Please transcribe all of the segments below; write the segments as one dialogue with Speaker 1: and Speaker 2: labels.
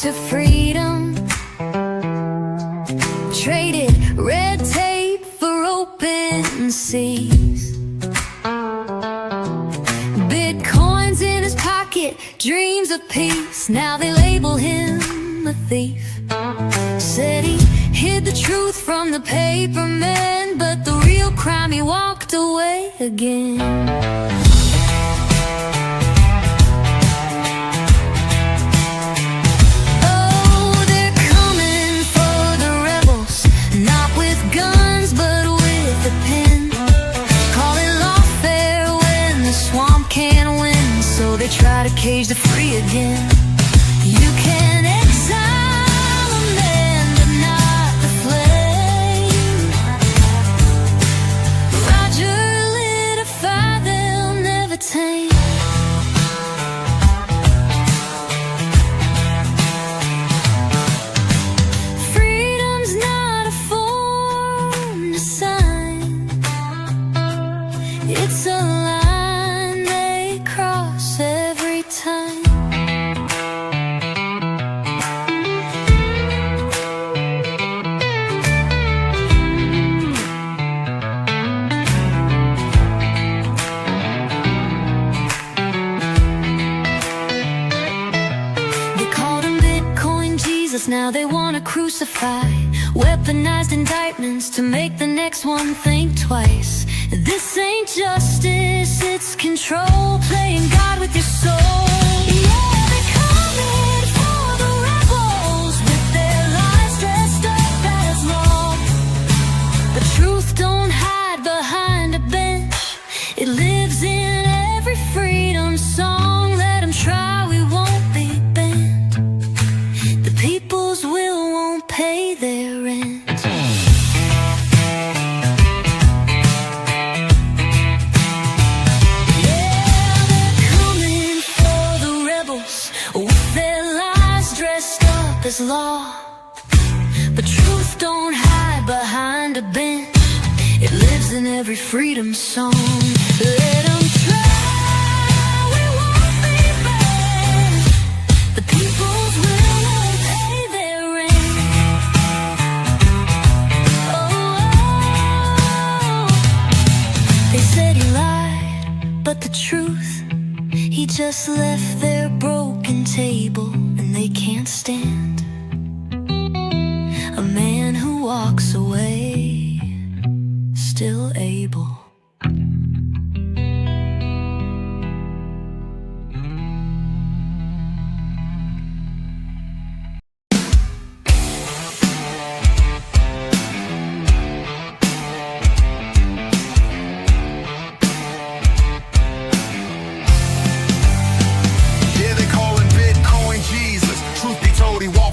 Speaker 1: to freedom, traded red tape for open seas. Bitcoins in his pocket, dreams of peace. Now they label him a thief. Said he hid the truth from the paperman, but the real crime, he walked away again. Oh, they're coming for the rebels, not with guns but with a pen. Call it lawfare when the swamp can't win, so they try to cage the free again. You can exile a man, but not the flame. Roger lit a fire they'll never tame. Freedom's not a form to sign, it's a line they cross every time. Now they wanna crucify weaponized indictments to make the next one think twice. This ain't justice, it's control, playing God with your soul. Yeah, they're coming for the rebels with their lies dressed up as law. The truth don't hide behind a bench, it lives in every freedom song. Let them try, we won't be banned. The people's will won't pay their rent. Yeah, they're coming for the rebels with their lies dressed up as law. But truth don't hide behind a bench, it lives in every freedom song. Let them try, we won't be banned. The people's will won't pay their rent. Oh, they said he lied, but the truth, he just left their broken table, and they can't stand a man who walks away still able.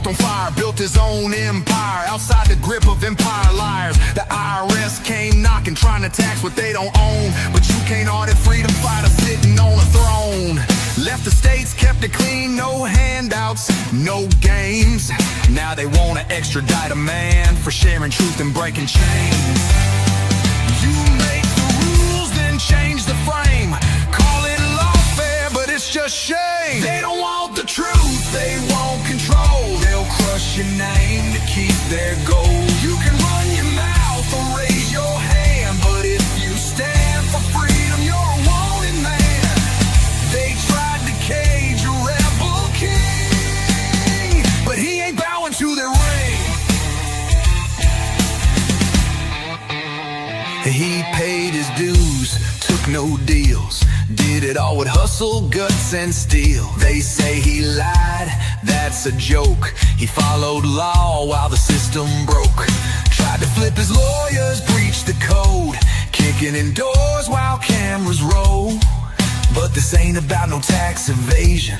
Speaker 2: On fire, built his own empire outside the grip of empire liars. The IRS came knocking, trying to tax what they don't own, but you can't audit freedom fighters sitting on a throne. Left the states, kept it clean, no handouts, no games. Now they wanna extradite a man for sharing truth and breaking chains. You make the rules, then change the frame. Call it lawfare, but it's just shame. They don't want the truth, they want control. They'll crush your name to keep their goal. You can run your mouth or raise your hand, but if you stand for freedom, you're a wanted man. They tried to cage a rebel king, but he ain't bowing to their ring. He paid his dues, took no deals, did it all with hustle, guts, and steel. They say he lied, that's a joke. He followed law while the system broke. Tried to flip his lawyers, breached the code, kicking in doors while cameras roll. But this ain't about no tax evasion,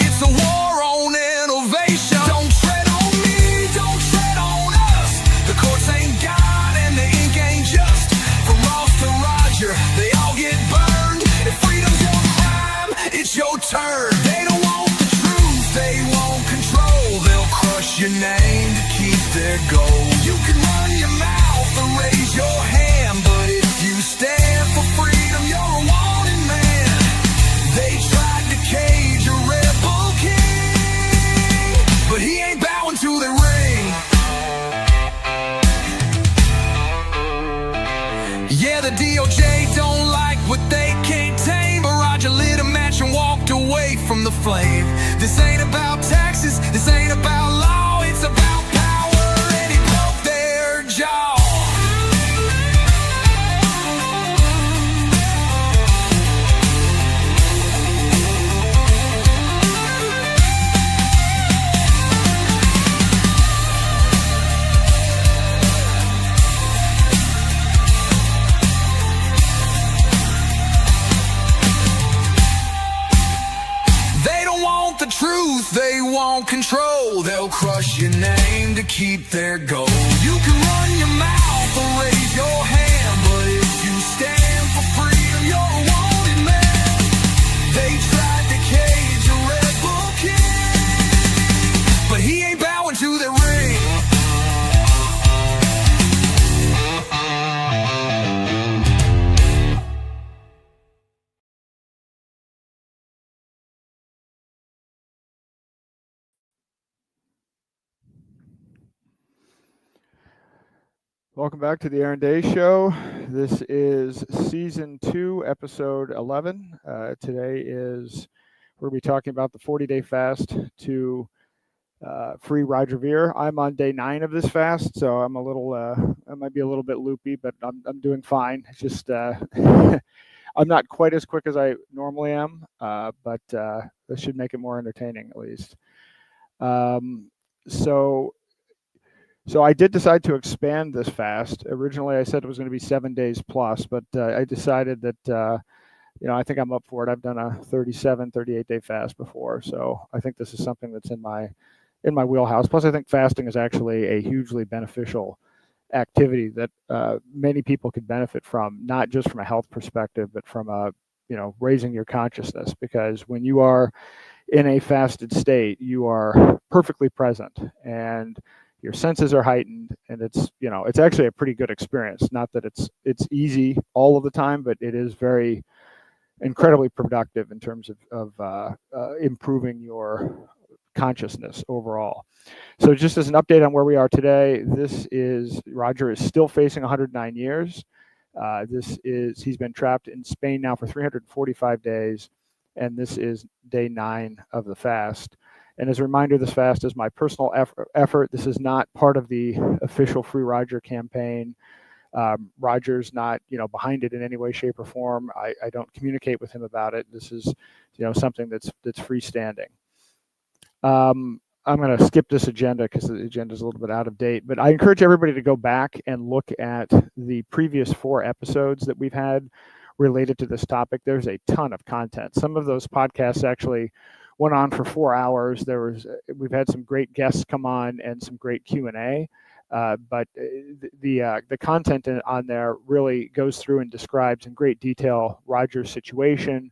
Speaker 2: it's a war on innovation. Don't tread on me, don't tread on us. The courts ain't God and the ink ain't just. From Ross to Roger, they all get burned. If freedom's your crime, it's your turn. They don't want the truth, they want control. They'll crush your name to keep their goal. You can run your mouth or raise your hand, but if you stand for freedom, you're a wanted man. They tried to cage a rebel king, but the DOJ don't like what they can't tame, but Roger lit a match and walked away from the flame. This ain't about taxes, this ain't about law, it's about power, and he broke their jaw. The truth, they want control. They'll crush your name to keep their goal. You can run your mouth or raise your hand, but if you stand for freedom, you're a wanted man. They tried to cage a rebel king, but he ain't bowing to their ring.
Speaker 3: Welcome back to the Aaron Day Show. This is Season 2, Episode 11. Today we're going to be talking about the 40-day fast to FreeRogerVer. I'm on day 9 of this fast, so I'm I might be a little bit loopy, but I'm doing fine. It's just I'm not quite as quick as I normally am, but this should make it more entertaining at least. So I did decide to expand this fast. Originally, I said it was going to be 7 days plus, but I decided that, I think I'm up for it. I've done a 37, 38-day fast before, so I think this is something that's in my wheelhouse. Plus, I think fasting is actually a hugely beneficial activity that many people could benefit from, not just from a health perspective, but from raising your consciousness. Because when you are in a fasted state, you are perfectly present and your senses are heightened, and it's actually a pretty good experience. Not that it's easy all of the time, but it is very incredibly productive in terms of improving your consciousness overall. So just as an update on where we are today, Roger is still facing 109 years. He's been trapped in Spain now for 345 days, and this is day 9 of the fast. And as a reminder, this fast is my personal effort. This is not part of the official Free Roger campaign. Roger's not, behind it in any way, shape, or form. I don't communicate with him about it. This is, something that's freestanding. I'm going to skip this agenda because the agenda is a little bit out of date. But I encourage everybody to go back and look at the previous 4 episodes that we've had related to this topic. There's a ton of content. Some of those podcasts actually went on for 4 hours. We've had some great guests come on and some great Q&A, but the content on there really goes through and describes in great detail Roger's situation,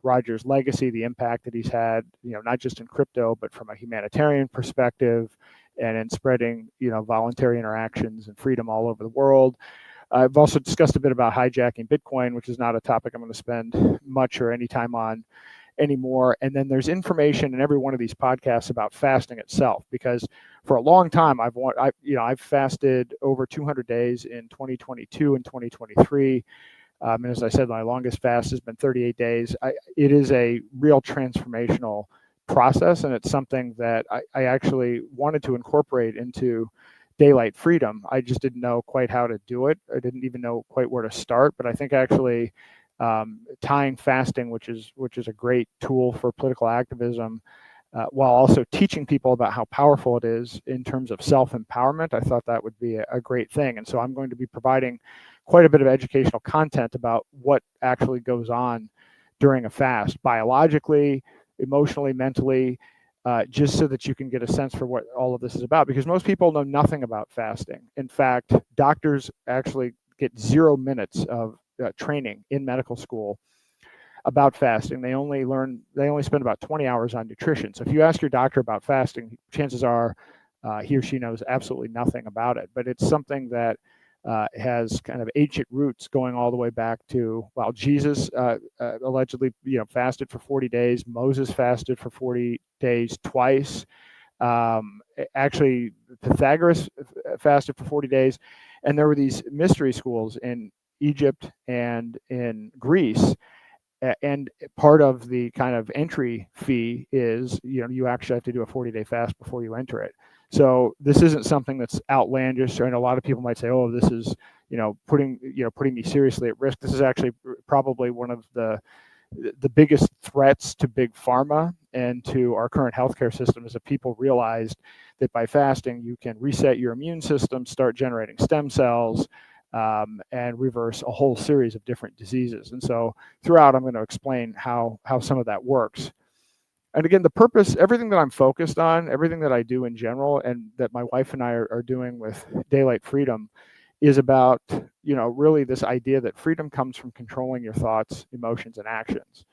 Speaker 3: Roger's legacy, the impact that he's had, not just in crypto, but from a humanitarian perspective and in spreading, voluntary interactions and freedom all over the world. I've also discussed a bit about hijacking Bitcoin, which is not a topic I'm going to spend much or any time on anymore. And then there's information in every one of these podcasts about fasting itself, because for a long time I've fasted over 200 days in 2022 and 2023. And as I said, my longest fast has been 38 days. It is a real transformational process, and it's something that I actually wanted to incorporate into daylight freedom. I just didn't know quite how to do it. I didn't even know quite where to start. But I think actually tying fasting, which is a great tool for political activism, while also teaching people about how powerful it is in terms of self-empowerment, I thought that would be a great thing. And so I'm going to be providing quite a bit of educational content about what actually goes on during a fast, biologically, emotionally, mentally, just so that you can get a sense for what all of this is about. Because most people know nothing about fasting. In fact, doctors actually get 0 minutes of training in medical school about fasting. They only spend about 20 hours on nutrition. So if you ask your doctor about fasting, chances are he or she knows absolutely nothing about it. But it's something that has kind of ancient roots going all the way back to, well, Jesus allegedly fasted for 40 days. Moses fasted for 40 days twice. Actually, Pythagoras fasted for 40 days. And there were these mystery schools in Egypt and in Greece. And part of the kind of entry fee is, you actually have to do a 40-day fast before you enter it. So this isn't something that's outlandish. And a lot of people might say, oh, this is, putting me seriously at risk. This is actually probably one of the biggest threats to big pharma and to our current healthcare system is that people realized that by fasting, you can reset your immune system, start generating stem cells, and reverse a whole series of different diseases. And so throughout, I'm going to explain how some of that works. And again, the purpose, everything that I'm focused on, everything that I do in general, and that my wife and I are doing with Daylight Freedom is about, really this idea that freedom comes from controlling your thoughts, emotions, and actions.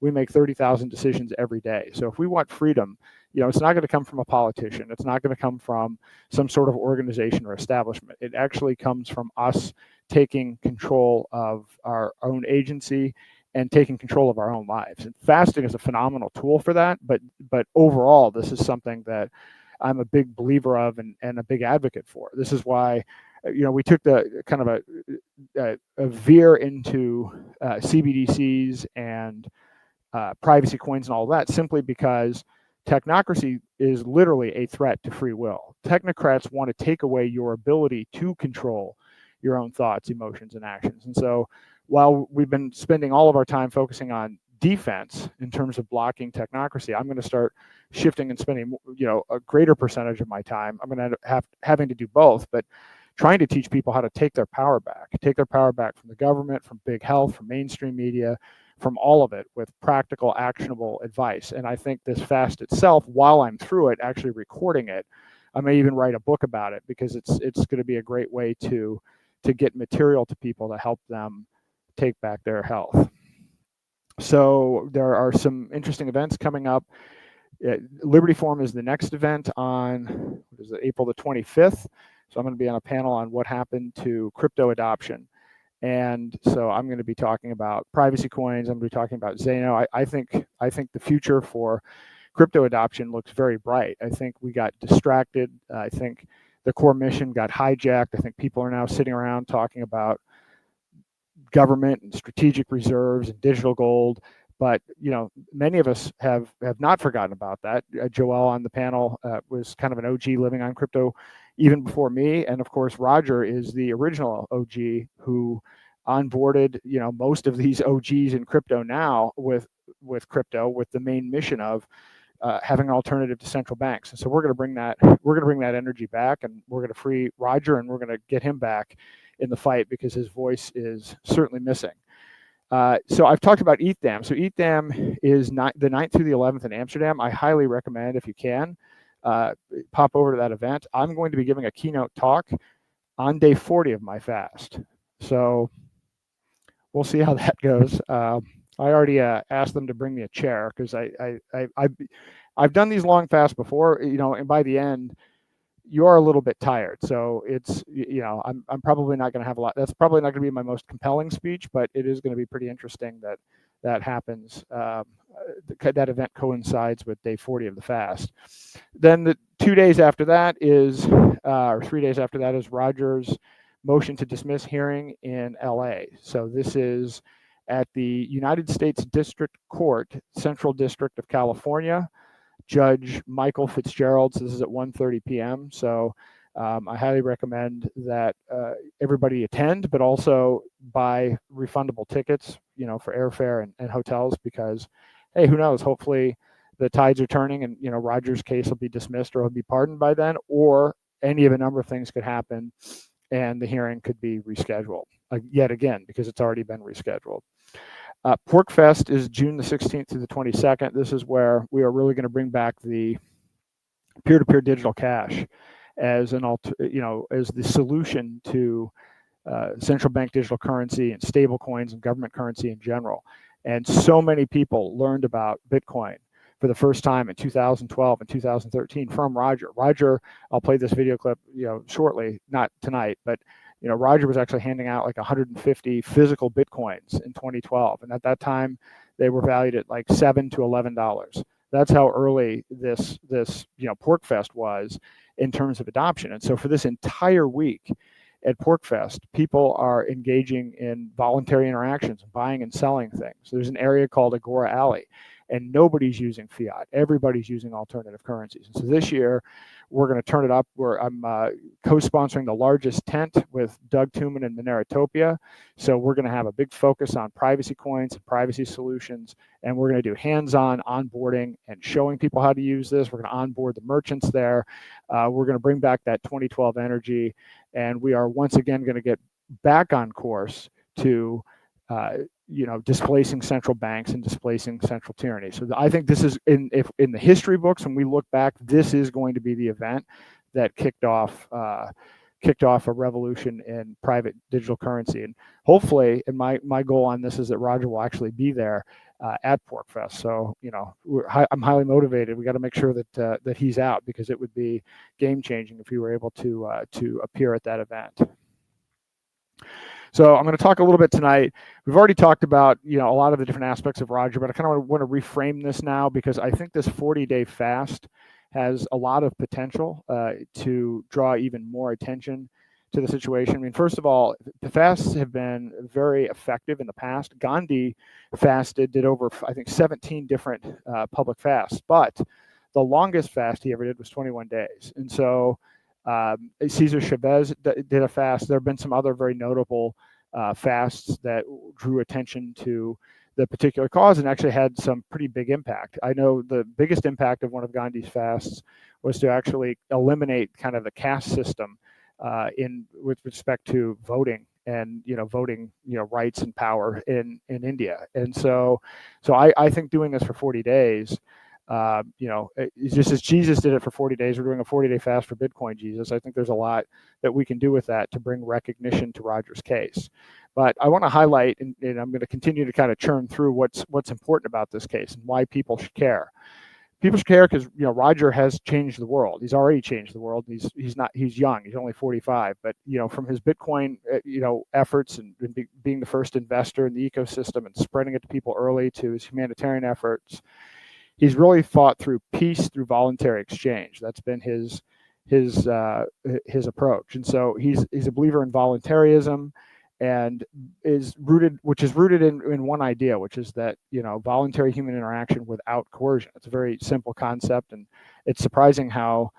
Speaker 3: We make 30,000 decisions every day. So if we want freedom, it's not going to come from a politician. It's not going to come from some sort of organization or establishment. It actually comes from us taking control of our own agency and taking control of our own lives. And fasting is a phenomenal tool for that. But overall, this is something that I'm a big believer of and a big advocate for. This is why, we took the kind of a veer into CBDCs and privacy coins and all that simply because technocracy is literally a threat to free will. Technocrats want to take away your ability to control your own thoughts, emotions, and actions. And so while we've been spending all of our time focusing on defense in terms of blocking technocracy, I'm going to start shifting and spending, a greater percentage of my time. I'm going to having to do both, but trying to teach people how to take their power back from the government, from big health, from mainstream media, from all of it with practical, actionable advice. And I think this fast itself, while I'm through it, actually recording it, I may even write a book about it because it's going to be a great way to get material to people to help them take back their health. So there are some interesting events coming up. Liberty Forum is the next event on April the 25th. So I'm going to be on a panel on what happened to crypto adoption. And so I'm going to be talking about privacy coins. I'm going to be talking about Zeno. I think the future for crypto adoption looks very bright. I think we got distracted. I think the core mission got hijacked. I think people are now sitting around talking about government and strategic reserves and digital gold. But many of us have not forgotten about that. Joel on the panel was kind of an OG living on crypto even before me, and of course Roger is the original OG who onboarded most of these OGs in crypto now with crypto with the main mission of having an alternative to central banks. And so we're going to bring that energy back, and we're going to free Roger, and we're going to get him back in the fight because his voice is certainly missing. So I've talked about ETHDAM. So ETHDAM is the 9th through the 11th in Amsterdam. I highly recommend, if you can, pop over to that event. I'm going to be giving a keynote talk on day 40 of my fast. So we'll see how that goes. I already asked them to bring me a chair because I've done these long fasts before, and by the end, you are a little bit tired. So it's, I'm probably not going to have a lot. That's probably not going to be my most compelling speech, but it is going to be pretty interesting that happens. That event coincides with day 40 of the fast. Then the 2 days after that is, or 3 days after that is Roger's motion to dismiss hearing in LA. So this is at the United States District Court, Central District of California. Judge Michael Fitzgerald. So this is at 1:30 p.m. So I highly recommend that everybody attend, but also buy refundable tickets, for airfare and hotels, because, hey, who knows? Hopefully the tides are turning and, Roger's case will be dismissed or he'll be pardoned by then, or any of a number of things could happen and the hearing could be rescheduled yet again because it's already been rescheduled. PorcFest is June the 16th to the 22nd. This is where we are really going to bring back the peer-to-peer digital cash as as the solution to central bank digital currency and stable coins and government currency in general. And so many people learned about Bitcoin for the first time in 2012 and 2013 from Roger. Roger, I'll play this video clip, shortly, not tonight, but Roger was actually handing out like 150 physical Bitcoins in 2012. And at that time, they were valued at like $7 to $11. That's how early this PorcFest was in terms of adoption. And so for this entire week, at PorkFest, people are engaging in voluntary interactions, buying and selling things. There's an area called Agora Alley, and nobody's using fiat. Everybody's using alternative currencies. And so this year, we're going to turn it up. I'm co-sponsoring the largest tent with Doug Tuman and Moneratopia. So we're going to have a big focus on privacy coins and privacy solutions, and we're going to do hands-on onboarding and showing people how to use this. We're going to onboard the merchants there. We're going to bring back that 2012 energy, and we are once again going to get back on course to displacing central banks and displacing central tyranny. So I think this is in the history books, when we look back, this is going to be the event that kicked off a revolution in private digital currency. And hopefully, and my goal on this is that Roger will actually be there at PorkFest. So I'm highly motivated. We got to make sure that he's out, because it would be game changing if he were able to appear at that event. So I'm going to talk a little bit tonight. We've already talked about a lot of the different aspects of Roger, but I kind of want to reframe this now, because I think this 40-day fast has a lot of potential to draw even more attention to the situation. I mean, first of all, the fasts have been very effective in the past. Gandhi did over, I think, 17 different public fasts, but the longest fast he ever did was 21 days. And so Cesar Chavez did a fast. There have been some other very notable fasts that drew attention to the particular cause and actually had some pretty big impact. I know the biggest impact of one of Gandhi's fasts was to actually eliminate kind of the caste system with respect to voting and voting rights and power in India. And so I think doing this for 40 days, just as Jesus did it for 40 days, we're doing a 40-day fast for Bitcoin Jesus. I think there's a lot that we can do with that to bring recognition to Roger's case. But I want to highlight, and I'm going to continue to kind of churn through what's important about this case and why people should care. People should care because Roger has changed the world. He's already changed the world. He's young. He's only 45. But from his Bitcoin efforts and being the first investor in the ecosystem and spreading it to people early, to his humanitarian efforts, he's really fought through peace, through voluntary exchange. That's been his approach. And so he's a believer in voluntarism, and is rooted in one idea, which is that voluntary human interaction without coercion. It's a very simple concept, and it's surprising how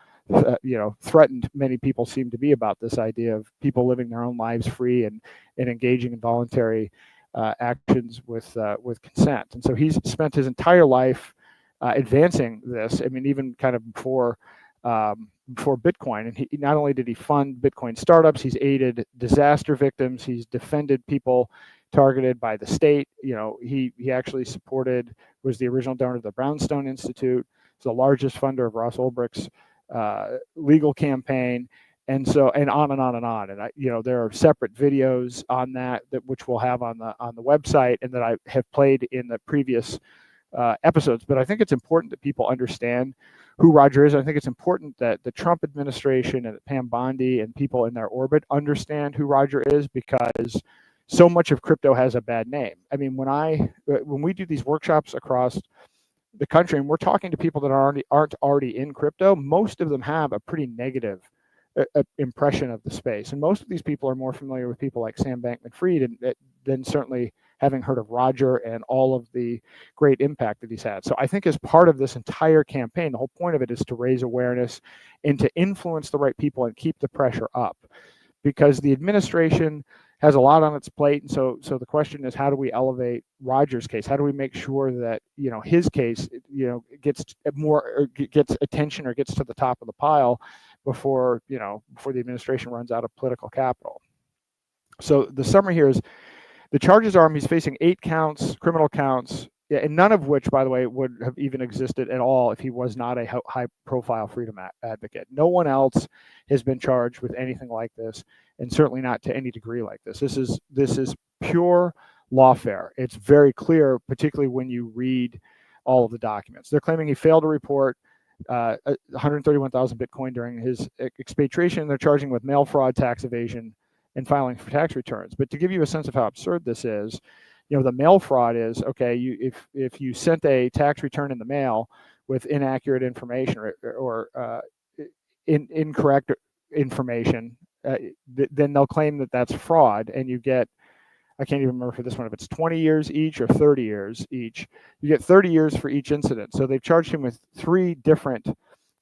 Speaker 3: threatened many people seem to be about this idea of people living their own lives free and engaging in voluntary actions with consent. And so he's spent his entire life advancing this. I mean, even kind of before Bitcoin, and he not only did he fund Bitcoin startups, he's aided disaster victims, he's defended people targeted by the state. He actually was the original donor to the Brownstone Institute. He's the largest funder of Ross Ulbricht's legal campaign, and on and on and on. And there are separate videos on that which we'll have on the website, and that I have played in the previous episodes. But I think it's important that people understand who Roger is. I think it's important that the Trump administration and Pam Bondi and people in their orbit understand who Roger is, because so much of crypto has a bad name. I mean, when we do these workshops across the country and we're talking to people that aren't already in crypto, most of them have a pretty negative impression of the space. And most of these people are more familiar with people like Sam Bankman-Fried than certainly having heard of Roger and all of the great impact that he's had. So I think as part of this entire campaign, the whole point of it is to raise awareness and to influence the right people and keep the pressure up, because the administration has a lot on its plate. And so the question is, how do we elevate Roger's case? How do we make sure that his case gets attention or gets to the top of the pile before the administration runs out of political capital? So the summary here is, the charges are he's facing 8 counts, criminal counts, and none of which, by the way, would have even existed at all if he was not a high-profile freedom advocate. No one else has been charged with anything like this, and certainly not to any degree like this. This is pure lawfare. It's very clear, particularly when you read all of the documents. They're claiming he failed to report 131,000 Bitcoin during his expatriation. They're charging with mail fraud, tax evasion, and filing for tax returns. But to give you a sense of how absurd this is, the mail fraud is, okay, if you sent a tax return in the mail with inaccurate information or incorrect information, then they'll claim that that's fraud, and you get, I can't even remember for this one if it's 20 years each or 30 years each. You get 30 years for each incident. So they've charged him with 3 different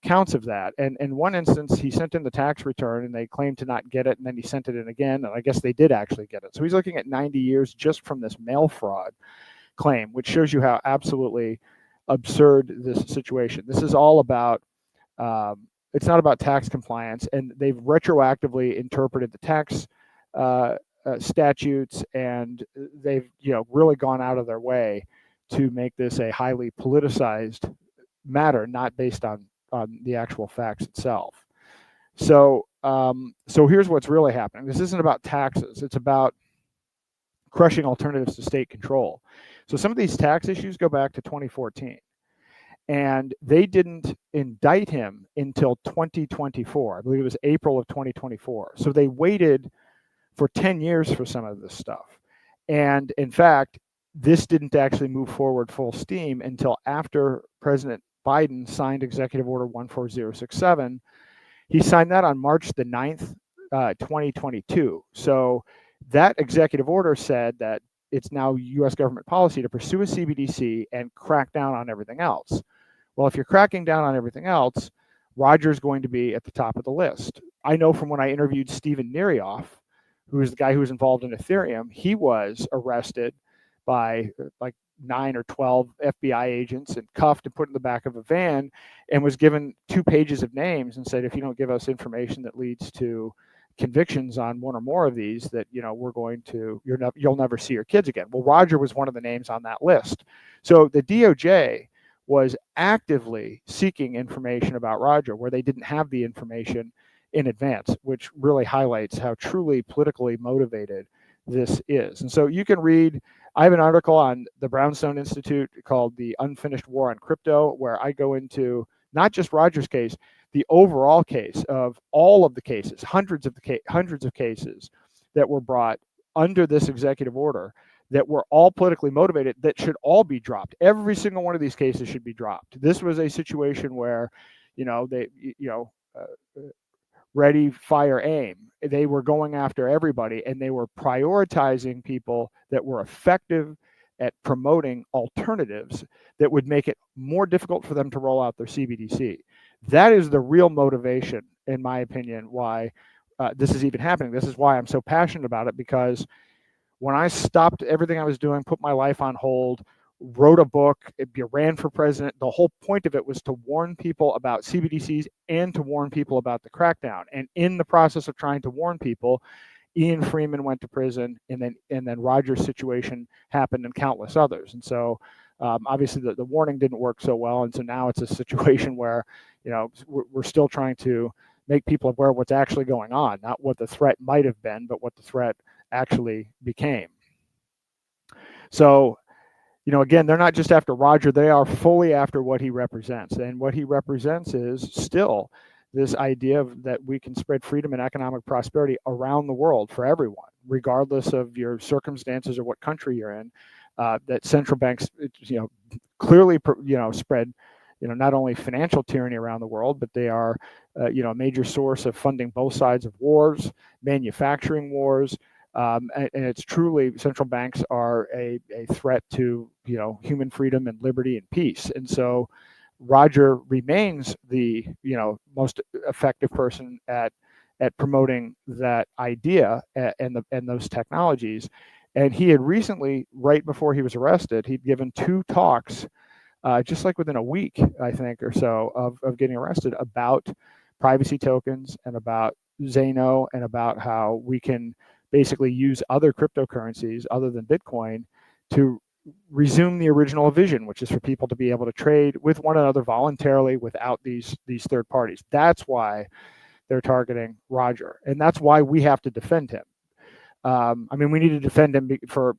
Speaker 3: counts of that. And in one instance, he sent in the tax return and they claimed to not get it, and then he sent it in again, and I guess they did actually get it. So he's looking at 90 years just from this mail fraud claim, which shows you how absolutely absurd this situation. This is all about, it's not about tax compliance, and they've retroactively interpreted the tax statutes, and they've really gone out of their way to make this a highly politicized matter, not based on the actual facts itself. So so here's what's really happening. This isn't about taxes. It's about crushing alternatives to state control. So some of these tax issues go back to 2014. And they didn't indict him until 2024. I believe it was April of 2024. So they waited for 10 years for some of this stuff. And in fact, this didn't actually move forward full steam until after President Biden signed Executive Order 14067. He signed that on March the 9th, 2022. So that executive order said that it's now U.S. government policy to pursue a CBDC and crack down on everything else. Well, if you're cracking down on everything else, Roger's going to be at the top of the list. I know from when I interviewed Steven Nerioff, who is the guy who was involved in Ethereum, he was arrested by like 9 or 12 FBI agents and cuffed and put in the back of a van, and was given 2 pages of names and said, if you don't give us information that leads to convictions on one or more of these, that we're going to, you'll never see your kids again. Well, Roger was one of the names on that list. So the DOJ was actively seeking information about Roger where they didn't have the information in advance, which really highlights how truly politically motivated this is. And so you can read, I have an article on the Brownstone Institute called The Unfinished War on Crypto, where I go into not just Roger's case, the overall case of all of the cases, hundreds of cases that were brought under this executive order that were all politically motivated, that should all be dropped. Every single one of these cases should be dropped. This was a situation where, ready, fire, aim. They were going after everybody, and they were prioritizing people that were effective at promoting alternatives that would make it more difficult for them to roll out their CBDC. That is the real motivation, in my opinion, why this is even happening. This is why I'm so passionate about it, because when I stopped everything I was doing, put my life on hold, wrote a book, ran for president, the whole point of it was to warn people about CBDCs and to warn people about the crackdown. And in the process of trying to warn people, Ian Freeman went to prison, and then Roger's situation happened, and countless others. And so obviously the warning didn't work so well, and so now it's a situation where we're still trying to make people aware of what's actually going on, not what the threat might have been, but what the threat actually became. So again, they're not just after Roger, they are fully after what he represents. And what he represents is still this idea that we can spread freedom and economic prosperity around the world for everyone, regardless of your circumstances or what country you're in. That central banks, clearly, spread, not only financial tyranny around the world, but they are, a major source of funding both sides of wars, manufacturing wars. And it's truly, central banks are a threat to human freedom and liberty and peace. And so Roger remains the most effective person at promoting that idea and those technologies. And he had recently, right before he was arrested, he'd given 2 talks, just like within a week, I think, or so of getting arrested, about privacy tokens and about Zeno and about how we can basically use other cryptocurrencies other than Bitcoin to resume the original vision, which is for people to be able to trade with one another voluntarily without these third parties. That's why they're targeting Roger, and that's why we have to defend him. We need to defend him for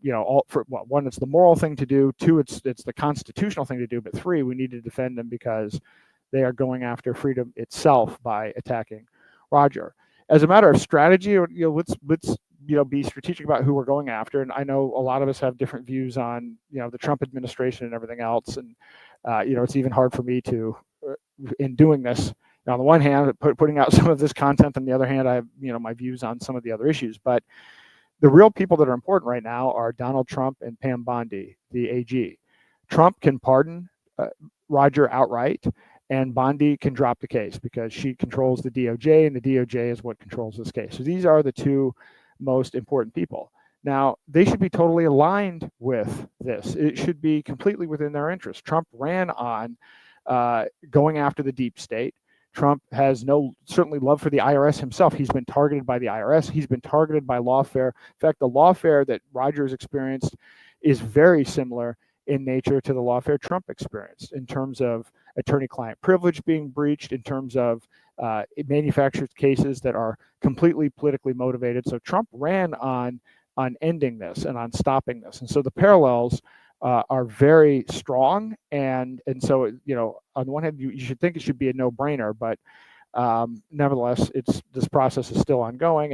Speaker 3: one, it's the moral thing to do. 2, it's the constitutional thing to do. But 3, we need to defend him because they are going after freedom itself by attacking Roger. As a matter of strategy, let's be strategic about who we're going after. And I know a lot of us have different views on the Trump administration and everything else. And it's even hard for me to, in doing this, Now, on the one hand, putting out some of this content, on the other hand, I have, my views on some of the other issues. But the real people that are important right now are Donald Trump and Pam Bondi, the AG. Trump can pardon Roger outright, and Bondi can drop the case because she controls the DOJ, and the DOJ is what controls this case. So these are the two most important people. Now, they should be totally aligned with this. It should be completely within their interest. Trump ran on going after the deep state. Trump has no certainly love for the IRS himself. He's been targeted by the IRS. He's been targeted by lawfare. In fact, the lawfare that Rogers experienced is very similar in nature to the lawfare Trump experienced in terms of attorney-client privilege being breached, in terms of manufactured cases that are completely politically motivated. So Trump ran on ending this and on stopping this. And so the parallels are very strong. And so, on the one hand, you should think it should be a no-brainer, but nevertheless, this process is still ongoing.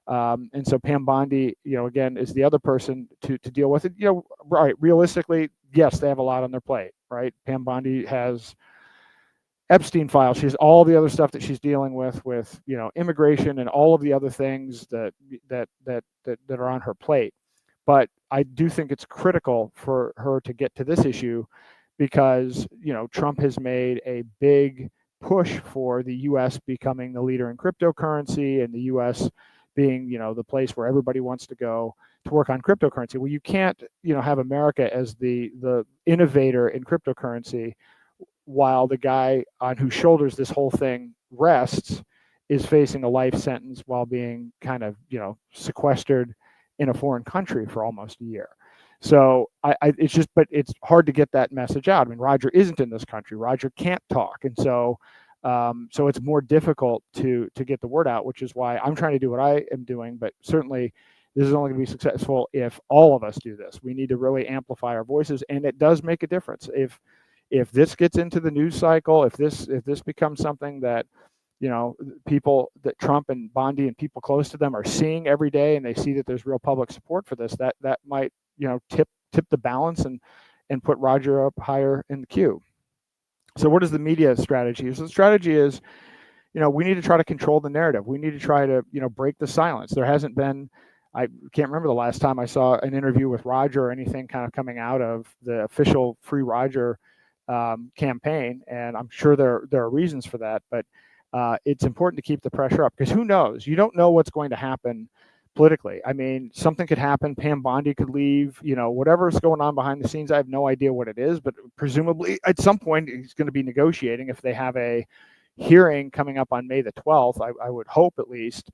Speaker 3: And so Pam Bondi, again, is the other person to deal with it. Right, realistically, yes, they have a lot on their plate, right? Pam Bondi has Epstein files. She has all the other stuff that she's dealing with immigration and all of the other things that are on her plate. But I do think it's critical for her to get to this issue because, Trump has made a big push for the U.S. becoming the leader in cryptocurrency and the U.S. being, the place where everybody wants to go to work on cryptocurrency. Well, you can't, have America as the innovator in cryptocurrency while the guy on whose shoulders this whole thing rests is facing a life sentence while being kind of, sequestered in a foreign country for almost a year. So but it's hard to get that message out. I mean, Roger isn't in this country. Roger can't talk. And so it's more difficult to get the word out, which is why I'm trying to do what I am doing. But certainly this is only going to be successful if all of us do this. We need to really amplify our voices. And it does make a difference. If this gets into the news cycle, if this becomes something that, people that Trump and Bondi and people close to them are seeing every day, and they see that there's real public support for this, that might, tip the balance and put Roger up higher in the queue. So what is the media strategy? So the strategy is, we need to try to control the narrative. We need to try to, break the silence. There hasn't been, I can't remember the last time I saw an interview with Roger or anything kind of coming out of the official Free Roger campaign, and I'm sure there are reasons for that, but it's important to keep the pressure up because who knows? You don't know what's going to happen politically. I mean, something could happen. Pam Bondi could leave. Whatever's going on behind the scenes, I have no idea what it is, but presumably at some point he's going to be negotiating. If they have a hearing coming up on May the 12th, I would hope at least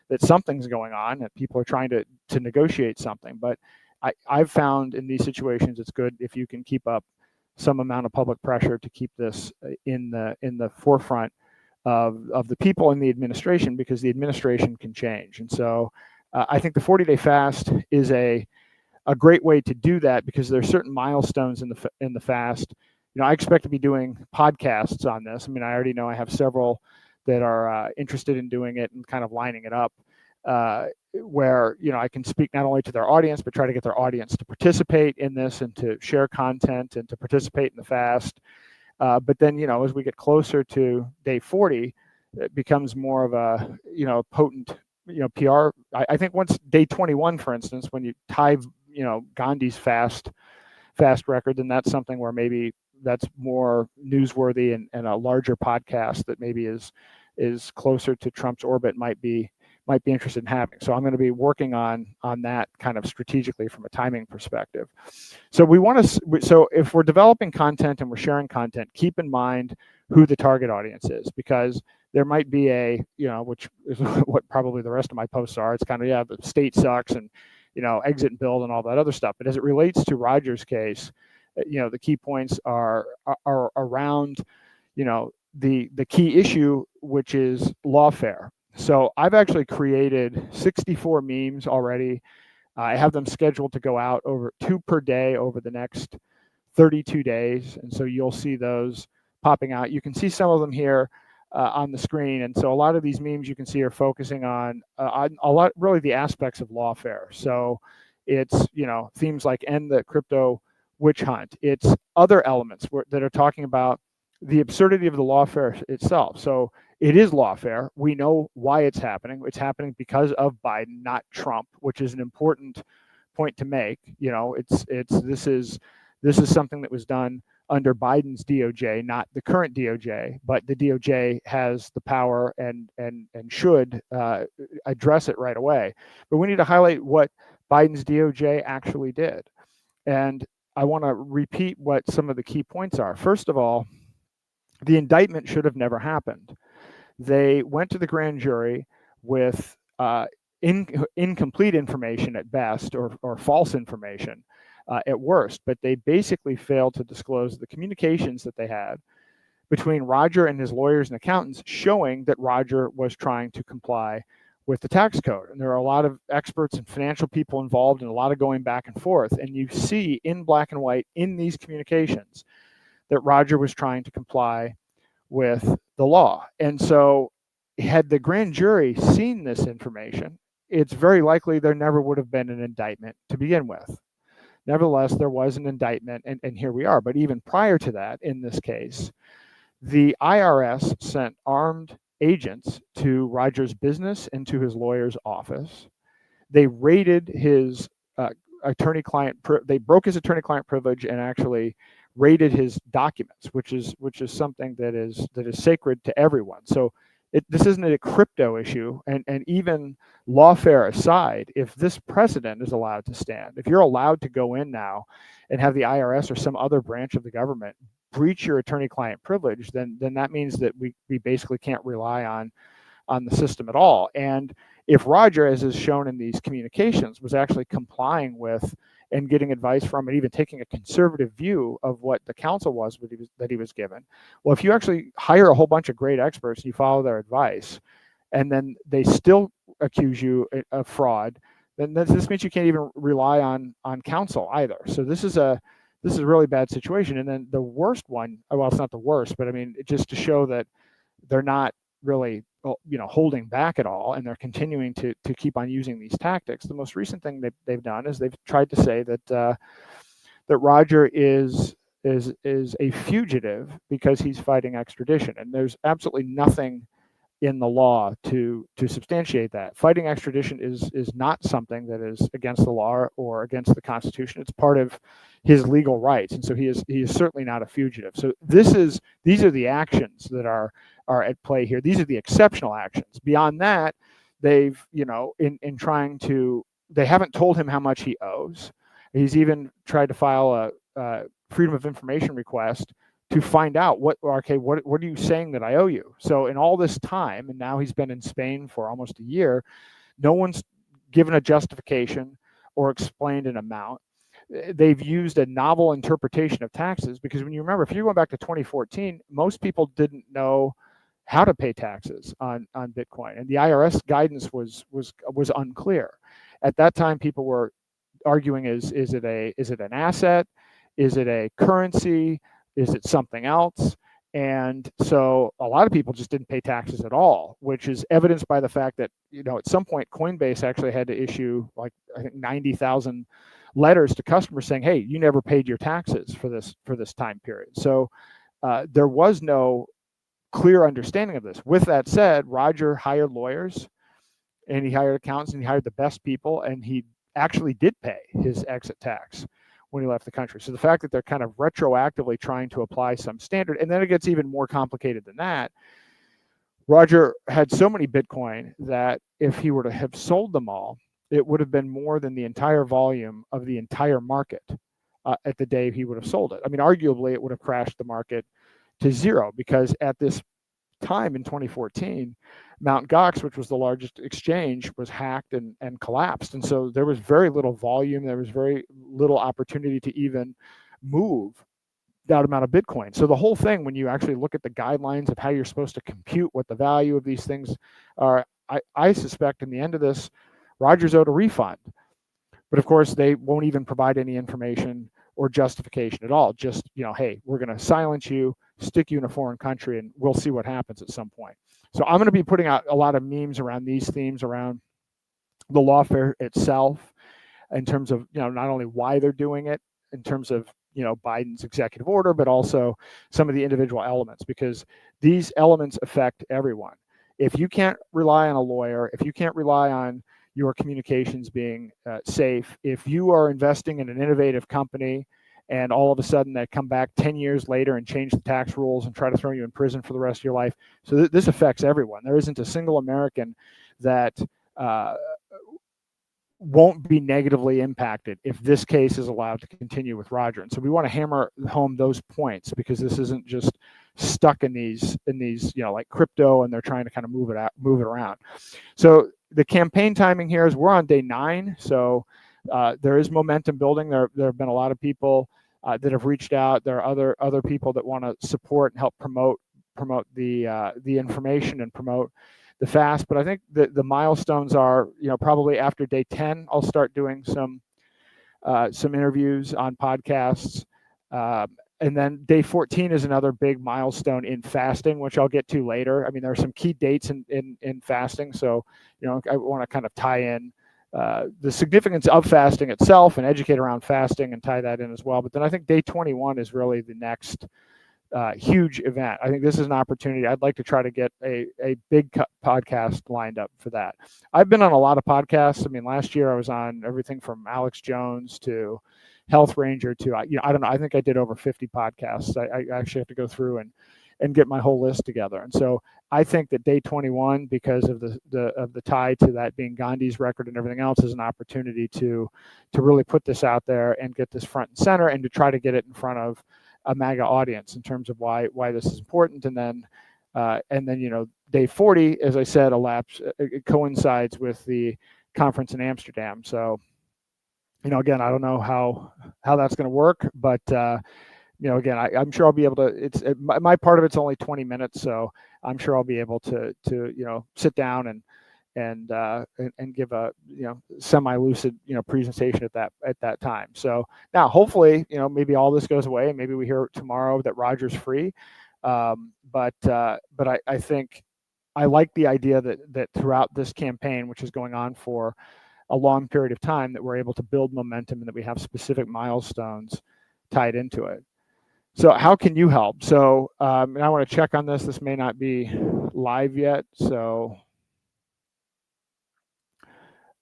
Speaker 3: that something's going on, that people are trying to negotiate something. But I've found in these situations it's good if you can keep up some amount of public pressure to keep this in the forefront of the people in the administration, because the administration can change. And so I think the 40-day fast is a great way to do that because there are certain milestones in the fast. I expect to be doing podcasts on this. I mean, I already know I have several that are interested in doing it and kind of lining it up where, I can speak not only to their audience, but try to get their audience to participate in this and to share content and to participate in the fast. But then, as we get closer to day 40, it becomes more of a, potent, PR. I think once day 21, for instance, when you tie, Gandhi's fast record, then that's something where maybe that's more newsworthy and a larger podcast that maybe is closer to Trump's orbit might be interested in having. So I'm going to be working on that kind of strategically from a timing perspective. So so if we're developing content and we're sharing content, keep in mind who the target audience is, because there might be which is what probably the rest of my posts are. It's kind of, the state sucks and, exit and build and all that other stuff. But as it relates to Roger's case, the key points are around, the key issue, which is lawfare. So I've actually created 64 memes already. I have them scheduled to go out over 2 per day over the next 32 days. And so you'll see those popping out. You can see some of them here on the screen. And so a lot of these memes you can see are focusing on a lot, really the aspects of lawfare. So it's, themes like end the crypto witch hunt. It's other elements that are talking about the absurdity of the lawfare itself. So it is lawfare. We know why it's happening. It's happening because of Biden, not Trump, which is an important point to make. You know, this is something that was done under Biden's DOJ, not the current DOJ, but the DOJ has the power and should address it right away. But we need to highlight what Biden's DOJ actually did. And I want to repeat what some of the key points are. First of all, the indictment should have never happened. They went to the grand jury with incomplete information at best, or false information at worst, but they basically failed to disclose the communications that they had between Roger and his lawyers and accountants, showing that Roger was trying to comply with the tax code. And there are a lot of experts and financial people involved, and a lot of going back and forth. And you see in black and white in these communications that Roger was trying to comply with the law. And so had the grand jury seen this information, it's very likely there never would have been an indictment to begin with. Nevertheless, there was an indictment, and here we are. But even prior to that, in this case, the IRS sent armed agents to Roger's business and to his lawyer's office. They raided his they broke his attorney-client privilege and actually raided his documents, which is something that is sacred to everyone. So this isn't a crypto issue, and even lawfare aside, if this precedent is allowed to stand, if you're allowed to go in now and have the IRS or some other branch of the government breach your attorney-client privilege, then that means that we basically can't rely on the system at all. And if Roger, as is shown in these communications, was actually complying with and getting advice from, and even taking a conservative view of what the counsel was that he was given, well, if you actually hire a whole bunch of great experts and you follow their advice, and then they still accuse you of fraud, then this means you can't even rely on counsel either. So this is a really bad situation. And then the worst one, well, it's not the worst, but I mean, just to show that they're not really, holding back at all, and they're continuing to keep on using these tactics. The most recent thing they've done is they've tried to say that Roger is a fugitive because he's fighting extradition, and there's absolutely nothing in the law to substantiate that. Fighting extradition is not something that is against the law or against the Constitution. It's part of his legal rights, and so he is certainly not a fugitive. So these are the actions that are at play here. These are the exceptional actions. Beyond that, they've in trying to, they haven't told him how much he owes. He's even tried to file a Freedom of Information request to find out what are you saying that I owe you? So in all this time, and now he's been in Spain for almost a year, no one's given a justification or explained an amount. They've used a novel interpretation of taxes, because when you remember, if you go back to 2014, most people didn't know how to pay taxes on Bitcoin, and the IRS guidance was unclear. At that time, people were arguing, is it an asset? Is it a currency? Is it something else? And so a lot of people just didn't pay taxes at all, which is evidenced by the fact that, at some point Coinbase actually had to issue, like, I think 90,000 letters to customers saying, hey, you never paid your taxes for this time period. So there was no clear understanding of this. With that said, Roger hired lawyers, and he hired accountants, and he hired the best people, and he actually did pay his exit tax when he left the country. So the fact that they're kind of retroactively trying to apply some standard, and then it gets even more complicated than that. Roger had so many Bitcoin that if he were to have sold them all, it would have been more than the entire volume of the entire market at the day he would have sold it. I mean, arguably, it would have crashed the market to zero, because at this time in 2014, Mt. Gox, which was the largest exchange, was hacked and collapsed. And so there was very little volume. There was very little opportunity to even move that amount of Bitcoin. So the whole thing, when you actually look at the guidelines of how you're supposed to compute what the value of these things are, I suspect in the end of this, Roger's owed a refund. But of course, they won't even provide any information or justification at all. Just, hey, we're going to silence you, stick you in a foreign country, and we'll see what happens at some point. So I'm going to be putting out a lot of memes around these themes, around the lawfare itself, in terms of, not only why they're doing it, in terms of Biden's executive order, but also some of the individual elements, because these elements affect everyone. If you can't rely on a lawyer, if you can't rely on your communications being safe, if you are investing in an innovative company and all of a sudden they come back 10 years later and change the tax rules and try to throw you in prison for the rest of your life. So this affects everyone. There isn't a single American that won't be negatively impacted if this case is allowed to continue with Roger. And so we want to hammer home those points, because this isn't just stuck in these like crypto, and they're trying to kind of move it around. So the campaign timing here is we're on day 9. So there is momentum building. There have been a lot of people that have reached out. There are other people that want to support and help promote the information and promote the fast. But I think the milestones are, probably after day 10, I'll start doing some interviews on podcasts. And then day 14 is another big milestone in fasting, which I'll get to later. I mean, there are some key dates in fasting. So, I want to kind of tie in the significance of fasting itself and educate around fasting and tie that in as well. But then I think day 21 is really the next huge event. I think this is an opportunity. I'd like to try to get a big podcast lined up for that. I've been on a lot of podcasts. I mean, last year I was on everything from Alex Jones to Health Ranger to, I don't know, I think I did over 50 podcasts. I actually have to go through and get my whole list together. And so I think that day 21, because of the tie to that being Gandhi's record and everything else, is an opportunity to really put this out there and get this front and center, and to try to get it in front of a MAGA audience in terms of why this is important. And then day 40, as I said, it coincides with the conference in Amsterdam. So, again, I don't know how that's going to work, but again, I'm sure I'll be able to. My part of it's only 20 minutes, so I'm sure I'll be able to sit down and give a semi-lucid presentation at that time. So now hopefully maybe all this goes away and maybe we hear tomorrow that Roger's free. But I think I like the idea that throughout this campaign, which is going on for a long period of time, that we're able to build momentum and that we have specific milestones tied into it. So how can you help? So and I want to check on this. This may not be live yet, so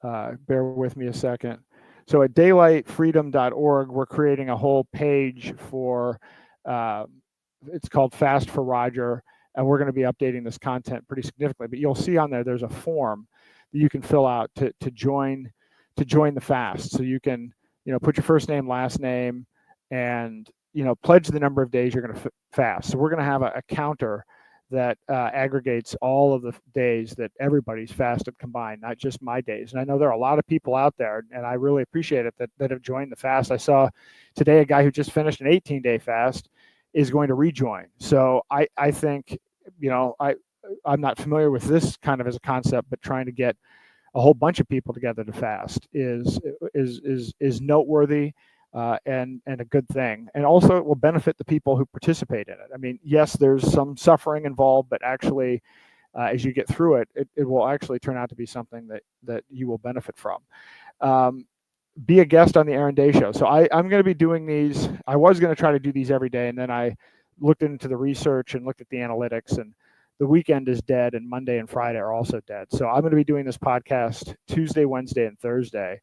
Speaker 3: bear with me a second. So at daylightfreedom.org, we're creating a whole page for, it's called Fast for Roger, and we're going to be updating this content pretty significantly. But you'll see on there's a form that you can fill out to join the fast. So you can put your first name, last name, and pledge the number of days you're going to fast. So we're going to have a counter that aggregates all of the days that everybody's fasted combined, not just my days. And I know there are a lot of people out there, and I really appreciate it, that have joined the fast. I saw today a guy who just finished an 18-day fast is going to rejoin. So I think, I'm not familiar with this kind of as a concept, but trying to get a whole bunch of people together to fast is noteworthy. And a good thing. And also it will benefit the people who participate in it. I mean, yes, there's some suffering involved, but actually, as you get through it, it will actually turn out to be something that you will benefit from. Be a guest on the Aaron Day Show. So I'm going to be doing these. I was going to try to do these every day, and then I looked into the research and looked at the analytics, and the weekend is dead, and Monday and Friday are also dead. So I'm going to be doing this podcast Tuesday, Wednesday, and Thursday.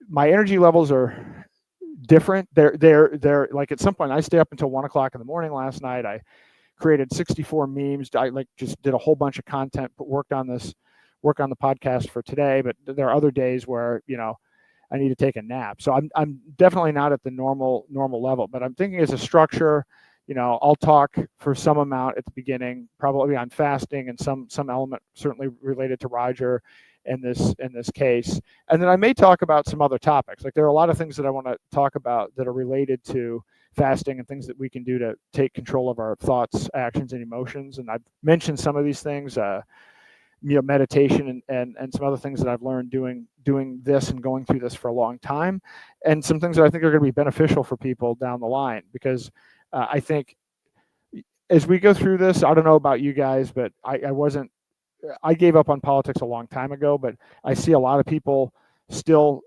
Speaker 3: My energy levels are different. They're like, at some point I stay up until 1 o'clock in the morning. Last night I created 64 memes. I just did a whole bunch of content, but work on the podcast for today. But there are other days where I need to take a nap. So I'm definitely not at the normal level. But I'm thinking as a structure, I'll talk for some amount at the beginning, probably on fasting and some element certainly related to Roger in this case. And then I may talk about some other topics. Like, there are a lot of things that I want to talk about that are related to fasting and things that we can do to take control of our thoughts, actions, and emotions. And I've mentioned some of these things, meditation and some other things that I've learned doing this and going through this for a long time, and some things that I think are going to be beneficial for people down the line. Because I think as we go through this, I don't know about you guys, but I gave up on politics a long time ago, but I see a lot of people still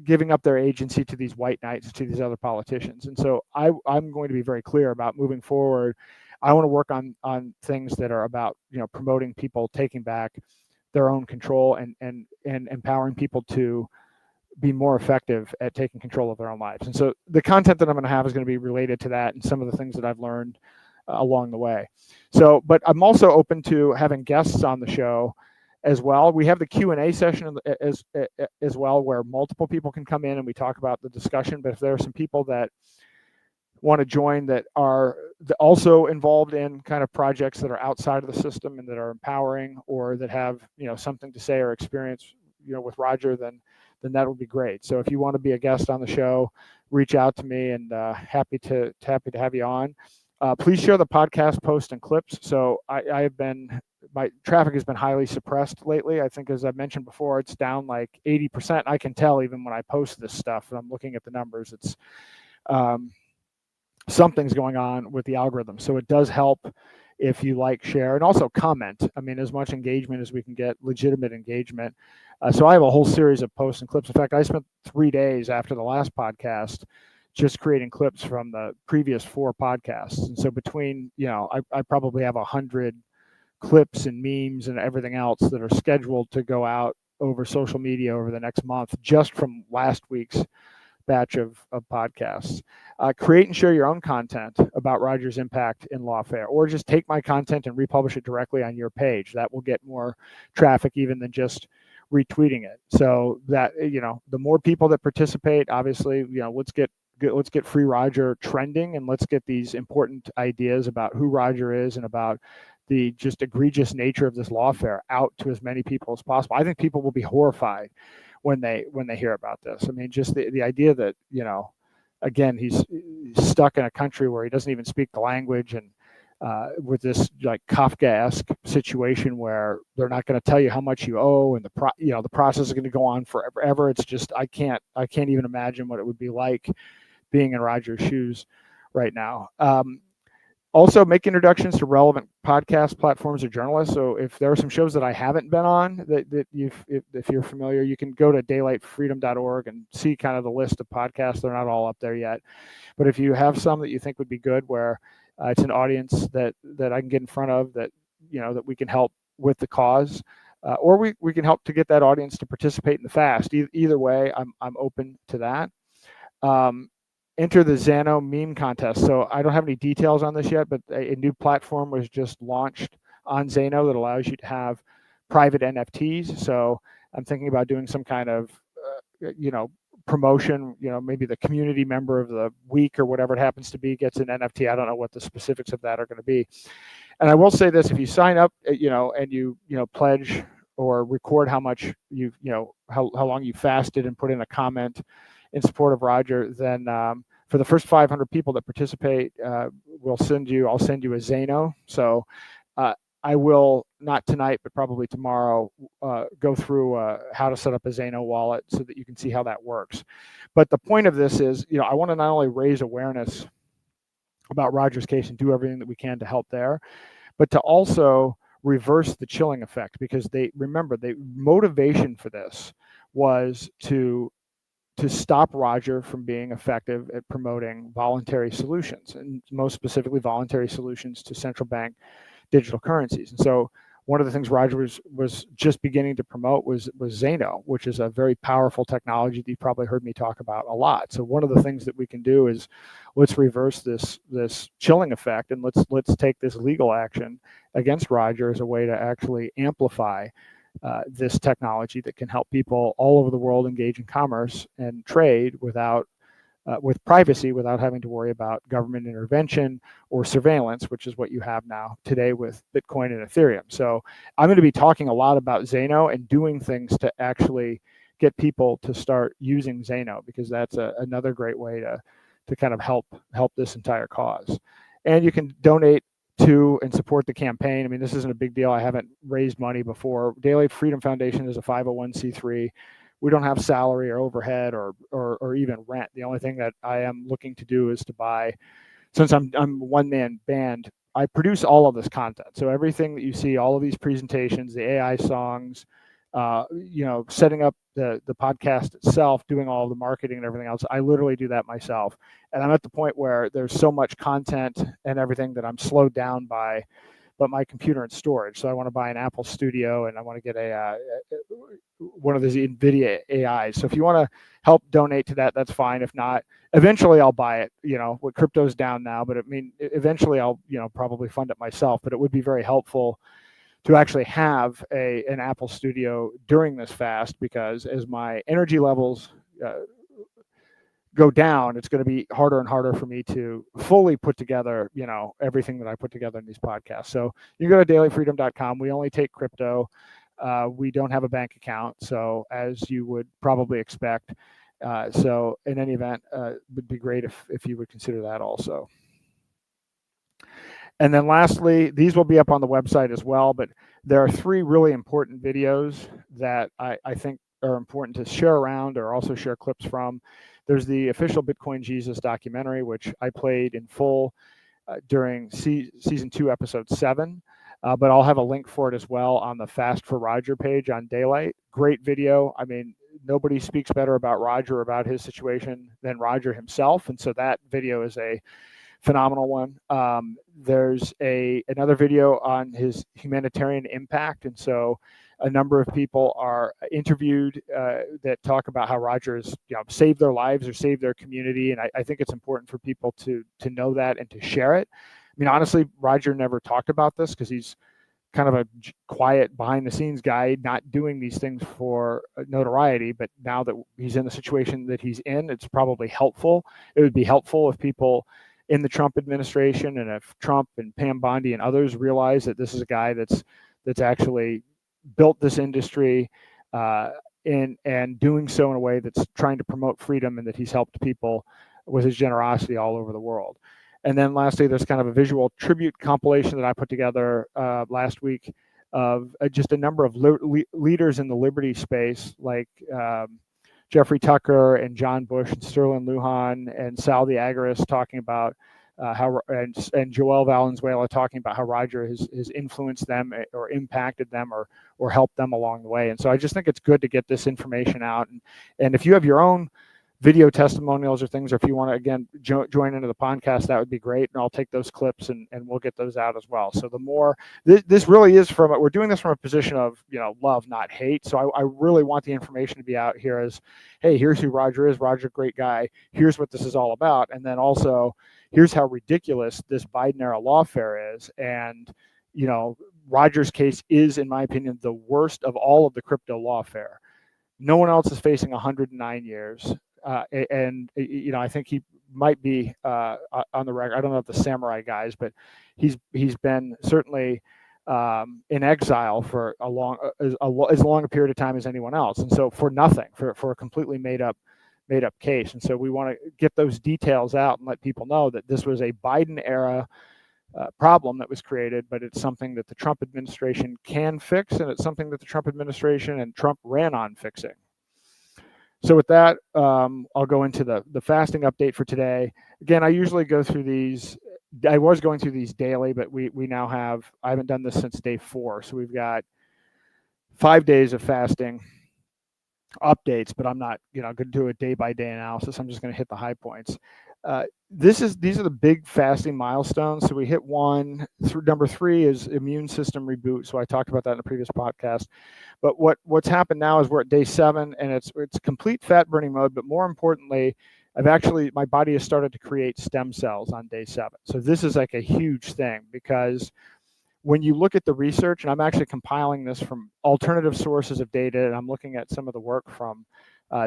Speaker 3: giving up their agency to these white knights, to these other politicians. And so I'm going to be very clear about moving forward. I want to work on things that are about, you know, promoting people taking back their own control and empowering people to be more effective at taking control of their own lives. And so the content that I'm going to have is going to be related to that and some of the things that I've learned along the way. So, but I'm also open to having guests on the show as well. We have the Q&A session as well, where multiple people can come in and we talk about the discussion. But if there are some people that want to join that are also involved in kind of projects that are outside of the system and that are empowering, or that have, you know, something to say or experience, you know, with Roger, then that would be great. So if you want to be a guest on the show, reach out to me, and happy to have you on. Please share the podcast post and clips. So my traffic has been highly suppressed lately. I think, as I mentioned before, it's down like 80%. I can tell even when I post this stuff, and I'm looking at the numbers, it's something's going on with the algorithm. So it does help if you like, share, and also comment. I mean, as much engagement as we can get, legitimate engagement. So I have a whole series of posts and clips. In fact, I spent 3 days after the last podcast just creating clips from the previous 4 podcasts. And so between, you know, I probably have 100 clips and memes and everything else that are scheduled to go out over social media over the next month, just from last week's batch of podcasts. Create and share your own content about Roger's impact in lawfare, or just take my content and republish it directly on your page. That will get more traffic even than just retweeting it. So that, you know, the more people that participate, obviously, you know, let's get Free Roger trending, and let's get these important ideas about who Roger is and about the just egregious nature of this lawfare out to as many people as possible. I think people will be horrified when they hear about this. I mean, just the idea that, you know, again, he's stuck in a country where he doesn't even speak the language, and with this like Kafkaesque situation where they're not going to tell you how much you owe, and the process is going to go on forever. It's just, I can't even imagine what it would be like being in Roger's shoes right now. Also, make introductions to relevant podcast platforms or journalists. So if there are some shows that I haven't been on that if you're familiar, you can go to daylightfreedom.org and see kind of the list of podcasts. They're not all up there yet, but if you have some that you think would be good, where it's an audience that I can get in front of, that, you know, that we can help with the cause, or we can help to get that audience to participate in the fast. Either way, I'm open to that. Enter the Xano meme contest. So I don't have any details on this yet, but a new platform was just launched on Xano that allows you to have private NFTs. So I'm thinking about doing some kind of, you know, promotion. You know, maybe the community member of the week or whatever it happens to be gets an NFT. I don't know what the specifics of that are going to be. And I will say this: if you sign up, you know, and you pledge or record how much how long you fasted and put in a comment in support of Roger, then for the first 500 people that participate, I'll send you a Xano. So I will, not tonight, but probably tomorrow, go through how to set up a Xano wallet so that you can see how that works. But the point of this is, you know, I want to not only raise awareness about Roger's case and do everything that we can to help there, but to also reverse the chilling effect, because the motivation for this was to stop Roger from being effective at promoting voluntary solutions, and most specifically voluntary solutions to central bank digital currencies. And so one of the things Roger was just beginning to promote was Xano, which is a very powerful technology that you probably heard me talk about a lot. So one of the things that we can do is, let's reverse this chilling effect, and let's take this legal action against Roger as a way to actually amplify this technology that can help people all over the world engage in commerce and trade with privacy, without having to worry about government intervention or surveillance, which is what you have now today with Bitcoin and Ethereum. So I'm going to be talking a lot about Xano and doing things to actually get people to start using Xano, because that's another great way to kind of help this entire cause. And you can donate to and support the campaign. I mean, this isn't a big deal. I haven't raised money before. Daily Freedom Foundation is a 501c3. We don't have salary or overhead or even rent. The only thing that I am looking to do is to buy, since I'm a one-man band, I produce all of this content. So everything that you see, all of these presentations, the AI songs, setting up the podcast itself, doing all the marketing and everything else. I literally do that myself. And I'm at the point where there's so much content and everything that I'm slowed down by but my computer and storage. So I want to buy an Apple Studio, and I want to get one of those NVIDIA AIs. So if you want to help donate to that, that's fine. If not, eventually I'll buy it. What crypto's down now, but eventually I'll probably fund it myself. But it would be very helpful to actually have an Apple Studio during this fast, because as my energy levels go down, it's going to be harder and harder for me to fully put together, everything that I put together in these podcasts. So you go to dailyfreedom.com. We only take crypto. We don't have a bank account, so as you would probably expect. So in any event, it would be great if you would consider that also. And then lastly, these will be up on the website as well, but there are 3 really important videos that I think are important to share around, or also share clips from. There's the official Bitcoin Jesus documentary, which I played in full during season 2, episode 7. But I'll have a link for it as well on the Fast for Roger page on Daylight. Great video. I mean, nobody speaks better about Roger, about his situation, than Roger himself. And so that video is a phenomenal one. There's another video on his humanitarian impact. And so a number of people are interviewed that talk about how Roger has saved their lives or saved their community. And I think it's important for people to know that and to share it. I mean, honestly, Roger never talked about this because he's kind of a quiet, behind the scenes guy, not doing these things for notoriety. But now that he's in the situation that he's in, it's probably helpful. It would be helpful if people in the Trump administration, and if Trump and Pam Bondi and others realize that this is a guy that's actually built this industry and doing so in a way that's trying to promote freedom, and that he's helped people with his generosity all over the world. And then lastly, there's kind of a visual tribute compilation that I put together last week of just a number of leaders in the liberty space, like Jeffrey Tucker and John Bush and Sterling Lujan and Sal the Agorist, talking about and Joel Valenzuela talking about how Roger has influenced them or impacted them or helped them along the way. And so I just think it's good to get this information out. And if you have your own video testimonials or things, or if you want to, again, join into the podcast, that would be great. And I'll take those clips and we'll get those out as well. So the more, this really is we're doing this from a position of, love, not hate. So I really want the information to be out here as, hey, here's who Roger is. Roger, great guy. Here's what this is all about. And then also, here's how ridiculous this Biden era lawfare is. And, Roger's case is, in my opinion, the worst of all of the crypto lawfare. No one else is facing 109 years. And I think he might be on the record. I don't know if the samurai guys, but he's been certainly in exile for as long a period of time as anyone else, and so for nothing, for a completely made up case. And so we want to get those details out and let people know that this was a Biden era problem that was created, but it's something that the Trump administration can fix, and it's something that the Trump administration and Trump ran on fixing. So with that, I'll go into the fasting update for today. Again, I usually go through these. I was going through these daily, but we now have, I haven't done this since day 4. So we've got 5 days of fasting updates, but I'm not, going to do a day-by-day analysis. I'm just going to hit the high points. These are the big fasting milestones. So we hit 1. Number 3 is immune system reboot. So I talked about that in a previous podcast. But what's happened now is we're at day 7, and it's complete fat burning mode. But more importantly, my body has started to create stem cells on day 7. So this is like a huge thing, because when you look at the research, and I'm actually compiling this from alternative sources of data, and I'm looking at some of the work from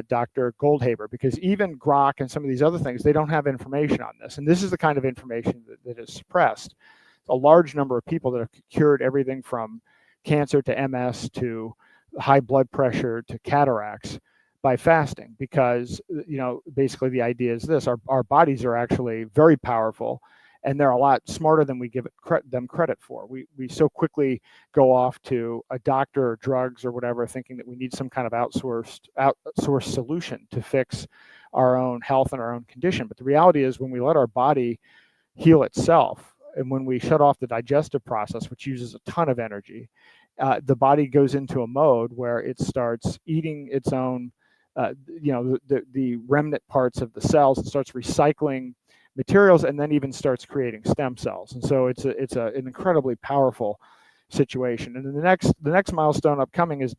Speaker 3: Dr. Goldhaber, because even Grok and some of these other things, they don't have information on this. And this is the kind of information that is suppressed. A large number of people that have cured everything from cancer to MS to high blood pressure to cataracts by fasting, because basically the idea is this: our bodies are actually very powerful, and they're a lot smarter than we give them credit for. We so quickly go off to a doctor or drugs or whatever, thinking that we need some kind of outsourced solution to fix our own health and our own condition. But the reality is, when we let our body heal itself, and when we shut off the digestive process, which uses a ton of energy, the body goes into a mode where it starts eating its own, the remnant parts of the cells. It starts recycling materials and then even starts creating stem cells. And so it's an incredibly powerful situation. And then the next milestone upcoming is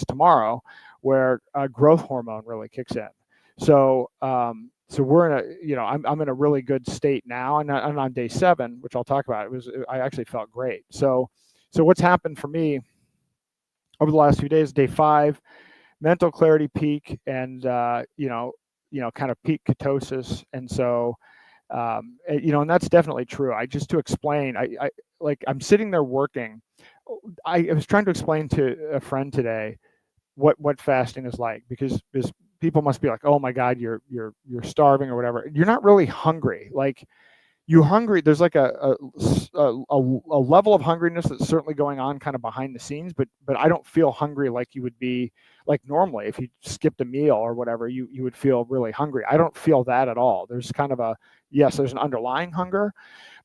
Speaker 3: tomorrow, where growth hormone really kicks in. So so we're in a, I'm in a really good state now, and on day 7, which I'll talk about, I actually felt great. So what's happened for me over the last few days? Day 5, mental clarity peak, and kind of peak ketosis. And so and that's definitely true. Just to explain, I'm sitting there working. I was trying to explain to a friend today what fasting is like, because people must be like, oh my God, you're starving or whatever. You're not really hungry. Like, you're hungry. There's like a level of hungriness that's certainly going on kind of behind the scenes, but I don't feel hungry like you would be like normally. If you skipped a meal or whatever, you would feel really hungry. I don't feel that at all. There's kind of there's an underlying hunger,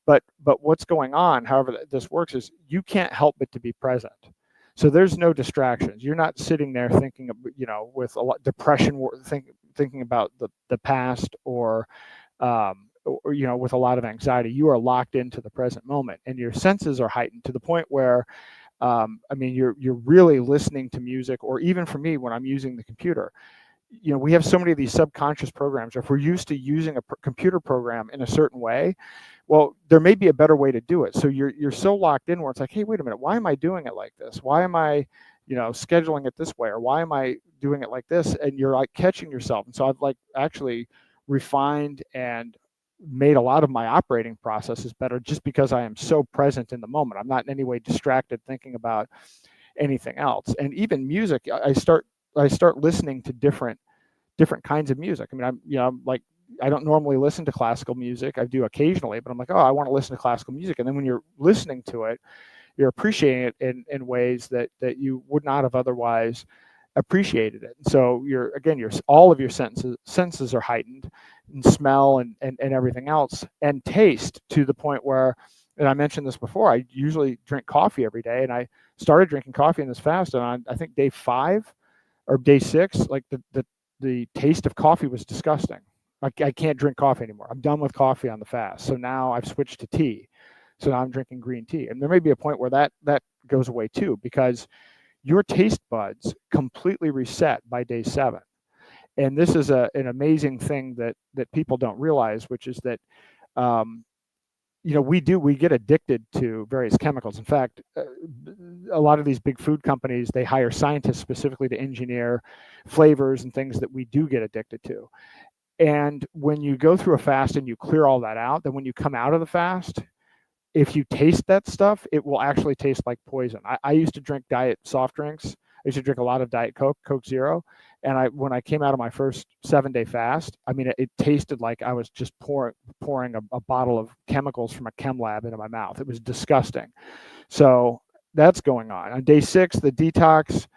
Speaker 3: but what's going on, however this works, is you can't help but to be present. So there's no distractions. You're not sitting there thinking of, with a lot depression, thinking about the past, or with a lot of anxiety. You are locked into the present moment, and your senses are heightened to the point where, you're really listening to music, or even for me, when I'm using the computer, we have so many of these subconscious programs. If we're used to using a computer program in a certain way, well, there may be a better way to do it. So you're so locked in where it's like, hey, wait a minute, why am I doing it like this? Why am I, scheduling it this way? Or why am I doing it like this? And you're like catching yourself. And so I've like actually refined and made a lot of my operating processes better, just because I am so present in the moment. I'm not in any way distracted thinking about anything else. And even music, I start listening to different kinds of music. I mean, I'm like, I don't normally listen to classical music. I do occasionally, but I'm like, oh, I want to listen to classical music. And then when you're listening to it, you're appreciating it in ways that you would not have otherwise appreciated it. So all of your senses are heightened, and smell and everything else, and taste, to the point where, and I mentioned this before, I usually drink coffee every day, and I started drinking coffee in this fast, and on, I think, day 5 or day 6, like the taste of coffee was disgusting. I can't drink coffee anymore. I'm done with coffee on the fast. So now I've switched to tea. So now I'm drinking green tea. And there may be a point where that goes away too, because your taste buds completely reset by day 7. And this is an amazing thing that people don't realize, which is that, we get addicted to various chemicals. In fact, a lot of these big food companies, they hire scientists specifically to engineer flavors and things that we do get addicted to. And when you go through a fast and you clear all that out, then when you come out of the fast, if you taste that stuff, it will actually taste like poison. I used to drink diet soft drinks. I used to drink a lot of Diet Coke, Coke Zero. And when I came out of my first 7-day fast, I mean, it tasted like I was just pouring a bottle of chemicals from a chem lab into my mouth. It was disgusting. So that's going on. On day 6, the detox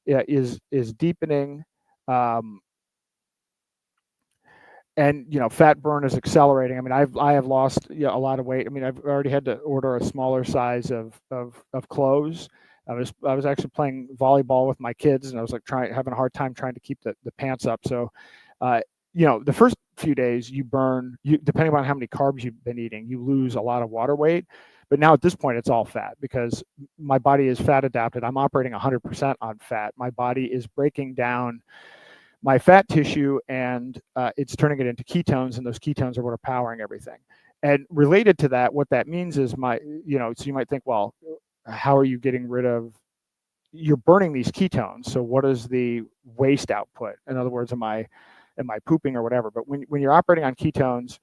Speaker 3: is deepening. And fat burn is accelerating. I mean, I have lost a lot of weight. I mean, I've already had to order a smaller size of clothes. I was actually playing volleyball with my kids, and I was like having a hard time trying to keep the pants up. So, the first few days you burn, depending on how many carbs you've been eating, you lose a lot of water weight. But now at this point, it's all fat, because my body is fat adapted. I'm operating 100% on fat. My body is breaking down my fat tissue, and it's turning it into ketones, and those ketones are what are powering everything. And related to that, what that means is so you might think, well, how are you getting rid of, you're burning these ketones, so what is the waste output? In other words, am I pooping or whatever? But when you're operating on ketones,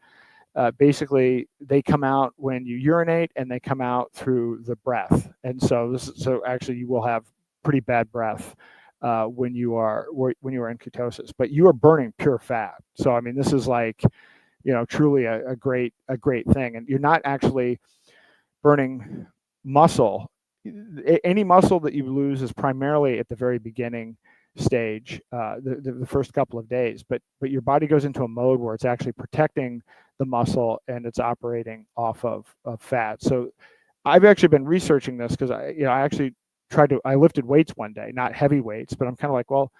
Speaker 3: basically they come out when you urinate, and they come out through the breath. And so actually you will have pretty bad breath when you are in ketosis, but you are burning pure fat. So I mean, this is like, truly a great thing. And you're not actually burning muscle. Any muscle that you lose is primarily at the very beginning stage, the first couple of days, but your body goes into a mode where it's actually protecting the muscle, and it's operating off of fat. So I've actually been researching this, because I actually I lifted weights one day, not heavy weights, but I'm kind of like, well,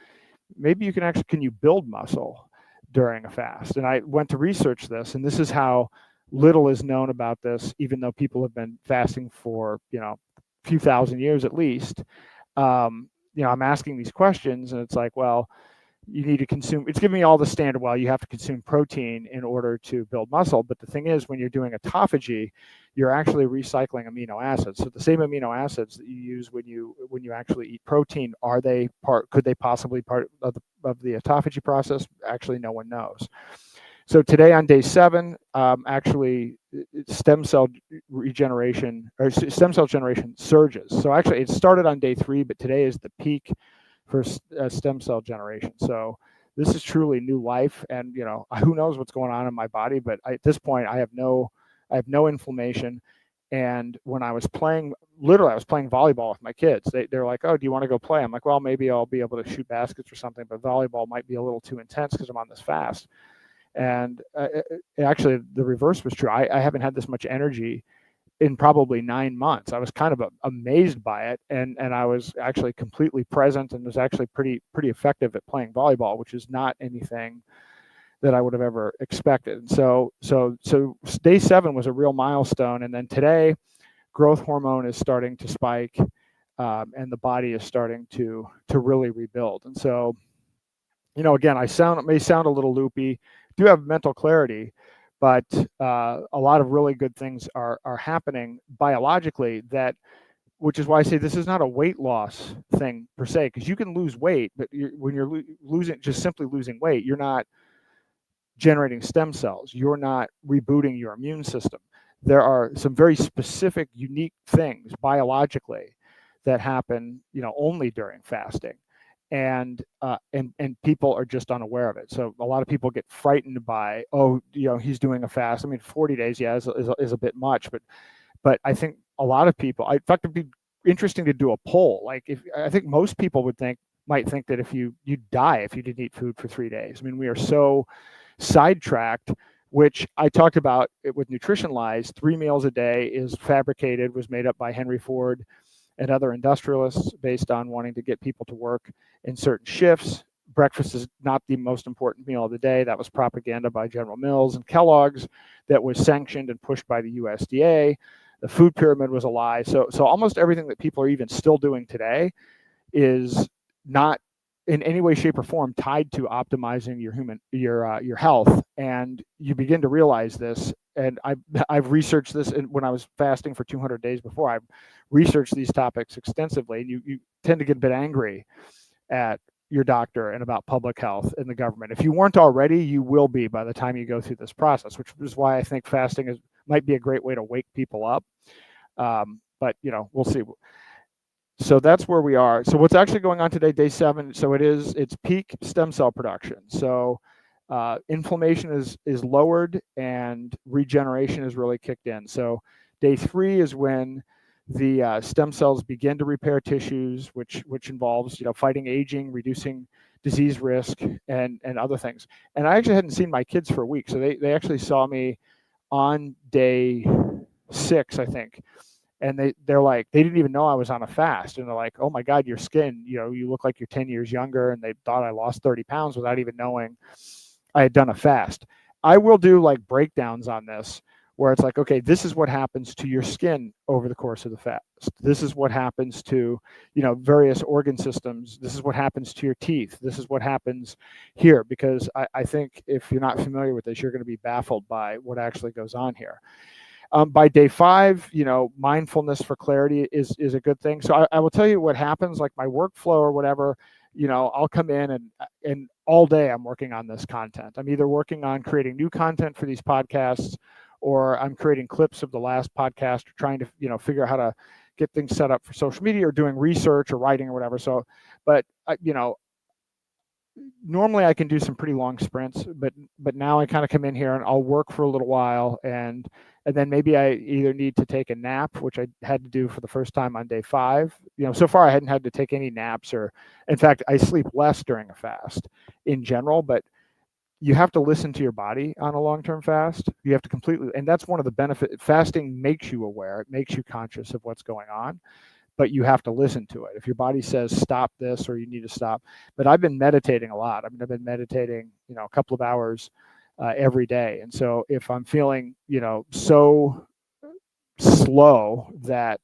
Speaker 3: maybe you can you build muscle during a fast? And I went to research this, and this is how little is known about this, even though people have been fasting for, a few thousand years at least. I'm asking these questions, and it's like, well, you need to consume, it's giving me all the standard, well, you have to consume protein in order to build muscle. But the thing is, when you're doing autophagy, you're actually recycling amino acids. So the same amino acids that you use when you actually eat protein, could they possibly part of the autophagy process? Actually, no one knows. So today on day 7, actually stem cell generation surges. So actually it started on day 3, but today is the peak for stem cell generation. So this is truly new life, and who knows what's going on in my body, but at this point I have no inflammation. And when I was playing volleyball with my kids, they're like, oh, do you want to go play? I'm like, well, maybe I'll be able to shoot baskets or something, but volleyball might be a little too intense because I'm on this fast. And actually the reverse was true. I haven't had this much energy in probably 9 months. I was kind of amazed by it, and I was actually completely present, and was actually pretty effective at playing volleyball, which is not anything that I would have ever expected. So day 7 was a real milestone, and then today, growth hormone is starting to spike, and the body is starting to really rebuild. And so, again, it may sound a little loopy. Do have mental clarity, but a lot of really good things are happening biologically, which is why I say this is not a weight loss thing per se, because you can lose weight, but when you're simply losing weight, you're not generating stem cells. You're not rebooting your immune system. There are some very specific, unique things biologically that happen, only during fasting. And people are just unaware of it. So a lot of people get frightened by, he's doing a fast. I mean, 40 days, yeah, is a bit much, but I think a lot of people, in fact, it'd be interesting to do a poll. Like, I think most people might think that if you'd die if you didn't eat food for 3 days. I mean, we are so sidetracked, which I talked about it with Nutrition Lies. 3 meals a day was made up by Henry Ford and other industrialists based on wanting to get people to work in certain shifts. Breakfast is not the most important meal of the day. That was propaganda by General Mills and Kellogg's that was sanctioned and pushed by the USDA. The food pyramid was a lie. So almost everything that people are even still doing today is not in any way, shape, or form tied to optimizing your health. And you begin to realize this. And I've researched this, and when I was fasting for 200 days before, I've researched these topics extensively. And you tend to get a bit angry at your doctor and about public health and the government. If you weren't already, you will be by the time you go through this process, which is why I think fasting might be a great way to wake people up. But we'll see. So that's where we are. So what's actually going on today, day 7? So it's peak stem cell production. So inflammation is lowered and regeneration is really kicked in. So day 3 is when the stem cells begin to repair tissues, which involves fighting aging, reducing disease risk, and other things. And I actually hadn't seen my kids for a week, so they actually saw me on day 6, I think. And they're like, they didn't even know I was on a fast. And they're like, oh my God, your skin, you look like you're 10 years younger. And they thought I lost 30 pounds without even knowing I had done a fast. I will do like breakdowns on this where it's like, okay, this is what happens to your skin over the course of the fast. This is what happens to, various organ systems. This is what happens to your teeth. This is what happens here. Because I think if you're not familiar with this, you're going to be baffled by what actually goes on here. By day 5, mindfulness for clarity is a good thing. So I will tell you what happens, like my workflow or whatever, I'll come in and all day I'm working on this content. I'm either working on creating new content for these podcasts, or I'm creating clips of the last podcast, or trying to, figure out how to get things set up for social media, or doing research or writing or whatever. So, but, normally I can do some pretty long sprints, but now I kind of come in here and I'll work for a little while, and then maybe I either need to take a nap, which I had to do for the first time on day 5. So far I hadn't had to take any naps, or in fact I sleep less during a fast in general, but you have to listen to your body on a long-term fast. You have to completely, and that's one of the benefits. Fasting makes you aware. It makes you conscious of what's going on. but you have to listen to it. If your body says stop this or you need to stop. But I've been meditating a lot. I mean, I've been meditating, a couple of hours every day. And so if I'm feeling, so slow that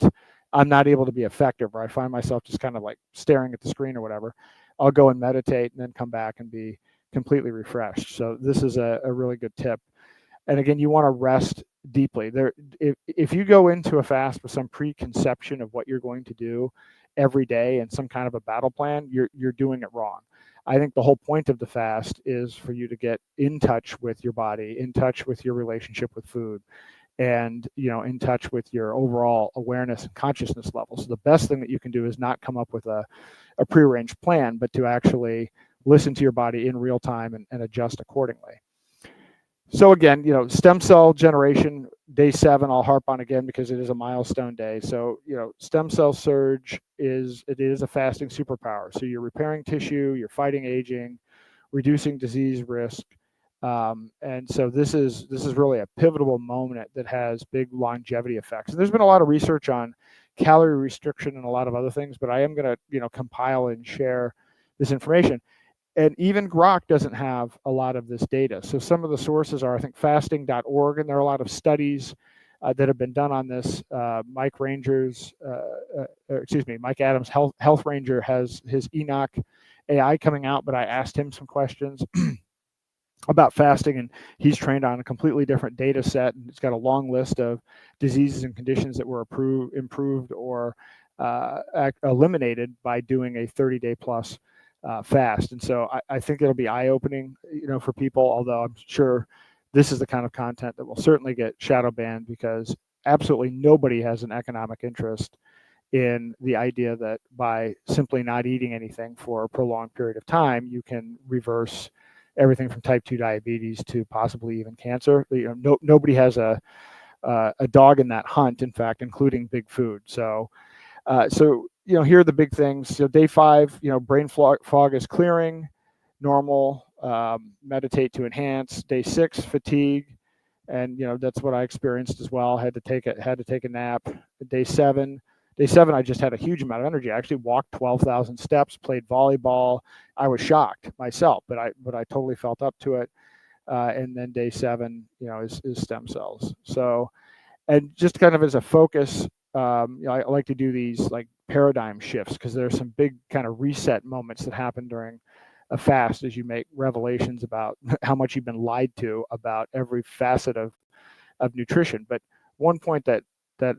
Speaker 3: I'm not able to be effective, or I find myself just kind of like staring at the screen or whatever, I'll go and meditate and then come back and be completely refreshed. So this is a really good tip. And again, you want to rest deeply. If you go into a fast with some preconception of what you're going to do every day and some kind of a battle plan, you're doing it wrong. I think the whole point of the fast is for you to get in touch with your body, in touch with your relationship with food, and in touch with your overall awareness and consciousness level. So the best thing that you can do is not come up with a prearranged plan, but to actually listen to your body in real time and adjust accordingly. So again, stem cell generation, day 7, I'll harp on again because it is a milestone day. So, stem cell surge is a fasting superpower. So you're repairing tissue, you're fighting aging, reducing disease risk. And so this is really a pivotal moment that has big longevity effects. And there's been a lot of research on calorie restriction and a lot of other things, but I am going to, compile and share this information. And even Grok doesn't have a lot of this data. So some of the sources are, I think, fasting.org, and there are a lot of studies that have been done on this. Mike Adams, Health Ranger, has his Enoch AI coming out, but I asked him some questions about fasting, and he's trained on a completely different data set, and it's got a long list of diseases and conditions that were improved or eliminated by doing a 30-day plus fast. And so I think it'll be eye-opening, for people, although I'm sure this is the kind of content that will certainly get shadow banned, because absolutely nobody has an economic interest in the idea that by simply not eating anything for a prolonged period of time, you can reverse everything from type 2 diabetes to possibly even cancer. Nobody has a dog in that hunt, in fact, including big food. So here are the big things. So day 5, brain fog is clearing, normal, meditate to enhance. Day 6, fatigue, and that's what I experienced as well. Had to take a nap. Day 7, I just had a huge amount of energy. I actually walked 12,000 steps, played volleyball. I was shocked myself, but I totally felt up to it. And then day 7, is stem cells. So, and just kind of as a focus, I like to do these like paradigm shifts, because there's some big kind of reset moments that happen during a fast as you make revelations about how much you've been lied to about every facet of nutrition. But one point that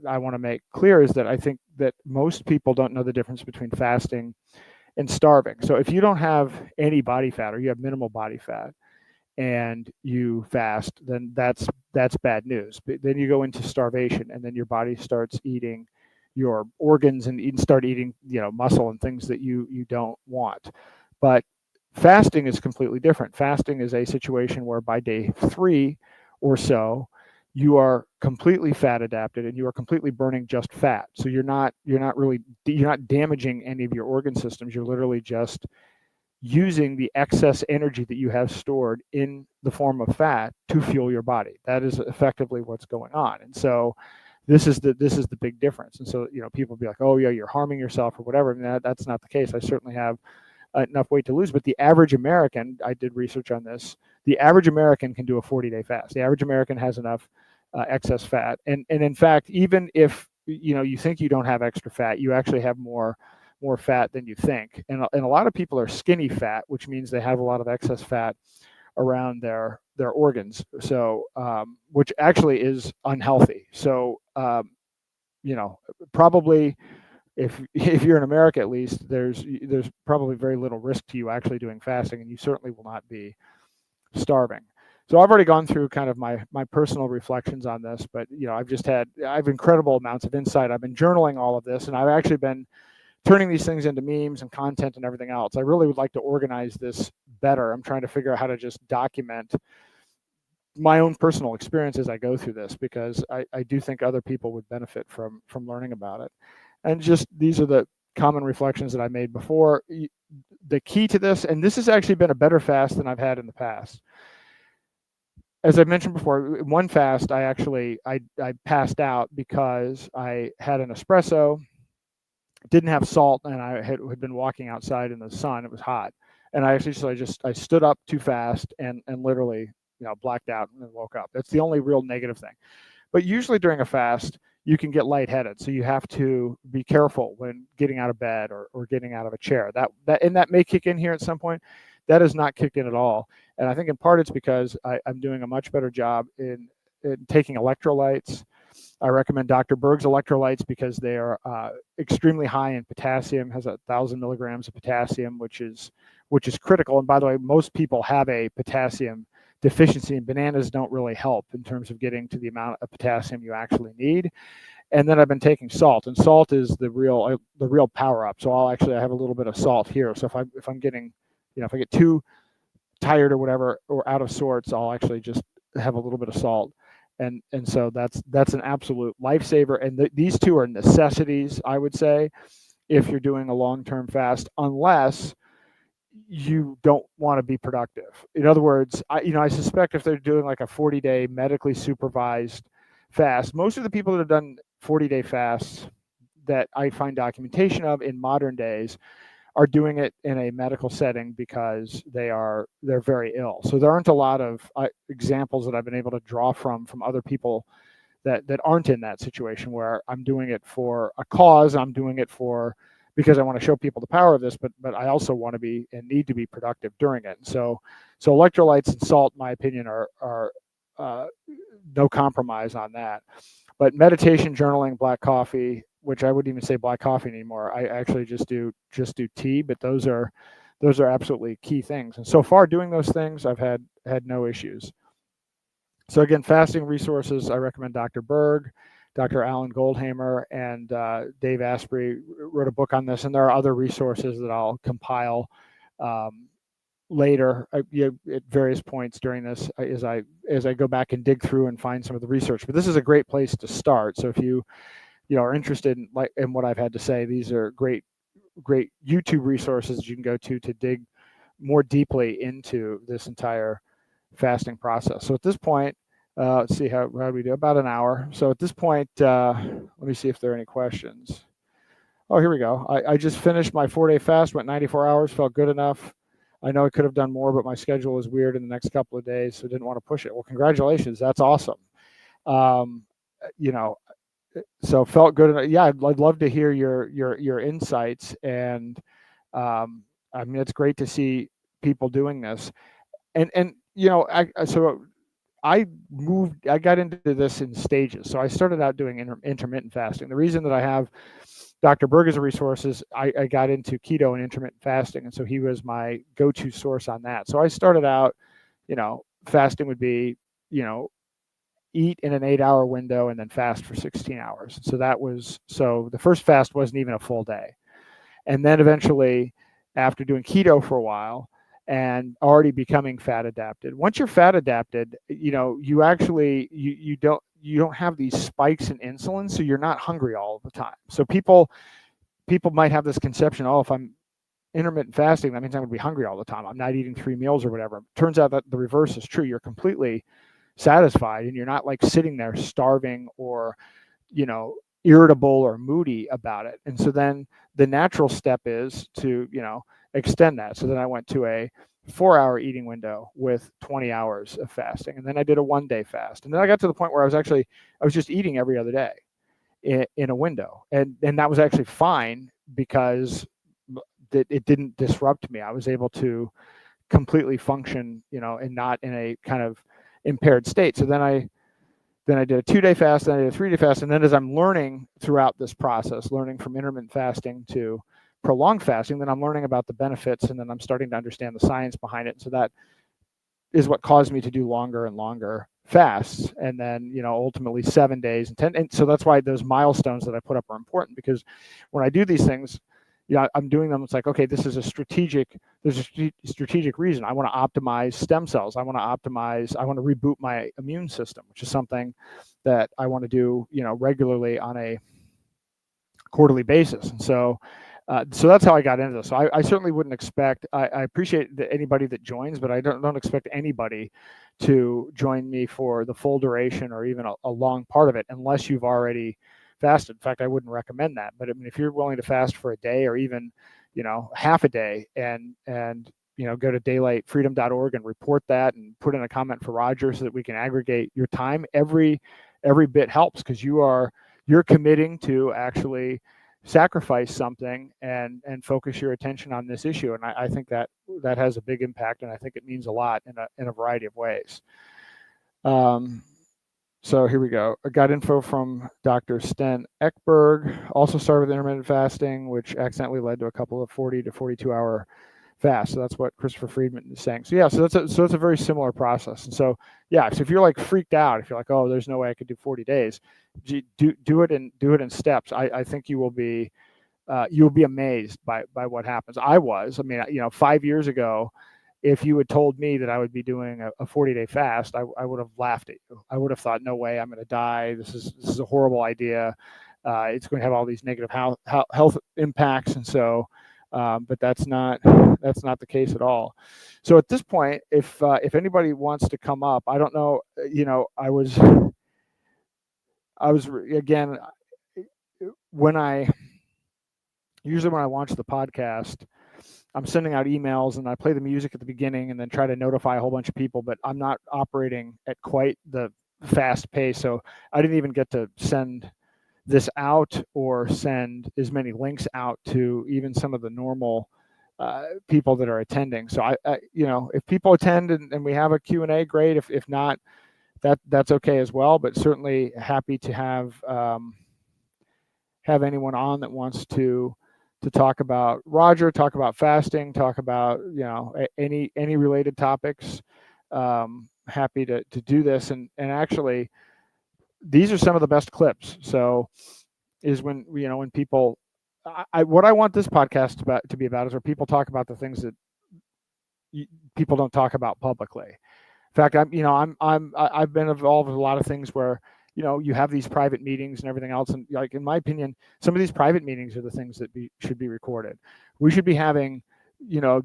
Speaker 3: I want to make clear is that I think that most people don't know the difference between fasting and starving. So if you don't have any body fat, or you have minimal body fat, and you fast, then that's bad news. But then you go into starvation, and then your body starts eating your organs and start eating muscle and things that you don't want. But fasting is completely different. Fasting is a situation where by day 3 or so, you are completely fat adapted, and you are completely burning just fat. So you're not damaging any of your organ systems. You're literally just using the excess energy that you have stored in the form of fat to fuel your body. That is effectively what's going on. And so this is the big difference. And so people be like, oh yeah, you're harming yourself or whatever. I mean, that's not the case. I certainly have enough weight to lose, but the average American, I did research on this, the average American can do a 40-day fast. The average American has enough excess fat, and in fact, even if you think you don't have extra fat, you actually have more fat than you think. And a lot of people are skinny fat, which means they have a lot of excess fat around their organs. So which actually is unhealthy. So probably if you're in America, at least, there's probably very little risk to you actually doing fasting, and you certainly will not be starving. So I've already gone through kind of my personal reflections on this, but I have incredible amounts of insight. I've been journaling all of this, and I've actually been turning these things into memes and content and everything else. I really would like to organize this better. I'm trying to figure out how to just document my own personal experience as I go through this, because I do think other people would benefit from learning about it. And just these are the common reflections that I made before. The key to this, and this has actually been a better fast than I've had in the past. As I mentioned before, one fast I passed out because I had an espresso, didn't have salt, and I had been walking outside in the sun. It was hot, and I stood up too fast and literally, blacked out and woke up. That's the only real negative thing. But usually during a fast, you can get lightheaded, so you have to be careful when getting out of bed or getting out of a chair. That may kick in here at some point. That has not kicked in at all, and I think in part it's because I'm doing a much better job in taking electrolytes. I recommend Dr. Berg's electrolytes because they are extremely high in potassium, has 1,000 milligrams of potassium, which is critical. And by the way, most people have a potassium deficiency, and bananas don't really help in terms of getting to the amount of potassium you actually need. And then I've been taking salt, and salt is the real power up. So I have a little bit of salt here. So if I'm getting, if I get too tired or whatever, or out of sorts, I'll actually just have a little bit of salt. And so that's an absolute lifesaver. And these two are necessities, I would say, if you're doing a long-term fast, unless you don't want to be productive. In other words, I suspect if they're doing like a 40-day medically supervised fast, most of the people that have done 40-day fasts that I find documentation of in modern days are doing it in a medical setting because they're very ill. So there aren't a lot of examples that I've been able to draw from other people that aren't in that situation where I'm doing it for a cause. I'm doing it because I want to show people the power of this, but I also want to be and need to be productive during it. So electrolytes and salt, in my opinion, are no compromise on that. But meditation, journaling, black coffee, which I wouldn't even say black coffee anymore. I actually just do tea, but those are absolutely key things. And so far doing those things, I've had no issues. So again, fasting resources, I recommend Dr. Berg, Dr. Alan Goldhamer, and Dave Asprey wrote a book on this, and there are other resources that I'll compile later at various points during this as I go back and dig through and find some of the research. But this is a great place to start. So if you are interested in what I've had to say, these are great YouTube resources you can go to dig more deeply into this entire fasting process. So at this point, let's see how we do. About an hour. So at this point, let me see if there are any questions. Oh, here we go. I just finished my 4-day fast, went 94 hours, felt good enough. I know I could have done more, but my schedule was weird in the next couple of days, so didn't want to push it. Well, congratulations. That's awesome. So felt good. Yeah, I'd love to hear your insights. And I mean, it's great to see people doing this. And I got into this in stages. So I started out doing intermittent fasting. The reason that I have Dr. Berg as a resource is I got into keto and intermittent fasting. And so he was my go-to source on that. So I started out, fasting would be, eat in an 8-hour window and then fast for 16 hours. So the first fast wasn't even a full day. And then eventually, after doing keto for a while and already becoming fat adapted, once you're fat adapted, you actually, you don't have these spikes in insulin, so you're not hungry all the time. So people might have this conception, if I'm intermittent fasting, that means I'm going to be hungry all the time. I'm not eating 3 meals or whatever. Turns out that the reverse is true. You're completely satisfied and you're not like sitting there starving or irritable or moody about it. And so then the natural step is to extend that. So then I went to a 4-hour eating window with 20 hours of fasting, and then I did a 1-day fast, and then I got to the point where I was just eating every other day in a window, and that was actually fine because it didn't disrupt me. I was able to completely function and not in a kind of impaired state. So then I did a 2-day fast, then I did a 3-day fast, and then as I'm learning throughout this process, learning from intermittent fasting to prolonged fasting, then I'm learning about the benefits, and then I'm starting to understand the science behind it. So that is what caused me to do longer and longer fasts, and then ultimately 7 days and 10. And so that's why those milestones that I put up are important, because when I do these things, I'm doing them. It's like, okay, there's a strategic reason. I want to optimize stem cells. I want to reboot my immune system, which is something that I want to do, regularly on a quarterly basis. And so that's how I got into this. So I certainly wouldn't expect, I appreciate anybody that joins, but I don't expect anybody to join me for the full duration or even a long part of it, unless you've already fast. In fact, I wouldn't recommend that. But I mean, if you're willing to fast for a day or even, half a day, and go to daylightfreedom.org and report that and put in a comment for Roger so that we can aggregate your time. Every bit helps, because you're committing to actually sacrifice something and focus your attention on this issue. And I think that has a big impact, and I think it means a lot in a variety of ways. So here we go. I got info from Dr. Sten Ekberg, also started with intermittent fasting, which accidentally led to a couple of 40 to 42 hour fasts. So that's what Christopher Friedman is saying. So yeah, so it's a very similar process. And so yeah, so if you're like freaked out, if you're like, oh, there's no way I could do 40 days, do it in steps. I think you'll be amazed by what happens. I mean, 5 years ago, if you had told me that I would be doing a 40-day fast, I would have laughed at you. I would have thought, no way, I'm going to die. This is a horrible idea. It's going to have all these negative health impacts. And so, but that's not the case at all. So at this point, if anybody wants to come up, I don't know, I was again, usually when I launch the podcast, I'm sending out emails and I play the music at the beginning and then try to notify a whole bunch of people, but I'm not operating at quite the fast pace. So I didn't even get to send this out or send as many links out to even some of the normal people that are attending. So I if people attend and we have a Q&A, great. If not, that's okay as well, but certainly happy to have anyone on that wants to talk about Roger, talk about fasting, talk about any related topics. Happy to do this, and actually these are some of the best clips. So is when people, what I want this podcast to be about is where people talk about the things that people don't talk about publicly. In fact, I've been involved with a lot of things where you have these private meetings and everything else. And like, in my opinion, some of these private meetings are the things that should be recorded. We should be having,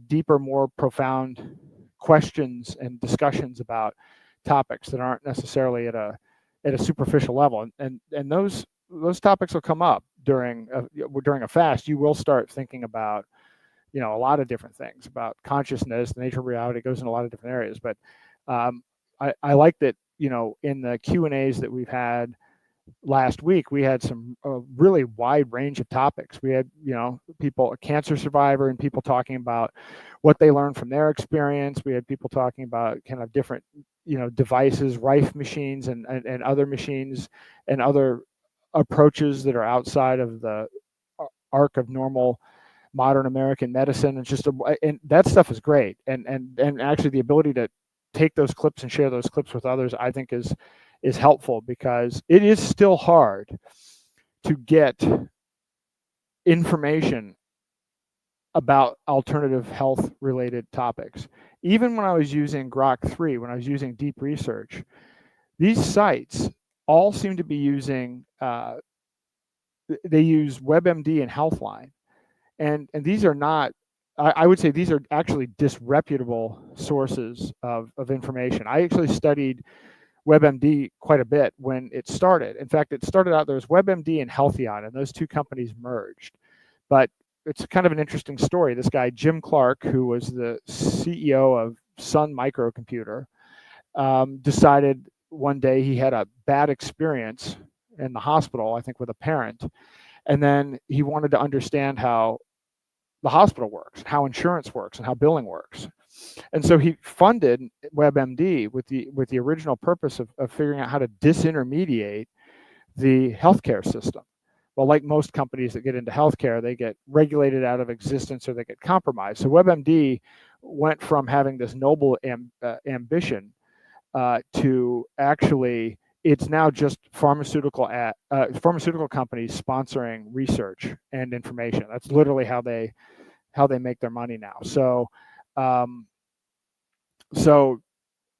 Speaker 3: deeper, more profound questions and discussions about topics that aren't necessarily at a superficial level. And those topics will come up during a fast. You will start thinking about, a lot of different things about consciousness, the nature of reality. It goes in a lot of different areas. But I like that, in the Q&As that we've had last week, we had some really wide range of topics. We had, people, a cancer survivor, and people talking about what they learned from their experience. We had people talking about kind of different, devices, Rife machines and other machines and other approaches that are outside of the arc of normal modern American medicine. And that stuff is great. And actually the ability to take those clips and share those clips with others, I think is helpful, because it is still hard to get information about alternative health related topics. Even when I was using Grok 3, when I was using deep research, these sites all seem to be using, they use WebMD and Healthline. And these are not, I would say these are actually disreputable sources of information. I actually studied WebMD quite a bit when it started. In fact, it started out, there was WebMD and Healthion, and those two companies merged. But it's kind of an interesting story. This guy, Jim Clark, who was the CEO of Sun Microcomputer, decided one day he had a bad experience in the hospital, I think with a parent. And then he wanted to understand how the hospital works, how insurance works, and how billing works. And so he funded WebMD with the original purpose of figuring out how to disintermediate the healthcare system. Well, like most companies that get into healthcare, they get regulated out of existence or they get compromised. So WebMD went from having this noble ambition to actually, it's now just pharmaceutical companies sponsoring research and information. That's literally how they make their money now.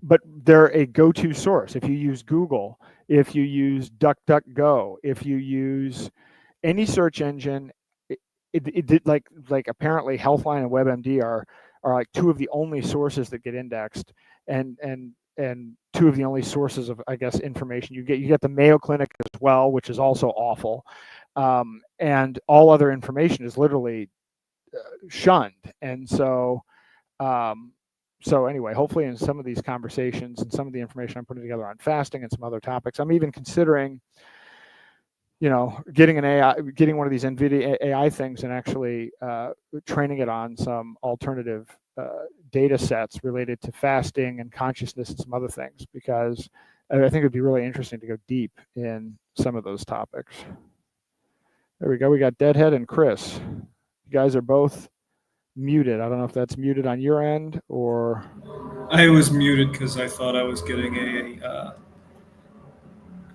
Speaker 3: But they're a go-to source. If you use Google, if you use DuckDuckGo, if you use any search engine, it did like apparently Healthline and WebMD are like two of the only sources that get indexed, and two of the only sources of, I guess, information you get the Mayo Clinic as well, which is also awful, and all other information is literally shunned. And so so anyway, hopefully in some of these conversations and some of the information I'm putting together on fasting and some other topics, I'm even considering, getting one of these NVIDIA AI things and actually training it on some alternative data sets related to fasting and consciousness and some other things, because I think it'd be really interesting to go deep in some of those topics. There we go. We got Deadhead and Chris. You guys are both muted. I don't know if that's muted on your end or.
Speaker 4: I was muted because I thought I was getting a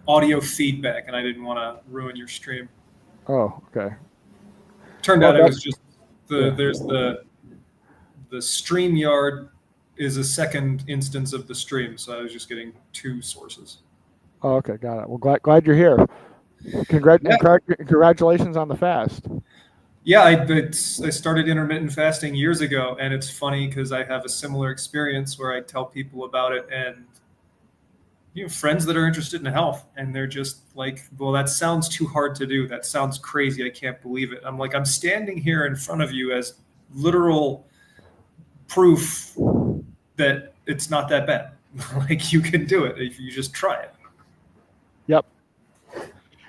Speaker 4: audio feedback, and I didn't want to ruin your stream.
Speaker 3: Oh, okay.
Speaker 4: Turned out it was just there's the StreamYard is a second instance of the stream, so I was just getting two sources.
Speaker 3: Oh, okay, got it. Well, glad you're here. Congratulations on the fast.
Speaker 4: Yeah, I started intermittent fasting years ago, and it's funny because I have a similar experience where I tell people about it, and friends that are interested in health, and they're just like, well, that sounds too hard to do. That sounds crazy. I can't believe it. I'm like, I'm standing here in front of you as literal proof that it's not that bad. Like, you can do it if you just try it.
Speaker 3: Yep.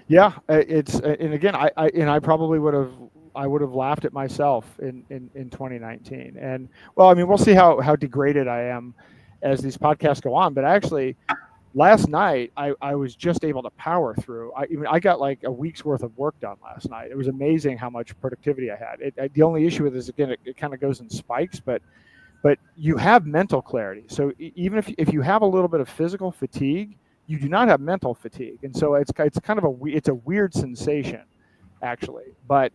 Speaker 3: Yeah, and again, I probably would have laughed at myself in 2019. And well, I mean, we'll see how degraded I am as these podcasts go on. But actually, last night I was just able to power through. I got like a week's worth of work done last night. It was amazing how much productivity I had. The only issue with it is, again, it kind of goes in spikes, but you have mental clarity. So even if you have a little bit of physical fatigue, you do not have mental fatigue. And so it's kind of a weird sensation, actually. But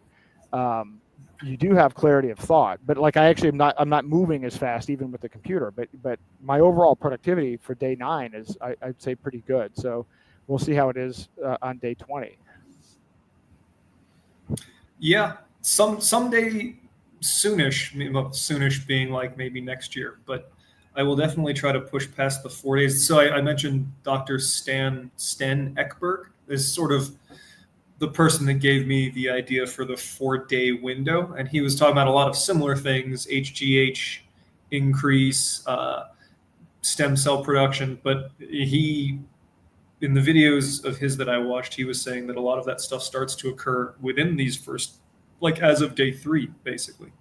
Speaker 3: you do have clarity of thought. But like, I'm not moving as fast even with the computer. But my overall productivity for day 9 is, I'd say, pretty good. So we'll see how it is on day 20.
Speaker 4: Yeah, someday soonish. Soonish being like maybe next year, but I will definitely try to push past the 4 days. So I mentioned Dr. Sten Ekberg is sort of the person that gave me the idea for the 4-day window. And he was talking about a lot of similar things, HGH increase, stem cell production. But in the videos of his that I watched, he was saying that a lot of that stuff starts to occur within these first, like as of day 3, basically.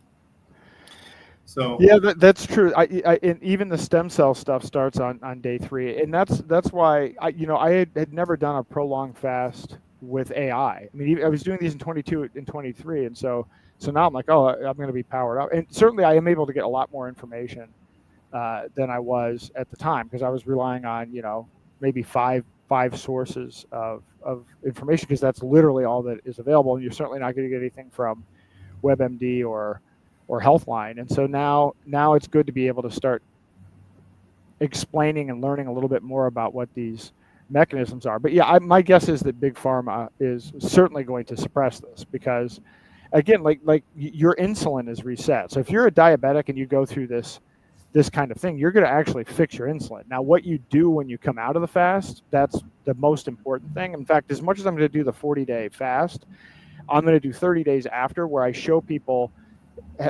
Speaker 4: So
Speaker 3: yeah, that's true. And even the stem cell stuff starts on day 3, and that's why I had never done a prolonged fast with AI. I mean, I was doing these in 22 and 23, and so now I'm like, oh, I'm going to be powered up. And certainly, I am able to get a lot more information than I was at the time, because I was relying on maybe five sources of information, because that's literally all that is available, and you're certainly not going to get anything from WebMD or Healthline. And so now it's good to be able to start explaining and learning a little bit more about what these mechanisms are. But yeah, my guess is that Big Pharma is certainly going to suppress this, because again, like your insulin is reset. So if you're a diabetic and you go through this kind of thing, you're going to actually fix your insulin. Now, what you do when you come out of the fast, that's the most important thing. In fact, as much as I'm going to do the 40-day fast, I'm going to do 30 days after, where I show people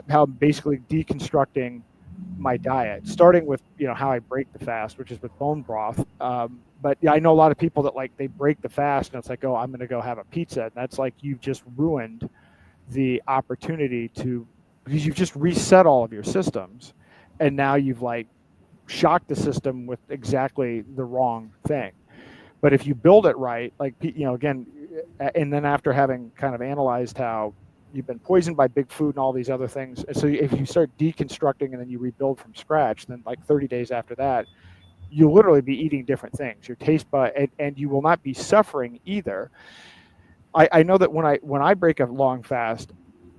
Speaker 3: how I'm basically deconstructing my diet, starting with how I break the fast, which is with bone broth. But yeah, I know a lot of people that they break the fast and it's like, oh, I'm going to go have a pizza. And that's like, you've just ruined the opportunity because you've just reset all of your systems, and now you've shocked the system with exactly the wrong thing. But if you build it right, again, and then after having kind of analyzed how you've been poisoned by big food and all these other things, so if you start deconstructing and then you rebuild from scratch, then 30 days after that, you'll literally be eating different things. Your taste bud, and you will not be suffering either. I know that when I break a long fast,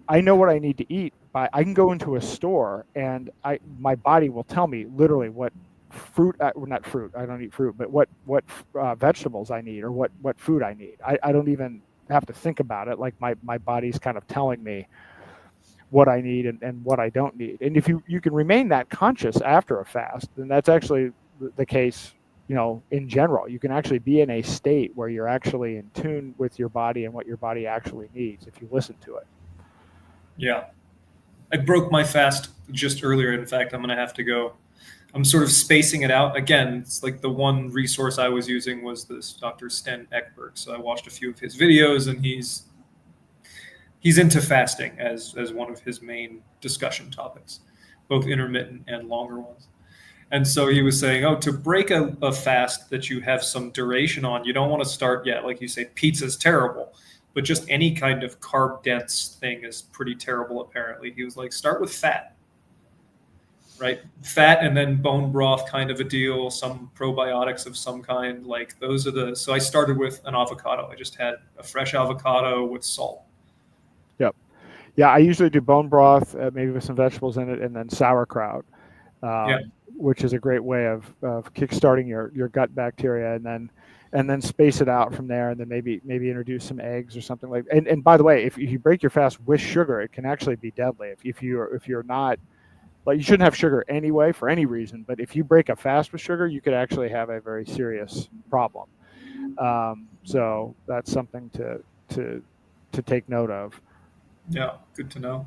Speaker 3: I know what I need to eat. I can go into a store and my body will tell me literally what fruit, not fruit, I don't eat fruit, but what vegetables I need, or what food I need. I don't even have to think about it. Like my body's kind of telling me what I need and what I don't need. And if you can remain that conscious after a fast, then that's actually the case, in general. You can actually be in a state where you're actually in tune with your body and what your body actually needs if you listen to it.
Speaker 4: Yeah. I broke my fast just earlier. In fact, I'm going to have to go. I'm sort of spacing it out. Again, it's like the one resource I was using was this Dr. Sten Ekberg. So I watched a few of his videos, and he's into fasting as one of his main discussion topics, both intermittent and longer ones. And so he was saying, oh, to break a fast that you have some duration on, you don't want to start yet. Like you say, pizza's terrible, but just any kind of carb dense thing is pretty terrible, apparently. He was like, start with fat, right? Fat and then bone broth kind of a deal, some probiotics of some kind. Like those are so I started with an avocado. I just had a fresh avocado with salt.
Speaker 3: Yep. Yeah, I usually do bone broth, maybe with some vegetables in it, and then sauerkraut. Which is a great way of kickstarting your gut bacteria, and then space it out from there, and then maybe introduce some eggs or something like. And by the way, if you break your fast with sugar, it can actually be deadly. If you're not, like, you shouldn't have sugar anyway for any reason, but if you break a fast with sugar, you could actually have a very serious problem. So that's something to take note of.
Speaker 4: Yeah, good to know.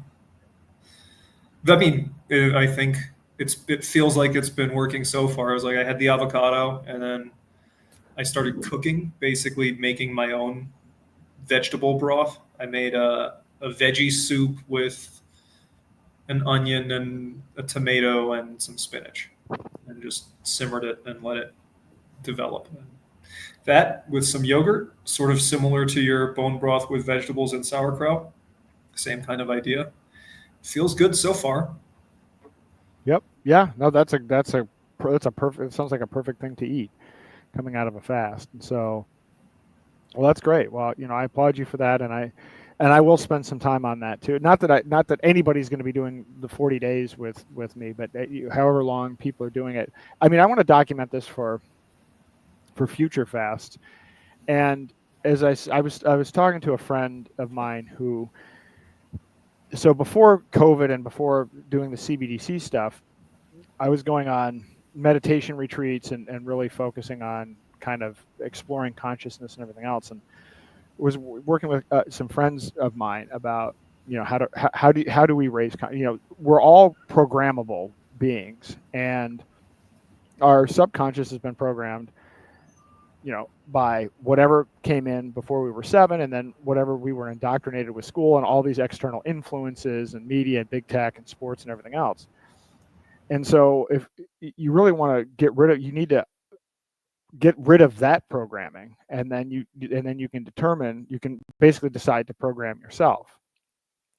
Speaker 4: I mean, I think it feels like it's been working so far. I was like, I had the avocado, and then I started cooking, basically making my own vegetable broth. I made a veggie soup with an onion and a tomato and some spinach, and just simmered it and let it develop. That with some yogurt, sort of similar to your bone broth with vegetables and sauerkraut, same kind of idea. Feels good so far.
Speaker 3: Yep. Yeah. No, that's a perfect. It sounds like a perfect thing to eat coming out of a fast. And so, well, that's great. Well, I applaud you for that, and I will spend some time on that too. Not that anybody's going to be doing the 40 days with me, but however long people are doing it. I mean, I want to document this for future fasts. And as I was talking to a friend of mine who. So before COVID and before doing the CBDC stuff, I was going on meditation retreats and really focusing on kind of exploring consciousness and everything else, and was working with some friends of mine about how do we raise we're all programmable beings, and our subconscious has been programmed by whatever came in before we were 7, and then whatever we were indoctrinated with school and all these external influences and media and big tech and sports and everything else. And so if you really want to you need to get rid of that programming, and then you can basically decide to program yourself.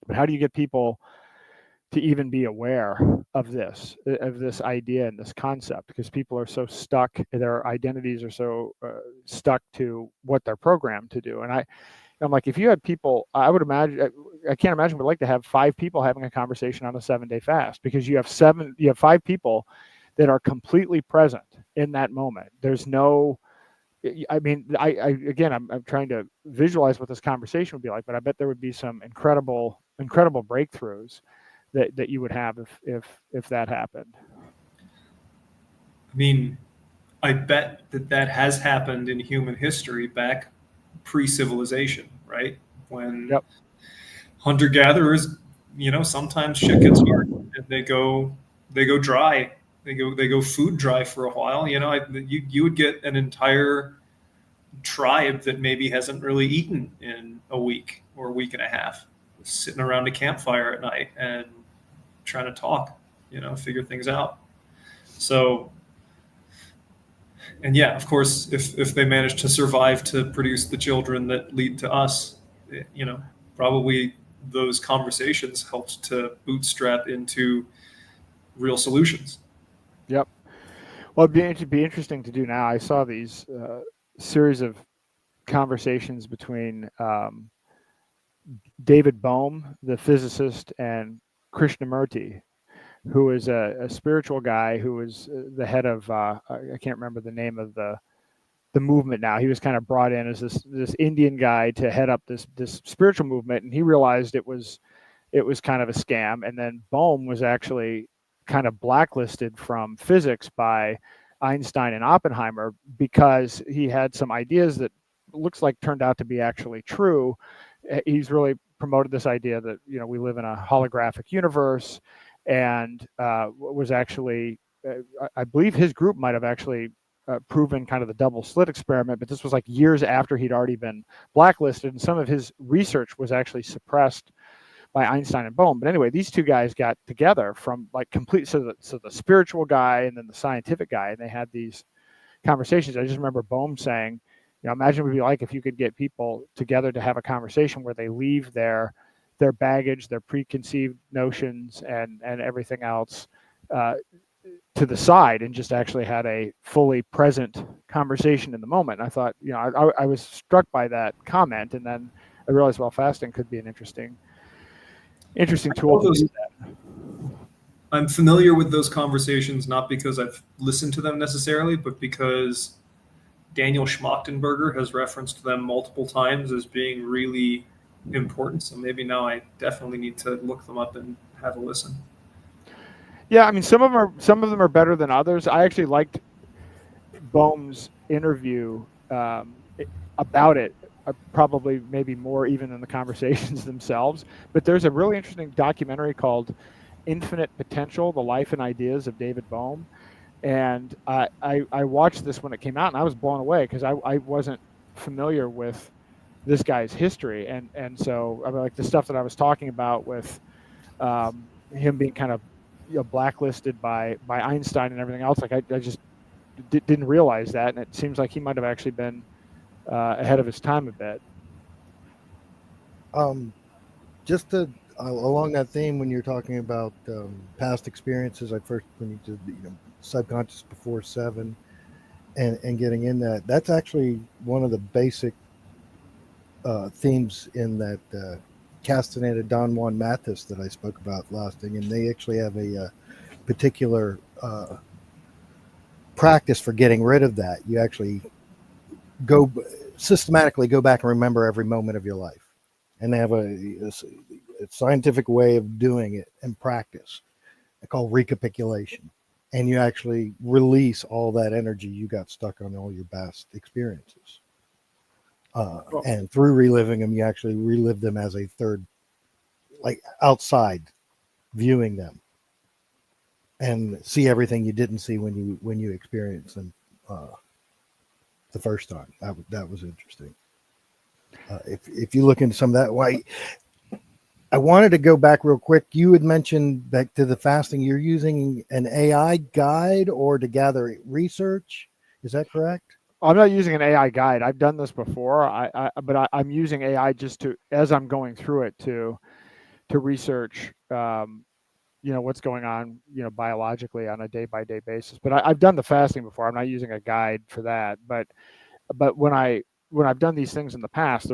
Speaker 3: But how do you get people to even be aware of this idea and this concept? Because people are so stuck, their identities are so stuck to what they're programmed to do. And I'm like, if you had people, I would imagine, I can't imagine we'd like to have 5 people having a conversation on a 7-day fast, because you have 5 people that are completely present in that moment. There's no, I mean, I'm trying to visualize what this conversation would be like, but I bet there would be some incredible breakthroughs that you would have if that happened.
Speaker 4: I mean, I bet that has happened in human history back pre-civilization, right? When hunter-gatherers, sometimes shit gets hard and they go dry. They go food dry for a while. You would get an entire tribe that maybe hasn't really eaten in a week or a week and a half, sitting around a campfire at night and trying to talk, figure things out. So, and yeah, of course, if they manage to survive to produce the children that lead to us, probably those conversations helped to bootstrap into real solutions.
Speaker 3: Yep. Well, it'd be interesting to do now. I saw these series of conversations between David Bohm, the physicist, and Krishnamurti, who is a spiritual guy who was the head of I can't remember the name of the movement now. He was kind of brought in as this Indian guy to head up this spiritual movement, and he realized it was kind of a scam. And then Bohm was actually kind of blacklisted from physics by Einstein and Oppenheimer because he had some ideas that looks like turned out to be actually true. He's really promoted this idea that, you know, we live in a holographic universe, and was actually, I believe his group might have actually proven kind of the double slit experiment, but this was like years after he'd already been blacklisted, and some of his research was actually suppressed by Einstein and Bohm. But anyway, these two guys got together from like complete, so the spiritual guy and then the scientific guy, and they had these conversations. I just remember Bohm saying, you know, imagine what it would be like if you could get people together to have a conversation where they leave their baggage, their preconceived notions, and everything else to the side, and just actually had a fully present conversation in the moment. And I thought, you know, I was struck by that comment, and then I realized, well, fasting could be an interesting tool to do that.
Speaker 4: I'm familiar with those conversations, not because I've listened to them necessarily, but because Daniel Schmachtenberger has referenced them multiple times as being really important. So maybe now I definitely need to look them up and have a listen.
Speaker 3: Yeah, I mean, some of them are better than others. I actually liked Bohm's interview about it, probably maybe more even than the conversations themselves. But there's a really interesting documentary called Infinite Potential: The Life and Ideas of David Bohm. And I watched this when it came out, and I was blown away because I wasn't familiar with this guy's history. And so I mean, like the stuff that I was talking about with him being kind of, you know, blacklisted by Einstein and everything else, like I just didn't realize that. And it seems like he might have actually been ahead of his time a bit.
Speaker 5: Just to along that theme, when you're talking about past experiences, when you did, you know, subconscious before 7 and getting in that's actually one of the basic themes in that castaneted Don Juan Mathis that I spoke about last thing, and they actually have a particular practice for getting rid of that. You actually systematically go back and remember every moment of your life, and they have a scientific way of doing it in practice called recapitulation, and you actually release all that energy you got stuck on all your past experiences. And through reliving them, you actually relive them as a third, like outside, viewing them, and see everything you didn't see when you experienced them the first time. That was interesting. If you look into some of that, why I wanted to go back real quick. You had mentioned back to the fasting. You're using an AI guide or to gather research. Is that correct?
Speaker 3: I'm not using an AI guide. I've done this before. But I'm using AI just to, as I'm going through it, to research, you know, what's going on, you know, biologically on a day-by-day basis. But I've done the fasting before. I'm not using a guide for that. But when I've done these things in the past,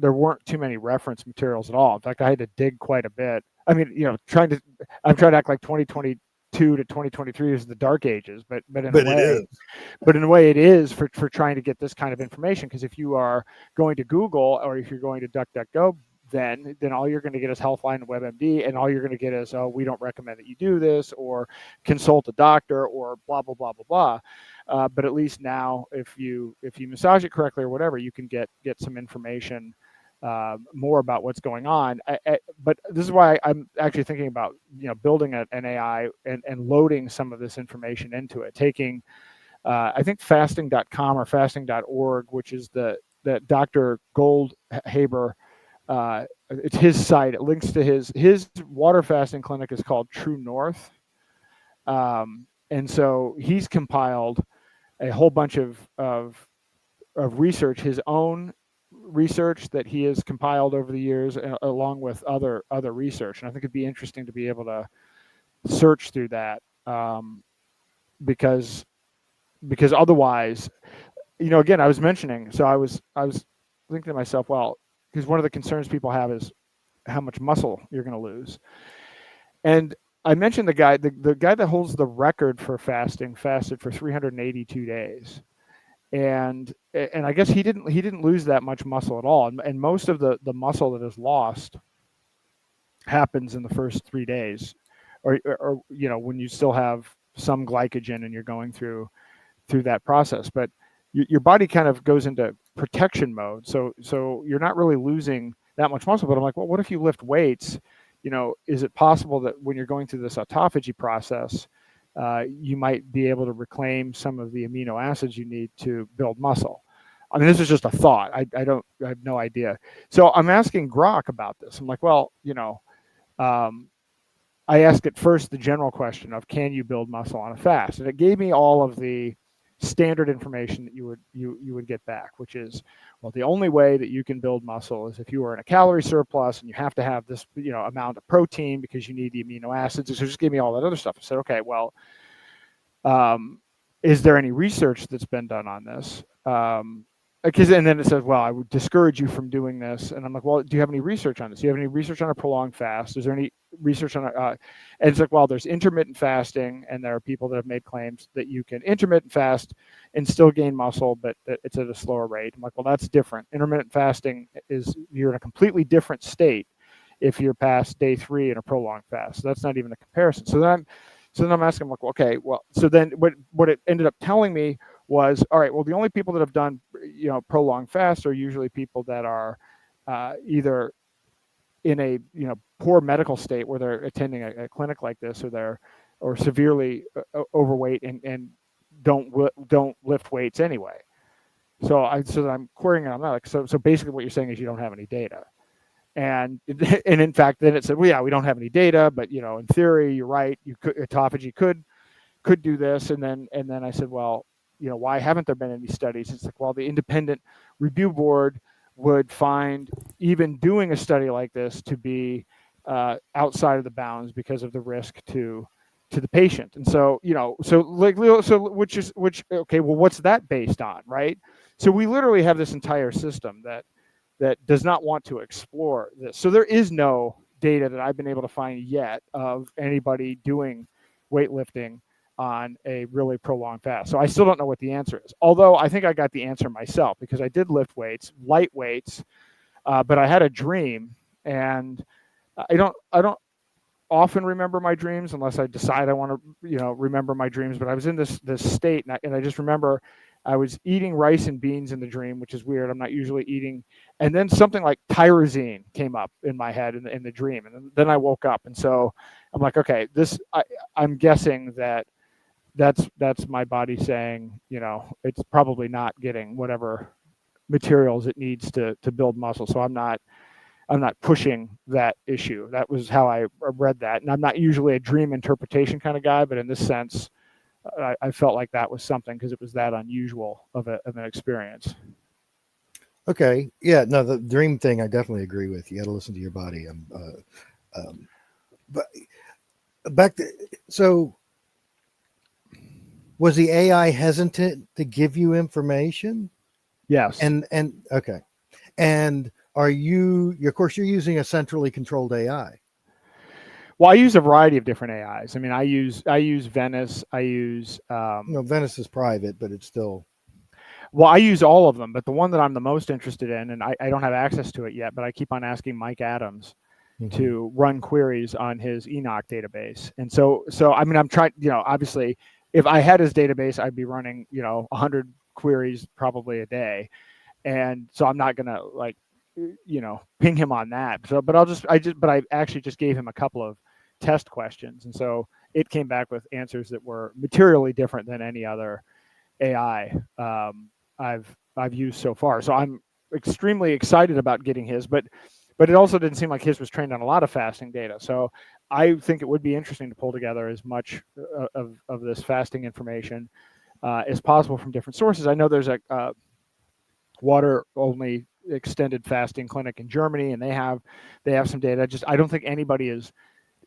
Speaker 3: there weren't too many reference materials at all. In fact, I had to dig quite a bit. I mean, you know, I'm trying to act like 2022 to 2023 is the dark ages, but in a way it is for trying to get this kind of information. Because if you are going to Google or if you're going to DuckDuckGo, then all you're going to get is Healthline and WebMD, and all you're going to get is, oh, we don't recommend that you do this, or consult a doctor, or blah blah blah blah blah. But at least now, if you massage it correctly or whatever, you can get some information more about what's going on. But this is why I'm actually thinking about, you know, building an AI and loading some of this information into it. Taking I think fasting.com or fasting.org, which is the Dr. Goldhaber. It's his site. It links to his water fasting clinic is called True North, and so he's compiled a whole bunch of research, his own research that he has compiled over the years, along with other research. And I think it'd be interesting to be able to search through that, because otherwise, you know, again, I was mentioning, so I was thinking to myself, well, because one of the concerns people have is how much muscle you're going to lose. And I mentioned the guy that holds the record for fasted for 382 days. And I guess he didn't lose that much muscle at all. And most of the muscle that is lost happens in the first 3 days, or you know, when you still have some glycogen and you're going through that process. But your body kind of goes into protection mode. So you're not really losing that much muscle. But I'm like, well, what if you lift weights? Is it possible that when you're going through this autophagy process, you might be able to reclaim some of the amino acids you need to build muscle? I mean, this is just a thought. I have no idea. So I'm asking Grok about this. I'm like, well, I asked at first the general question of, can you build muscle on a fast? And it gave me all of the standard information that you would get back, which is, well, the only way that you can build muscle is if you are in a calorie surplus and you have to have this amount of protein because you need the amino acids. So just gave me all that other stuff. I said, okay, well, is there any research that's been done on this? And then it says, well, I would discourage you from doing this. And I'm like, well, do you have any research on this? Do you have any research on a prolonged fast? Is there any research on and it's like, well, there's intermittent fasting, and there are people that have made claims that you can intermittent fast and still gain muscle, but it's at a slower rate. I'm like, well, that's different. Intermittent fasting is, you're in a completely different state if you're past day 3 in a prolonged fast. So that's not even a comparison. So then I'm asking, like, okay, well, so then what it ended up telling me was, all right, well, the only people that have done, prolonged fasts are usually people that are either in a, poor medical state where they're attending a clinic like this, or severely overweight and don't lift weights anyway. So I'm querying it on that. Like, so basically what you're saying is you don't have any data. And in fact, then it said, well, yeah, we don't have any data, but in theory, you're right. Autophagy could do this. And then I said, well, why haven't there been any studies? It's like, well, the independent review board would find even doing a study like this to be outside of the bounds because of the risk to the patient. And so, okay, well, what's that based on, right? So we literally have this entire system that does not want to explore this. So there is no data that I've been able to find yet of anybody doing weightlifting on a really prolonged fast. So I still don't know what the answer is. Although I think I got the answer myself, because I did lift weights, light weights, but I had a dream, and I don't often remember my dreams unless I decide I want to, remember my dreams. But I was in this state, and I just remember I was eating rice and beans in the dream, which is weird. I'm not usually eating. And then something like tyrosine came up in my head in the dream. And then I woke up. And so I'm like, okay, I'm guessing that's my body saying, it's probably not getting whatever materials it needs to build muscle. So I'm not pushing that issue. That was how I read that. And I'm not usually a dream interpretation kind of guy, but in this sense, I felt like that was something because it was that unusual of an experience.
Speaker 5: Okay. Yeah. No, the dream thing, I definitely agree with. You got to listen to your body. But back to, so was the AI hesitant to give you information?
Speaker 3: Yes.
Speaker 5: And okay. And of course, you're using a centrally controlled AI.
Speaker 3: Well, I use a variety of different AIs. I mean, I use Venice. I use
Speaker 5: Venice is private, but it's still.
Speaker 3: Well, I use all of them, but the one that I'm the most interested in, and I don't have access to it yet, but I keep on asking Mike Adams to run queries on his Enoch database. And so I mean, I'm trying, obviously, if I had his database, I'd be running, 100 queries probably a day. And so I'm not going to ping him on that. So, but I actually just gave him a couple of test questions. And so it came back with answers that were materially different than any other AI I've used so far. So I'm extremely excited about getting his, but it also didn't seem like his was trained on a lot of fasting data. So I think it would be interesting to pull together as much of this fasting information as possible from different sources. I know there's a water only extended fasting clinic in Germany, and they have some data. I don't think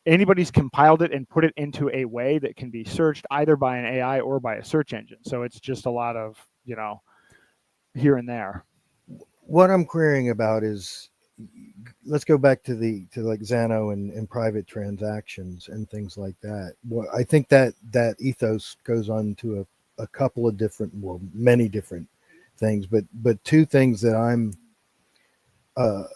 Speaker 3: anybody's compiled it and put it into a way that can be searched either by an AI or by a search engine. So it's just a lot of, here and there.
Speaker 5: What I'm querying about is, let's go back to like Xano and private transactions and things like that. Well, I think that ethos goes on to a couple of different, many different things, but two things that I'm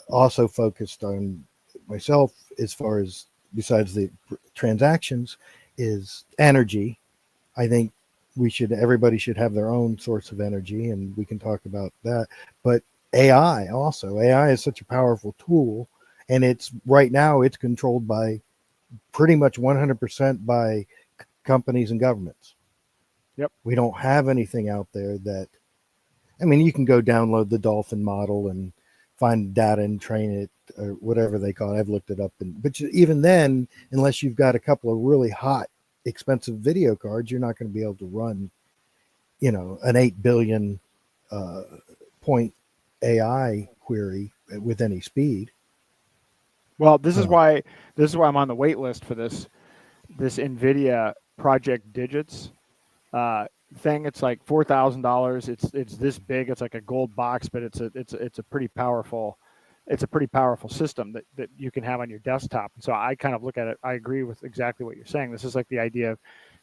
Speaker 5: also focused on myself, as far as besides the transactions, is energy I think everybody should have their own source of energy, and we can talk about that. But AI is such a powerful tool, and right now it's controlled by pretty much 100% by companies and governments.
Speaker 3: Yep.
Speaker 5: We don't have anything out there that, I mean, you can go download the Dolphin model and find data and train it, or whatever they call it. I've looked it up, but even then, unless you've got a couple of really hot, expensive video cards, you're not going to be able to run, an 8 billion point AI query with any speed.
Speaker 3: Well, this is why I'm on the wait list for this NVIDIA Project Digits thing. It's like $4,000. It's this big. It's like a gold box, but it's a pretty powerful system that you can have on your desktop. And so I kind of look at it. I agree with exactly what you're saying. This is like the idea of,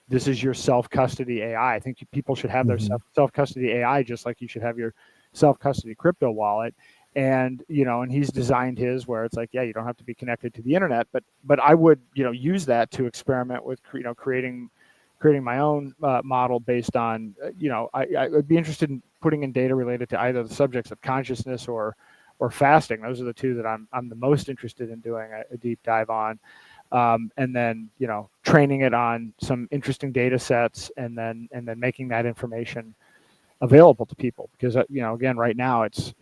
Speaker 3: this is your self-custody AI. I think people should have their self-custody AI, just like you should have your self-custody crypto wallet. And and he's designed his where it's like, yeah, you don't have to be connected to the internet, but I would use that to experiment with creating my own model based on I would be interested in putting in data related to either the subjects of consciousness or fasting. Those are the two that I'm the most interested in doing a deep dive on. And then training it on some interesting data sets, and then making that information available to people, because again, right now it's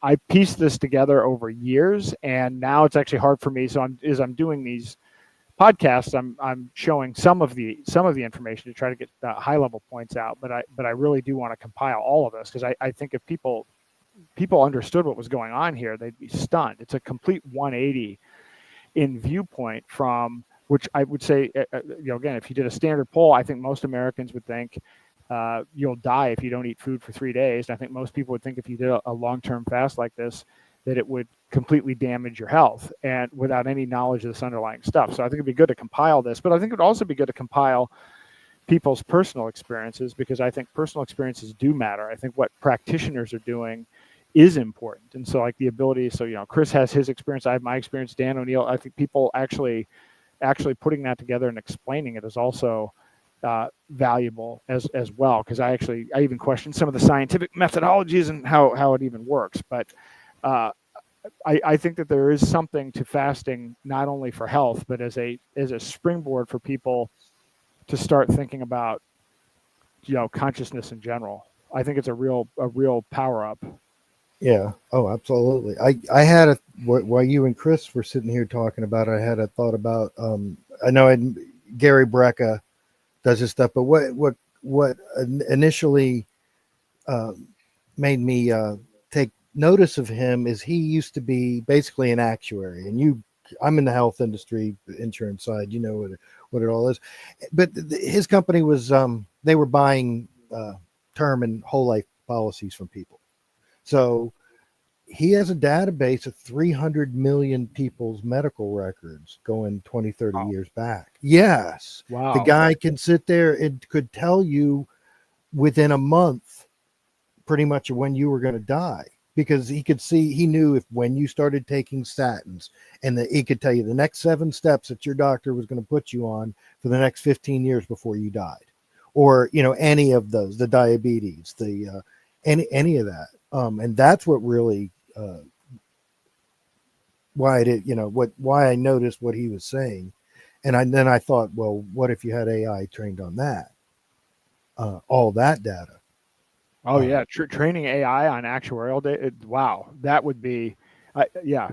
Speaker 3: I pieced this together over years, and now it's actually hard for me. So I'm doing these podcasts, I'm showing some of the information to try to get high level points out, but I really do want to compile all of this, because I think if people understood what was going on here, they'd be stunned. It's a complete 180 in viewpoint from which I would say, again, if you did a standard poll, I think most Americans would think you'll die if you don't eat food for 3 days. And I think most people would think if you did a long-term fast like this, that it would completely damage your health, and without any knowledge of this underlying stuff. So I think it'd be good to compile this, but I think it would also be good to compile people's personal experiences, because I think personal experiences do matter. I think what practitioners are doing is important. And so like the ability, so Chris has his experience, I have my experience, Dan O'Neill. I think people actually putting that together and explaining it is also valuable as well, because I even question some of the scientific methodologies and how it even works. But I think that there is something to fasting, not only for health, but as a springboard for people to start thinking about consciousness in general. I think it's a real power up.
Speaker 5: Yeah. Oh, absolutely. I had while you and Chris were sitting here talking about it, I had a thought about I know Gary Brecka does his stuff, but what initially made me take notice of him is he used to be basically an actuary, and I'm in the health industry, insurance side, what it all is, but his company was they were buying term and whole life policies from people. So he has a database of 300 million people's medical records going 20, 30 years back. Yes.
Speaker 3: Wow.
Speaker 5: The guy can sit there and could tell you within a month pretty much when you were going to die, because he knew when you started taking statins, and he could tell you the next 7 steps that your doctor was going to put you on for the next 15 years before you died, or, any of those, the diabetes, the any of that. And that's what really why I noticed what he was saying. And then I thought, well, what if you had AI trained on that, all that data?
Speaker 3: Oh yeah, training AI on actuarial data. Wow, that would be, yeah.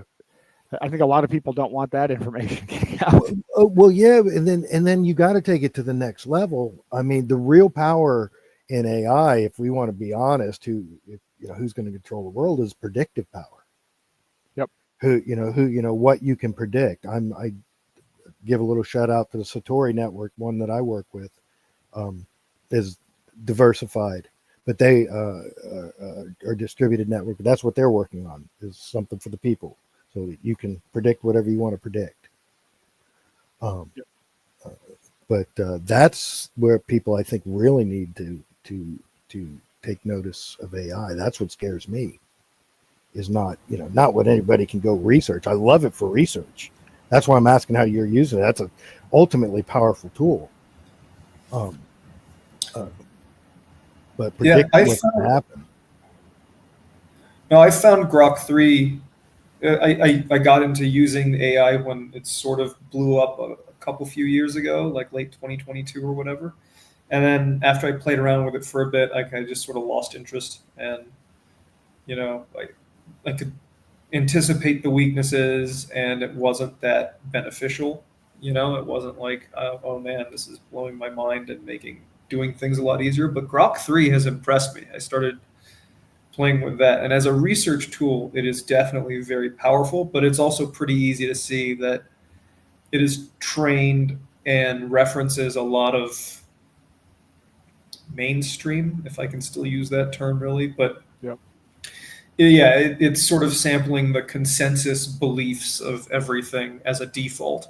Speaker 3: I think a lot of people don't want that information getting out.
Speaker 5: Well, yeah, and then you got to take it to the next level. I mean, the real power in AI, if we want to be honest, who's going to control the world, is predictive power.
Speaker 3: Yep.
Speaker 5: What you can predict. I give a little shout out to the Satori network, one that I work with, is diversified, but they are distributed network. But that's what they're working on, is something for the people, so that you can predict whatever you want to predict. But that's where people, I think, really need to take notice of AI. That's what scares me, is not what anybody can go research. I love it for research. That's why I'm asking how you're using it. That's a ultimately powerful tool. but
Speaker 4: Yeah,
Speaker 5: predicting what's going to happen.
Speaker 4: No, I found Grok 3. I got into using AI when it sort of blew up a couple few years ago, like late 2022 or whatever. And then after I played around with it for a bit, I just sort of lost interest. And, you know, I could anticipate the weaknesses and it wasn't that beneficial. You know, it wasn't like, oh man, this is blowing my mind and doing things a lot easier. But Grok 3 has impressed me. I started playing with that. And as a research tool, it is definitely very powerful, but it's also pretty easy to see that it is trained and references a lot of mainstream, if I can still use that term really, but
Speaker 3: Yep.
Speaker 4: yeah, it's sort of sampling the consensus beliefs of everything as a default.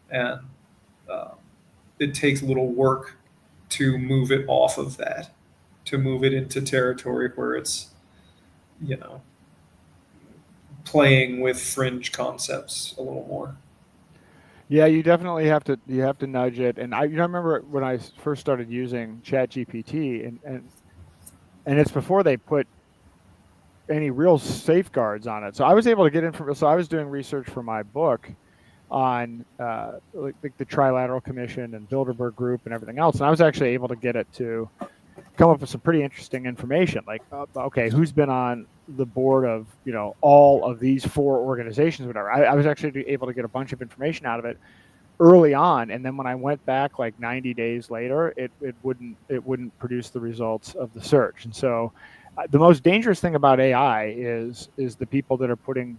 Speaker 4: And uh, it takes a little work to move it off of that, to move it into territory where it's, you know, playing with fringe concepts a little more.
Speaker 3: Yeah, you definitely have to nudge it. And I remember when I first started using ChatGPT, and it's before they put any real safeguards on it. So I was able to get information. So I was doing research for my book on like the Trilateral Commission and Bilderberg Group and everything else, and I was actually able to get it to come up with some pretty interesting information, like okay, who's been on the board of, you know, all of these 4 organizations, whatever. I was actually able to get a bunch of information out of it early on, and then when I went back like 90 days later, it wouldn't produce the results of the search. And so the most dangerous thing about AI is the people that are putting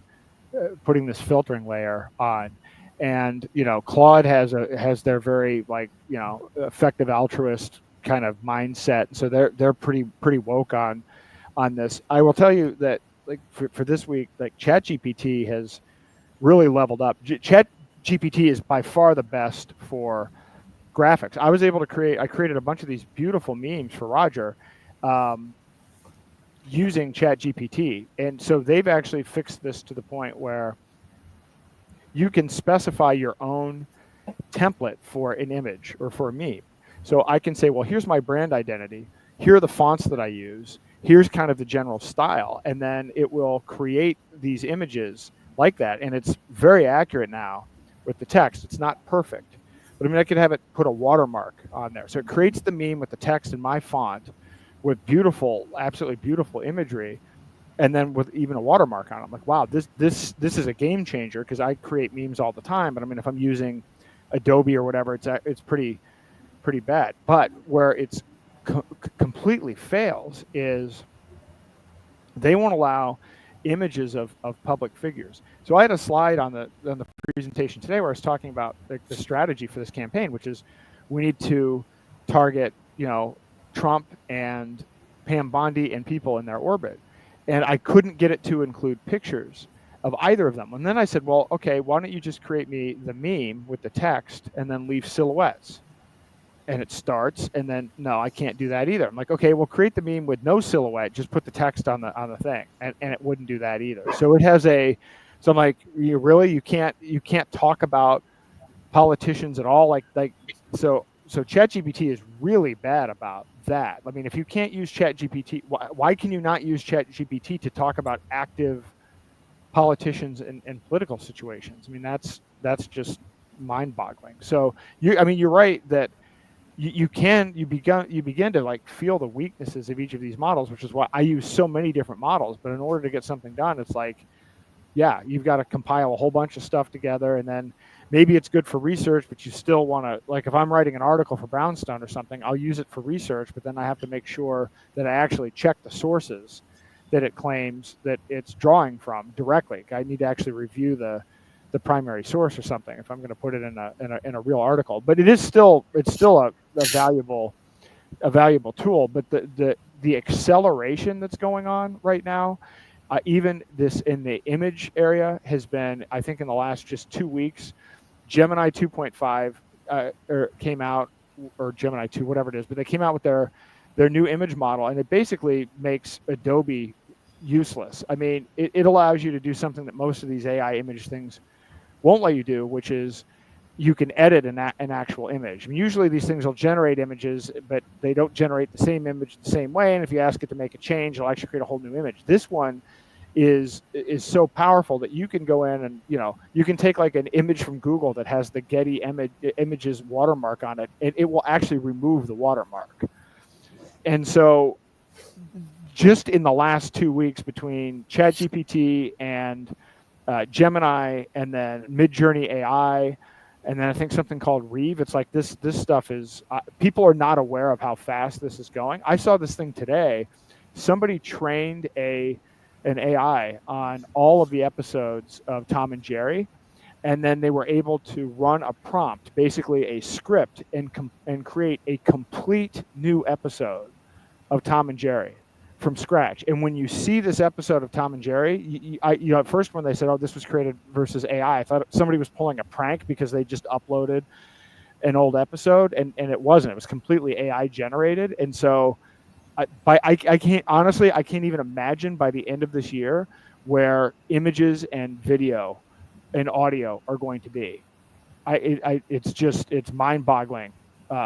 Speaker 3: this filtering layer on. And, you know, Claude has their very, like, you know, effective altruist kind of mindset. So they're pretty woke on this. I will tell you that, like, for this week, like, ChatGPT has really leveled up. ChatGPT is by far the best for graphics. I created a bunch of these beautiful memes for Roger using ChatGPT. And so they've actually fixed this to the point where you can specify your own template for an image or for a meme. So I can say, well, here's my brand identity. Here are the fonts that I use. Here's kind of the general style. And then it will create these images like that. And it's very accurate now with the text. It's not perfect, but I mean, I could have it put a watermark on there. So it creates the meme with the text in my font with beautiful, absolutely beautiful imagery, and then with even a watermark on it. I'm like, wow, this is a game changer, because I create memes all the time. But I mean, if I'm using Adobe or whatever, it's pretty bad. But where it's completely fails is they won't allow images of public figures. So I had a slide on the presentation today where I was talking about the strategy for this campaign, which is we need to target, you know, Trump and Pam Bondi and people in their orbit. And I couldn't get it to include pictures of either of them. And then I said, well, okay, why don't you just create me the meme with the text and then leave silhouettes? And it starts, and then, no, I can't do that either. I'm like, okay, well, create the meme with no silhouette, just put the text on the thing. And it wouldn't do that either. So it has so I'm like, you can't talk about politicians at all. So ChatGPT is really bad about that. I mean, if you can't use ChatGPT, why can you not use ChatGPT to talk about active politicians and political situations? I mean, that's just mind-boggling. So you're right that you begin to like feel the weaknesses of each of these models, which is why I use so many different models. But in order to get something done, it's like, yeah, you've got to compile a whole bunch of stuff together, and then maybe it's good for research, but you still want to, like, if I'm writing an article for Brownstone or something, I'll use it for research, but then I have to make sure that I actually check the sources that it claims that it's drawing from directly. I need to actually review the primary source or something if I'm going to put it in a real article. But it's still a valuable tool. But the acceleration that's going on right now, even this in the image area, has been, I think, in the last just 2 weeks, Gemini 2.5 came out, or Gemini 2, whatever it is, but they came out with their new image model, and it basically makes Adobe useless. I mean, it allows you to do something that most of these AI image things won't let you do, which is you can edit an actual image. I mean, usually these things will generate images, but they don't generate the same image the same way. And if you ask it to make a change, it'll actually create a whole new image. This one is so powerful that you can go in and, you know, you can take like an image from Google that has the Getty images watermark on it, and it will actually remove the watermark. And so just in the last 2 weeks between ChatGPT and Gemini, and then Midjourney AI, and then I think something called Reeve. It's like this stuff is, people are not aware of how fast this is going. I saw this thing today. Somebody trained an AI on all of the episodes of Tom and Jerry, and then they were able to run a prompt, basically a script, and create a complete new episode of Tom and Jerry from scratch. And when you see this episode of Tom and Jerry, you know, at first when they said, "Oh, this was created versus AI," I thought somebody was pulling a prank because they just uploaded an old episode, and it wasn't. It was completely AI generated. And so I can't, honestly, I can't even imagine by the end of this year where images and video and audio are going to be. It's mind-boggling.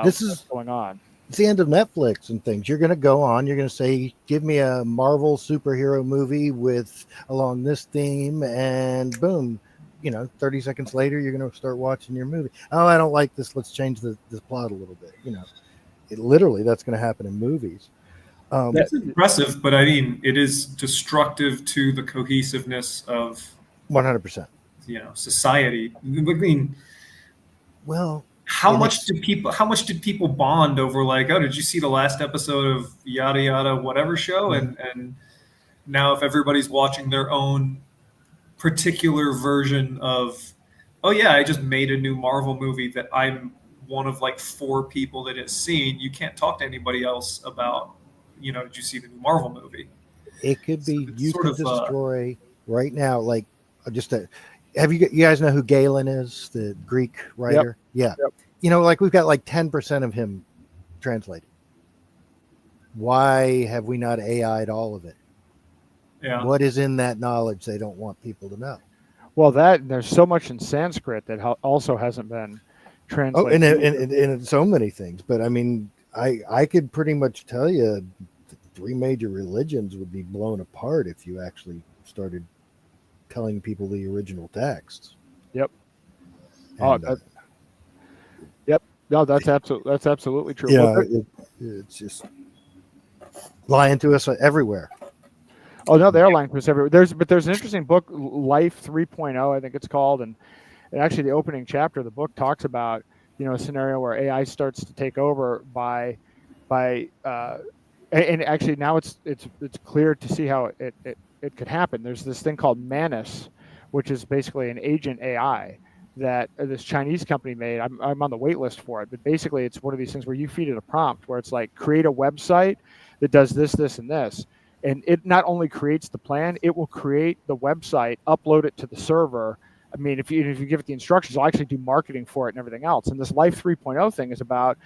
Speaker 5: This is
Speaker 3: what's going on.
Speaker 5: It's the end of Netflix and things. You're going to go on. You're going to say, "Give me a Marvel superhero movie with along this theme," and boom, you know, 30 seconds later, you're going to start watching your movie. "Oh, I don't like this. Let's change the plot a little bit." You know, literally that's going to happen in movies.
Speaker 4: That's impressive, but I mean, it is destructive to the cohesiveness of
Speaker 5: 100%.
Speaker 4: You know, society. I mean,
Speaker 5: well.
Speaker 4: How much did people bond over, like, "Oh, did you see the last episode of yada yada whatever show?"
Speaker 5: Mm-hmm.
Speaker 4: And now if everybody's watching their own particular version of, "Oh yeah, I just made a new Marvel movie that I'm one of like 4 people that has seen," you can't talk to anybody else about, you know, "Did you see the new Marvel movie?"
Speaker 5: It could be,
Speaker 4: So
Speaker 5: you could destroy right now, like, just you guys know who Galen is, the Greek writer?
Speaker 3: Yep.
Speaker 5: Yeah. Yep. You know, like, we've got like 10% of him translated. Why have we not AI'd all of it?
Speaker 4: Yeah.
Speaker 5: What is in that knowledge they don't want people to know?
Speaker 3: Well, there's so much in Sanskrit that also hasn't been translated.
Speaker 5: Oh, and so many things. But I mean, I could pretty much tell you 3 major religions would be blown apart if you actually started telling people the original texts.
Speaker 3: Yep.
Speaker 5: And,
Speaker 3: yep. No, that's absolutely true.
Speaker 5: Yeah, it's just lying to us everywhere.
Speaker 3: Oh no, they're lying to us everywhere. There's an interesting book, Life 3.0, I think it's called, and actually the opening chapter of the book talks about, you know, a scenario where AI starts to take over and actually now it's clear to see how it could happen. There's this thing called Manus, which is basically an agent AI that this Chinese company made. I'm on the wait list for it, but basically it's one of these things where you feed it a prompt where it's like, create a website that does this, this, and this. And it not only creates the plan, it will create the website, upload it to the server. I mean, if you give it the instructions, it'll actually do marketing for it and everything else. And this Life 3.0 thing is about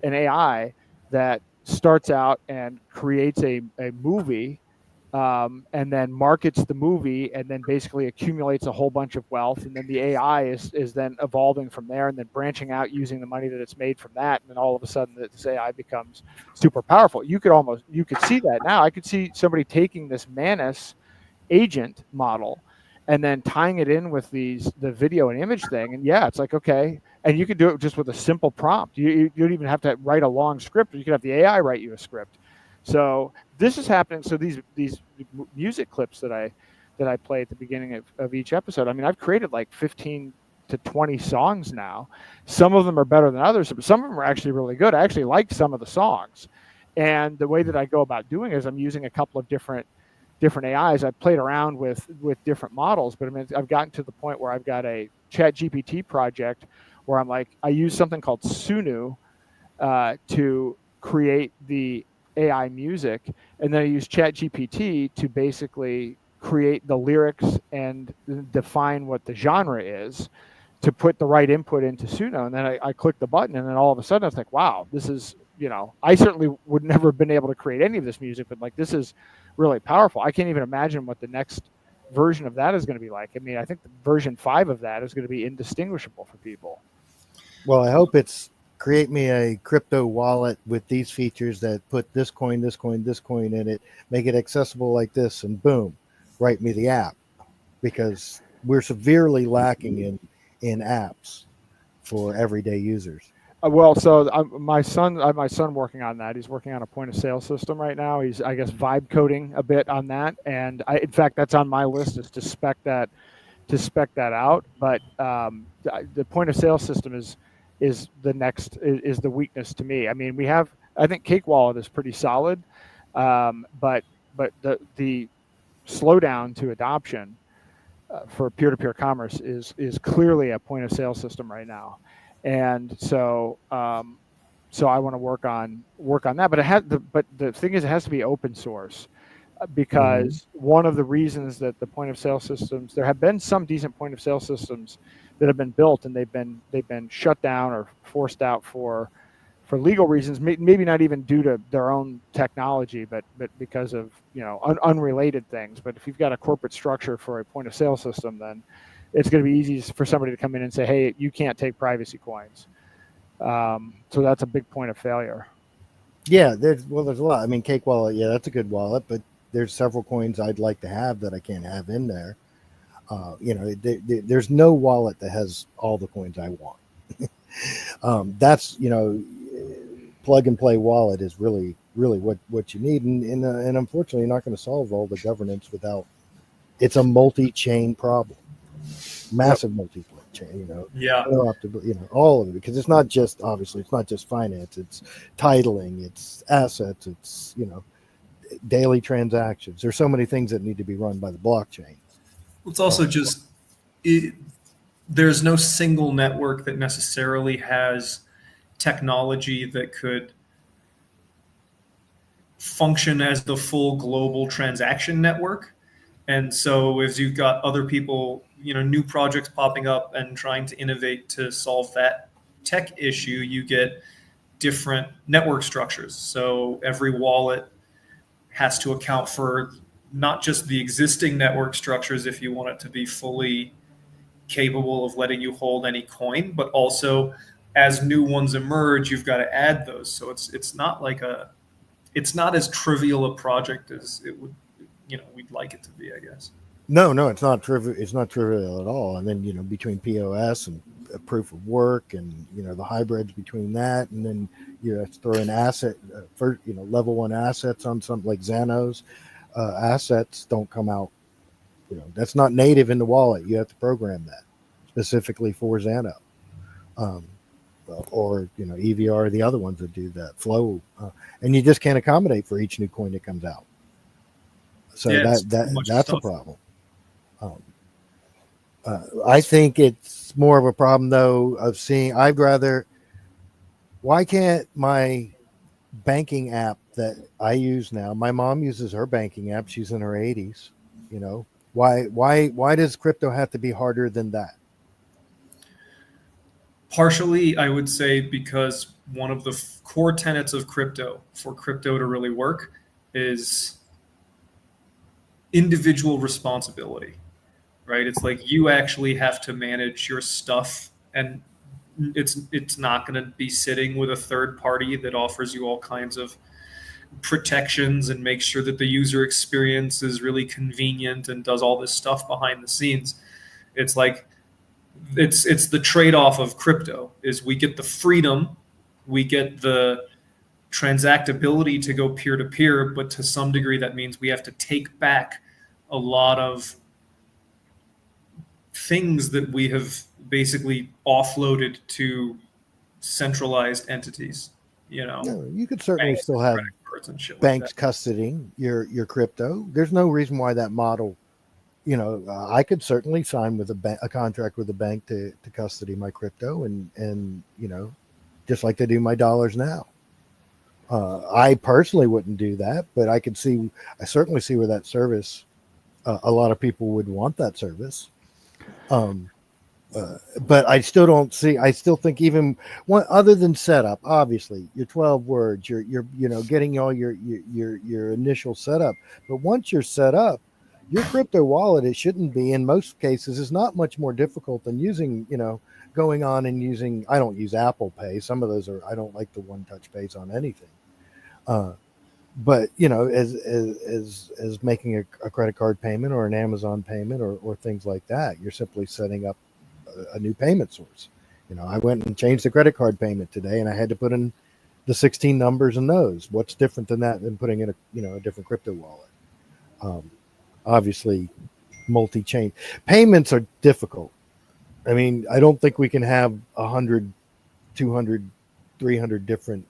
Speaker 3: an AI that starts out and creates a movie, and then markets the movie, and then basically accumulates a whole bunch of wealth. And then the AI is then evolving from there, and then branching out using the money that it's made from that. And then all of a sudden this AI becomes super powerful. You could see that now. I could see somebody taking this Manus agent model and then tying it in with the video and image thing. And yeah, it's like, okay. And you can do it just with a simple prompt. You don't even have to write a long script. You can have the AI write you a script. So this is happening. So these music clips that I play at the beginning of each episode, I mean, I've created like 15 to 20 songs now. Some of them are better than others, but some of them are actually really good. I actually like some of the songs. And the way that I go about doing it is I'm using a couple of different AIs. I've played around with different models, but I mean, I've gotten to the point where I've got a ChatGPT project where I'm like, I use something called Sunu to create the AI music, and then I use ChatGPT to basically create the lyrics and define what the genre is, to put the right input into Sunu. And then I click the button, and then all of a sudden I was like, wow, this is, you know, I certainly would never have been able to create any of this music, but like, this is really powerful. I can't even imagine what the next version of that is going to be like. I mean, I think the version 5 of that is going to be indistinguishable for people.
Speaker 5: Well, I hope it's create me a crypto wallet with these features that put this coin, this coin, this coin in it, make it accessible like this, and boom, write me the app, because we're severely lacking in apps for everyday users.
Speaker 3: Well, so my son, my son working on that. He's working on a point of sale system right now. He's, I guess, vibe coding a bit on that, and in fact, that's on my list, is to spec that out. But the point of sale system is the next, is the weakness to me. I mean, we have, I think Cake Wallet is pretty solid, but the slowdown to adoption for peer-to-peer commerce is clearly a point of sale system right now, and so so I want to work on that. But the thing is, it has to be open source, because one of the reasons that the point of sale systems, there have been some decent point of sale systems that have been built, and they've been shut down or forced out for legal reasons, maybe not even due to their own technology, but because of, you know, unrelated things. But if you've got a corporate structure for a point of sale system, then it's going to be easy for somebody to come in and say, hey, you can't take privacy coins. So that's a big point of failure.
Speaker 5: Yeah, there's a lot. I mean, Cake Wallet, yeah, that's a good wallet, but there's several coins I'd like to have that I can't have in there. You know, there's no wallet that has all the coins I want. That's, you know, plug and play wallet is really what you need, and unfortunately, you're not going to solve all the governance without. It's a multi-chain problem, massive multi-chain. You know,
Speaker 4: Yeah.
Speaker 5: you know, all of it, because it's not just, obviously, it's not just finance. It's titling, it's assets, it's, you know, daily transactions. There's so many things that need to be run by the blockchain.
Speaker 4: It's also just, there's no single network that necessarily has technology that could function as the full global transaction network. And so as you've got other people, you know, new projects popping up and trying to innovate to solve that tech issue, you get different network structures. So every wallet has to account for not just the existing network structures if you want it to be fully capable of letting you hold any coin, but also as new ones emerge, you've got to add those. So it's not like it's not as trivial a project as it would, you know, we'd like it to be, I guess.
Speaker 5: No, it's not trivial. It's not trivial at all. And then, you know, between POS and proof of work, and, you know, the hybrids between that, and then you have to throw in asset for, you know, level 1 assets on something like Xanos. Assets don't come out. You know, that's not native in the wallet. You have to program that specifically for Xano. Or, you know, EVR, the other ones that do that flow, and you just can't accommodate for each new coin that comes out. So
Speaker 4: Yeah,
Speaker 5: that's a problem. I think it's more of a problem, though, of seeing. Why can't my banking app that I use now? My mom uses her banking app. She's in her 80s. You know, why does crypto have to be harder than that?
Speaker 4: Partially, I would say because one of the core tenets of crypto, for crypto to really work, is individual responsibility, right? It's like you actually have to manage your stuff, and it's not going to be sitting with a third party that offers you all kinds of protections and makes sure that the user experience is really convenient and does all this stuff behind the scenes. It's like it's the trade-off of crypto is we get the freedom, we get the transactability to go peer-to-peer, but to some degree that means we have to take back a lot of things that we have basically offloaded to centralized entities. You know,
Speaker 5: No, you could certainly
Speaker 4: banks
Speaker 5: still
Speaker 4: and
Speaker 5: have
Speaker 4: credit cards and shit like
Speaker 5: banks
Speaker 4: that.
Speaker 5: custodying your crypto. There's no reason why that model. You know, I could certainly sign with a contract with a bank to custody my crypto, and you know, just like they do my dollars now. I personally wouldn't do that, but I certainly see where that service. A lot of people would want that service. But I still don't see. I still think even one other than setup. Obviously, your 12 words, you're you know, getting all your initial setup. But once you're set up, your crypto wallet, it shouldn't be, in most cases, is not much more difficult than using, you know, going on and using, I don't use Apple Pay. Some of those are, I don't like the one touch pays on anything. But you know, as making a credit card payment or an Amazon payment or things like that, you're simply setting up a new payment source. You know, I went and changed the credit card payment today, and I had to put in the 16 numbers in those. What's different than that than putting in a different crypto wallet? Obviously, multi-chain payments are difficult. I mean, I don't think we can have 100, 200, 300 different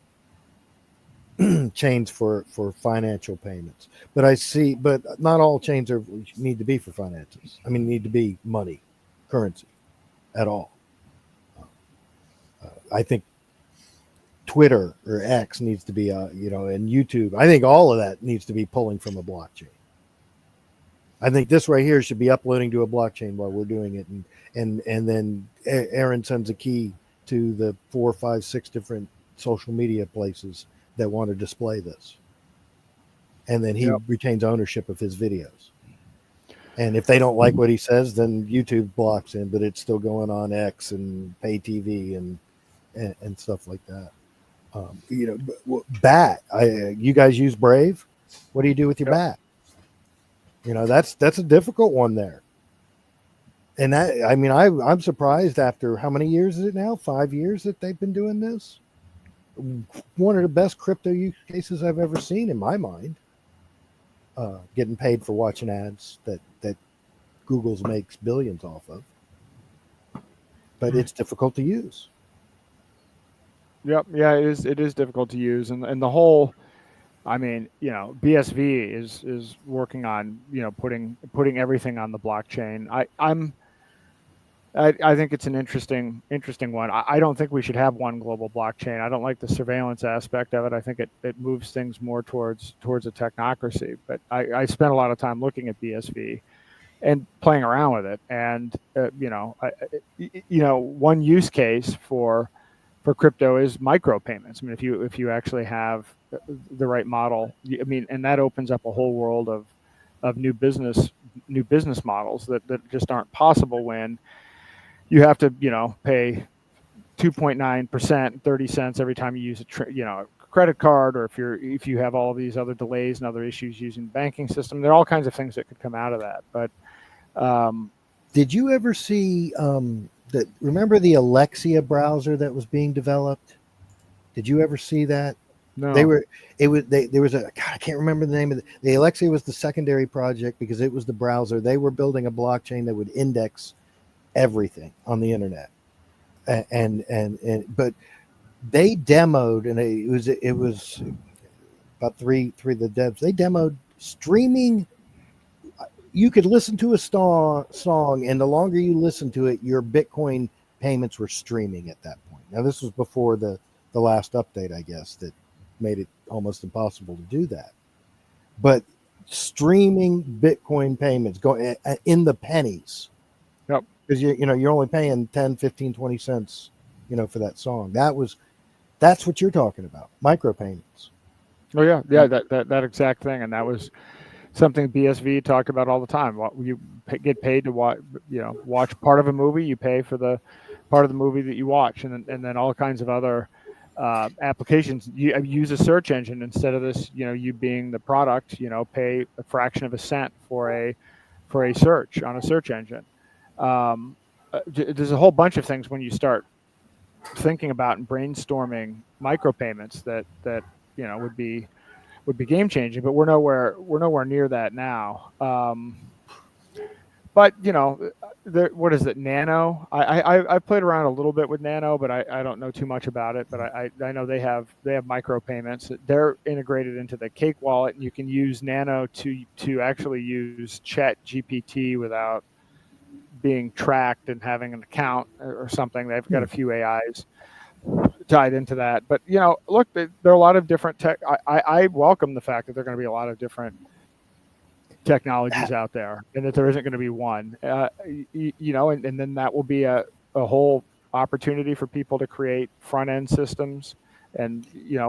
Speaker 5: chains for financial payments. But not all chains need to be for finances. I mean, need to be money, currency at all. I think Twitter or X needs to be, and YouTube. I think all of that needs to be pulling from a blockchain. I think this right here should be uploading to a blockchain while we're doing it, and then Aaron sends a key to the 4, 5, 6 different social media places that want to display this, and then he retains ownership of his videos. And if they don't like what he says, then YouTube blocks him, but it's still going on X and pay TV and stuff like that. Bat. You guys use Brave. What do you do with your bat? You know, that's a difficult one there. And that, I mean, I'm surprised after how many years is it now? 5 years that they've been doing this. One of the best crypto use cases I've ever seen in my mind. Getting paid for watching ads that Google's makes billions off of. But it's difficult to use.
Speaker 3: Yep. Yeah, it is difficult to use. And the whole, I mean, you know, BSV is working on, you know, putting everything on the blockchain. I think it's an interesting one. I don't think we should have one global blockchain. I don't like the surveillance aspect of it. I think it moves things more towards a technocracy. But I spent a lot of time looking at BSV and playing around with it. And one use case for crypto is micropayments. I mean, if you actually have the right model, I mean, and that opens up a whole world of new business models that just aren't possible when you have to, you know, pay 2.9%, 30 cents every time you use a credit card, or if you have all of these other delays and other issues using the banking system. There are all kinds of things that could come out of that. But
Speaker 5: did you ever see remember the Alexia browser that was being developed? Did you ever see that?
Speaker 3: No.
Speaker 5: There was I can't remember the name of the Alexia was the secondary project because it was the browser. They were building a blockchain that would index everything on the internet, but they demoed, and it was about three of the devs. They demoed streaming. You could listen to a song, and the longer you listen to it, your Bitcoin payments were streaming at that point. Now, this was before the last update, I guess, that made it almost impossible to do that. But streaming Bitcoin payments going in the pennies.
Speaker 3: Yep.
Speaker 5: Because you're only paying 10, 15, 20 cents, for that song. That's what you're talking about, micropayments.
Speaker 3: Oh yeah, that exact thing, and that was something BSV talked about all the time. You get paid to watch part of a movie. You pay for the part of the movie that you watch, and then all kinds of other applications. You use a search engine instead of this. You being the product. Pay a fraction of a cent for a search on a search engine. There's a whole bunch of things when you start thinking about and brainstorming micropayments that would be game changing, but we're nowhere near that now. But what is it, Nano? I played around a little bit with Nano, but I don't know too much about it. But I know they have micropayments. They're integrated into the Cake wallet, and you can use Nano to actually use Chat GPT without being tracked and having an account or something. They've got a few AIs tied into that. But look, there are a lot of different tech. I welcome the fact that there are going to be a lot of different technologies out there, and that there isn't going to be one. And then that will be a whole opportunity for people to create front end systems, and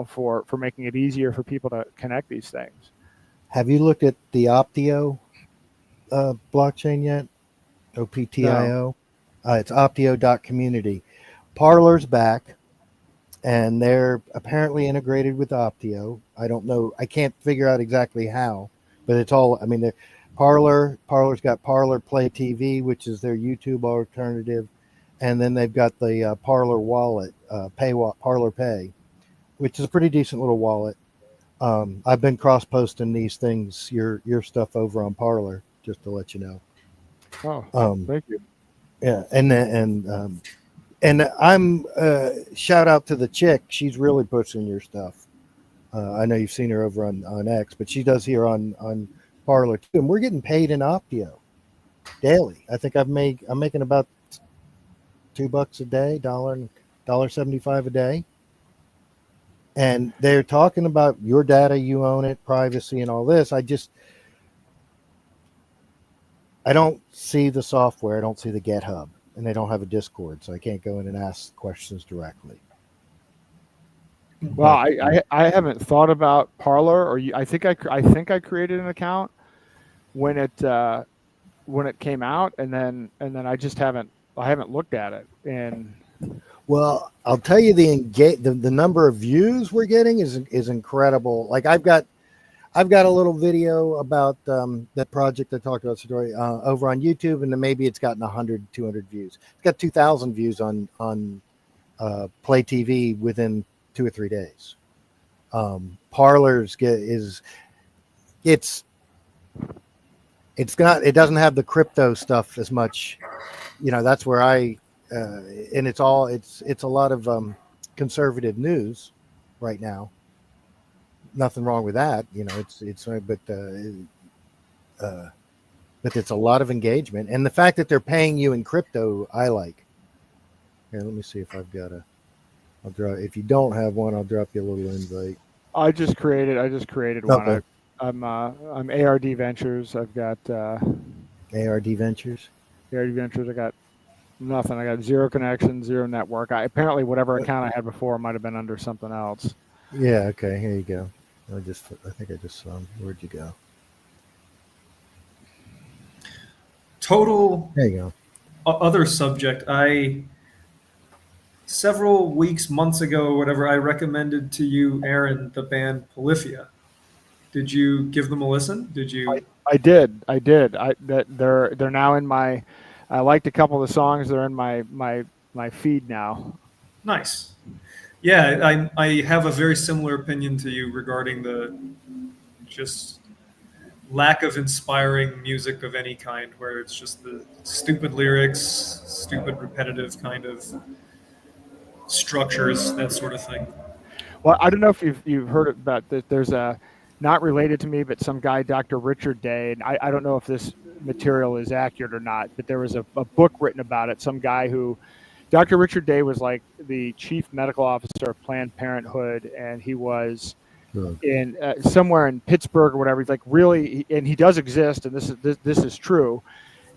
Speaker 3: for making it easier for people to connect these things.
Speaker 5: Have you looked at the Optio blockchain yet? OPTIO. It's optio.community. Parler's back, and they're apparently integrated with Optio. I don't know. I can't figure out exactly how, but it's all. I mean, Parler's got Parler Play TV, which is their YouTube alternative, and then they've got the Parler Wallet, Parler Pay, which is a pretty decent little wallet. I've been cross posting these things, your stuff over on Parler, just to let you know.
Speaker 3: Oh, thank you.
Speaker 5: Yeah, and I'm shout out to the chick. She's really pushing your stuff. I know you've seen her over on X, but she does here on Parler too. And we're getting paid in Optio daily. I think I'm making about $2 a day, $1.75 a day. And they're talking about your data, you own it, privacy, and all this. I don't see the software. I don't see the GitHub, and they don't have a Discord, so I can't go in and ask questions directly.
Speaker 3: Well, I haven't thought about Parler, or I think I created an account when it came out, and then I just haven't looked at it. And
Speaker 5: well, I'll tell you, the number of views we're getting is incredible. Like I've got a little video about that project I talked about today over on YouTube, and then maybe it's gotten 100, 200 views. It's got 2,000 views on Play TV within 2 or 3 days. Parler's it doesn't have the crypto stuff as much. You know, that's where and it's a lot of conservative news right now. Nothing wrong with that, you know. But it's a lot of engagement, and the fact that they're paying you in crypto, I like. Here, let me see if I've got I'll draw. If you don't have one, I'll drop you a little invite.
Speaker 3: I just created one.
Speaker 5: Okay.
Speaker 3: I'm ARD Ventures. I've got
Speaker 5: ARD Ventures.
Speaker 3: ARD Ventures. I got nothing. I got zero connection, zero network. Apparently whatever account I had before might have been under something else.
Speaker 5: Yeah. Okay. Here you go. I think I just saw him. Where'd you go?
Speaker 4: Total.
Speaker 5: There you go.
Speaker 4: Other subject. Several months ago, or whatever, I recommended to you, Aaron, the band Polyphia. Did you give them a listen? Did you?
Speaker 3: I did. They're now in my. I liked a couple of the songs. They're in my feed now.
Speaker 4: Nice. Yeah, I have a very similar opinion to you regarding the just lack of inspiring music of any kind, where it's just the stupid lyrics, stupid repetitive kind of structures, that sort of thing.
Speaker 3: Well, I don't know if you've heard about that. There's a, not related to me, but some guy, Dr. Richard Day, and I don't know if this material is accurate or not, but there was a book written about it. Some guy who, Dr. Richard Day was like the chief medical officer of Planned Parenthood, and he was in somewhere in Pittsburgh or whatever. He's like really, and he does exist, and this is true.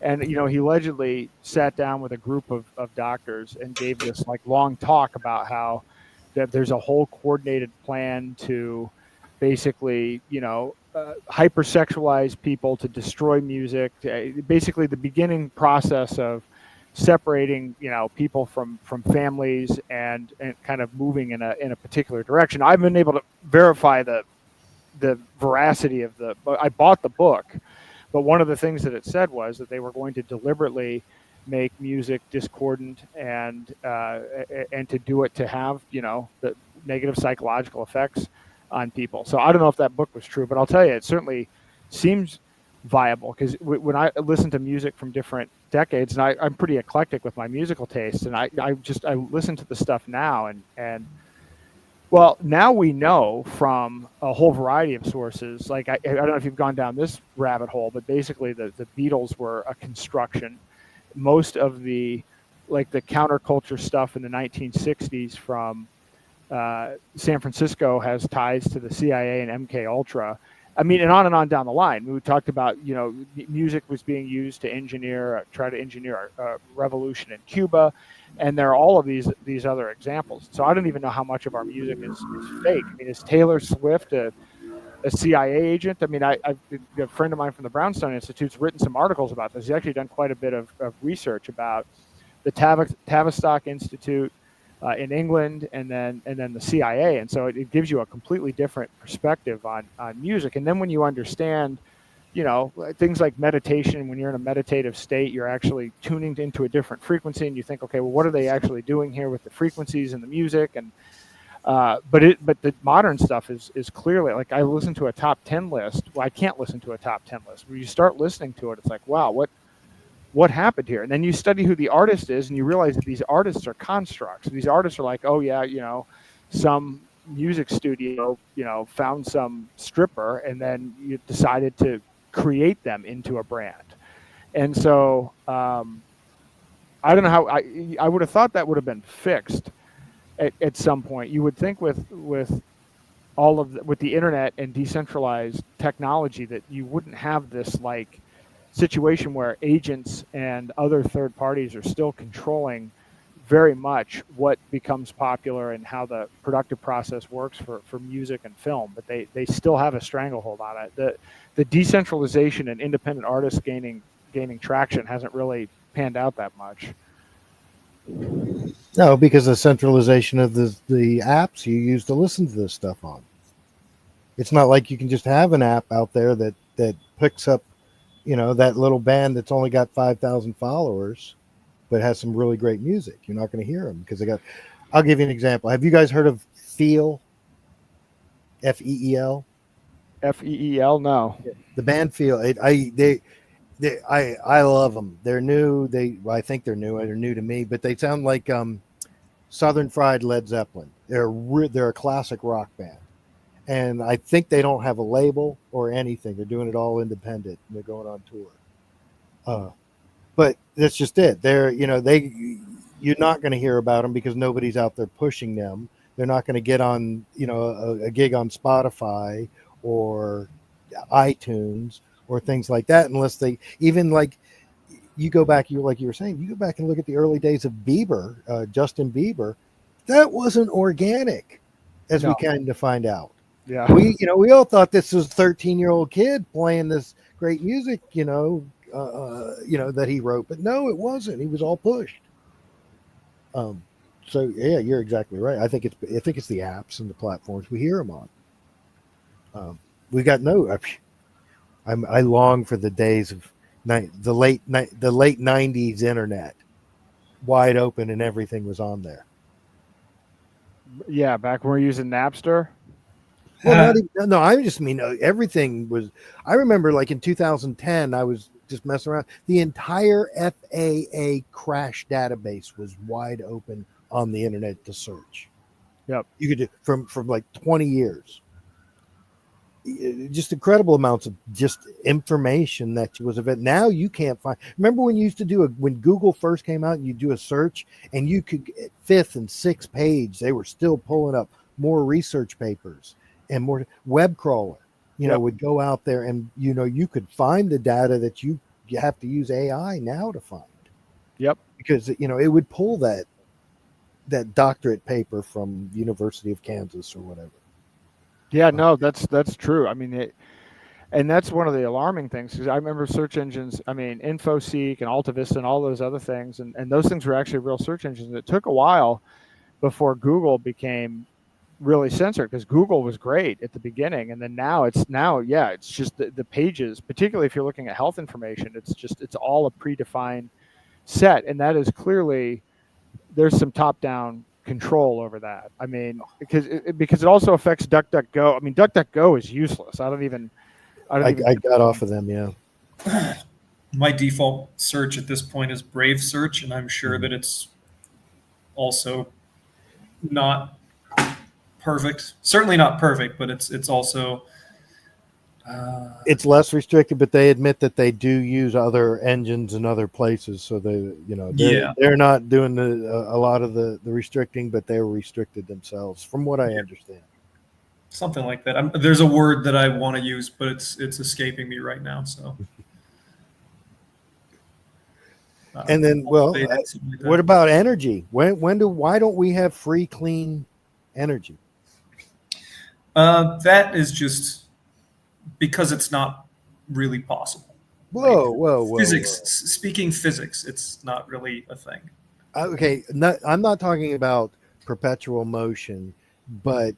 Speaker 3: And, you know, he allegedly sat down with a group of doctors and gave this like long talk about how that there's a whole coordinated plan to basically, you know, hypersexualize people, to destroy music, basically the beginning process of separating, you know, people from families and kind of moving in a particular direction. I've been able to verify the veracity of I bought the book. But one of the things that it said was that they were going to deliberately make music discordant and to do it to have, you know, the negative psychological effects on people. So I don't know if that book was true, but I'll tell you, it certainly seems viable, because when I listen to music from different decades, and I'm pretty eclectic with my musical tastes, and I listen to the stuff now, and well, now we know from a whole variety of sources, like I don't know if you've gone down this rabbit hole, but basically the Beatles were a construction. Most of the counterculture stuff in the 1960s from San Francisco has ties to the CIA and MK Ultra. I mean, and on down the line. We talked about, you know, music was being used to try to engineer a revolution in Cuba. And there are all of these other examples. So I don't even know how much of our music is fake. I mean, is Taylor Swift a CIA agent? I mean, a friend of mine from the Brownstone Institute's written some articles about this. He's actually done quite a bit of research about the Tavistock Institute in England, and then the CIA. And so it gives you a completely different perspective on music. And then when you understand, you know, things like meditation, when you're in a meditative state, you're actually tuning into a different frequency, and you think, okay, well, what are they actually doing here with the frequencies and the music? And but the modern stuff is clearly, like, I listen to a top 10 list. Well, I can't listen to a top 10 list. When you start listening to it, it's like, wow, what happened here? And then you study who the artist is, and you realize that these artists are constructs. These artists are like, oh yeah, you know, some music studio, you know, found some stripper, and then you decided to create them into a brand. And so I don't know how I would have thought that would have been fixed at some point. You would think with all of with the internet and decentralized technology that you wouldn't have this like situation where agents and other third parties are still controlling very much what becomes popular and how the productive process works for music and film, but they still have a stranglehold on it. The decentralization and independent artists gaining traction hasn't really panned out that much.
Speaker 5: No, because the centralization of the apps you use to listen to this stuff on. It's not like you can just have an app out there that picks up, you know, that little band that's only got 5,000 followers, but has some really great music. You're not going to hear them because they got. I'll give you an example. Have you guys heard of Feel? Feel.
Speaker 3: Feel? No.
Speaker 5: The band Feel. I love them. They're new. I think they're new. They're new to me, but they sound like Southern Fried Led Zeppelin. They're a classic rock band, and I think they don't have a label or anything. They're doing it all independent. And they're going on tour. But that's just it. You're not going to hear about them because nobody's out there pushing them. They're not going to get on, you know, a gig on Spotify or iTunes or things like that, unless they even like you go back, you were saying, you go back and look at the early days of Bieber, Justin Bieber. That wasn't organic, as we kind of find out.
Speaker 3: Yeah.
Speaker 5: We all thought this was a 13-year-old kid playing this great music, that he wrote, but no, it wasn't. He was all pushed. So yeah, you're exactly right. I think it's the apps and the platforms we hear them on. I long for the days of the late 90s internet, wide open and everything was on there.
Speaker 3: Yeah, back when we were using Napster.
Speaker 5: Well, I just mean everything was. I remember, like in 2010, I was just messing around. The entire FAA crash database was wide open on the internet to search.
Speaker 3: Yep,
Speaker 5: you could do from like 20 years. Just incredible amounts of just information that was available. Now you can't find. Remember when you used to when Google first came out and you do a search and you could at 5th and 6th page, they were still pulling up more research papers and more. Web crawler, would go out there and you could find the data that you have to use AI now to find.
Speaker 3: Yep,
Speaker 5: because it would pull that doctorate paper from University of Kansas or whatever.
Speaker 3: Yeah, no, that's true. I mean, and that's one of the alarming things, because I remember search engines, InfoSeek and AltaVista and all those other things, and those things were actually real search engines. It took a while before Google became really censored, because Google was great at the beginning, and then it's just the pages, particularly if you're looking at health information, it's all a predefined set, and that is clearly, there's some top-down control over that. Because it also affects DuckDuckGo. DuckDuckGo is useless. I
Speaker 5: got off of them. Yeah.
Speaker 4: My default search at this point is Brave Search, and I'm sure that it's also not perfect. Certainly not perfect, but it's also
Speaker 5: it's less restricted, but they admit that they do use other engines in other places. So they're not doing a lot of the restricting, but they're restricted themselves, from what I understand.
Speaker 4: Something like that. There's a word that I want to use, but it's escaping me right now. So.
Speaker 5: And then, what about energy? Why don't we have free, clean energy?
Speaker 4: That is just because it's not really possible.
Speaker 5: Whoa.
Speaker 4: Physics. Speaking physics, it's not really a thing.
Speaker 5: Okay, I'm not talking about perpetual motion, but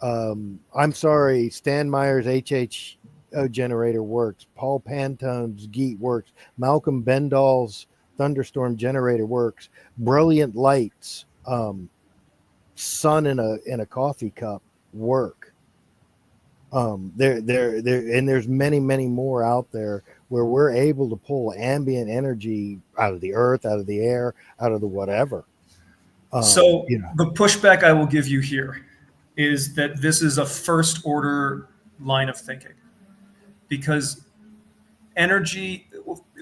Speaker 5: I'm sorry, Stan Meyer's HHO generator works. Paul Pantone's GEAT works. Malcolm Bendall's thunderstorm generator works. Brilliant lights, sun in a coffee cup work. And there's many more out there where we're able to pull ambient energy out of the earth, out of the air, out of the whatever.
Speaker 4: So
Speaker 5: You know,
Speaker 4: the pushback I will give you here is that this is a first order line of thinking, because energy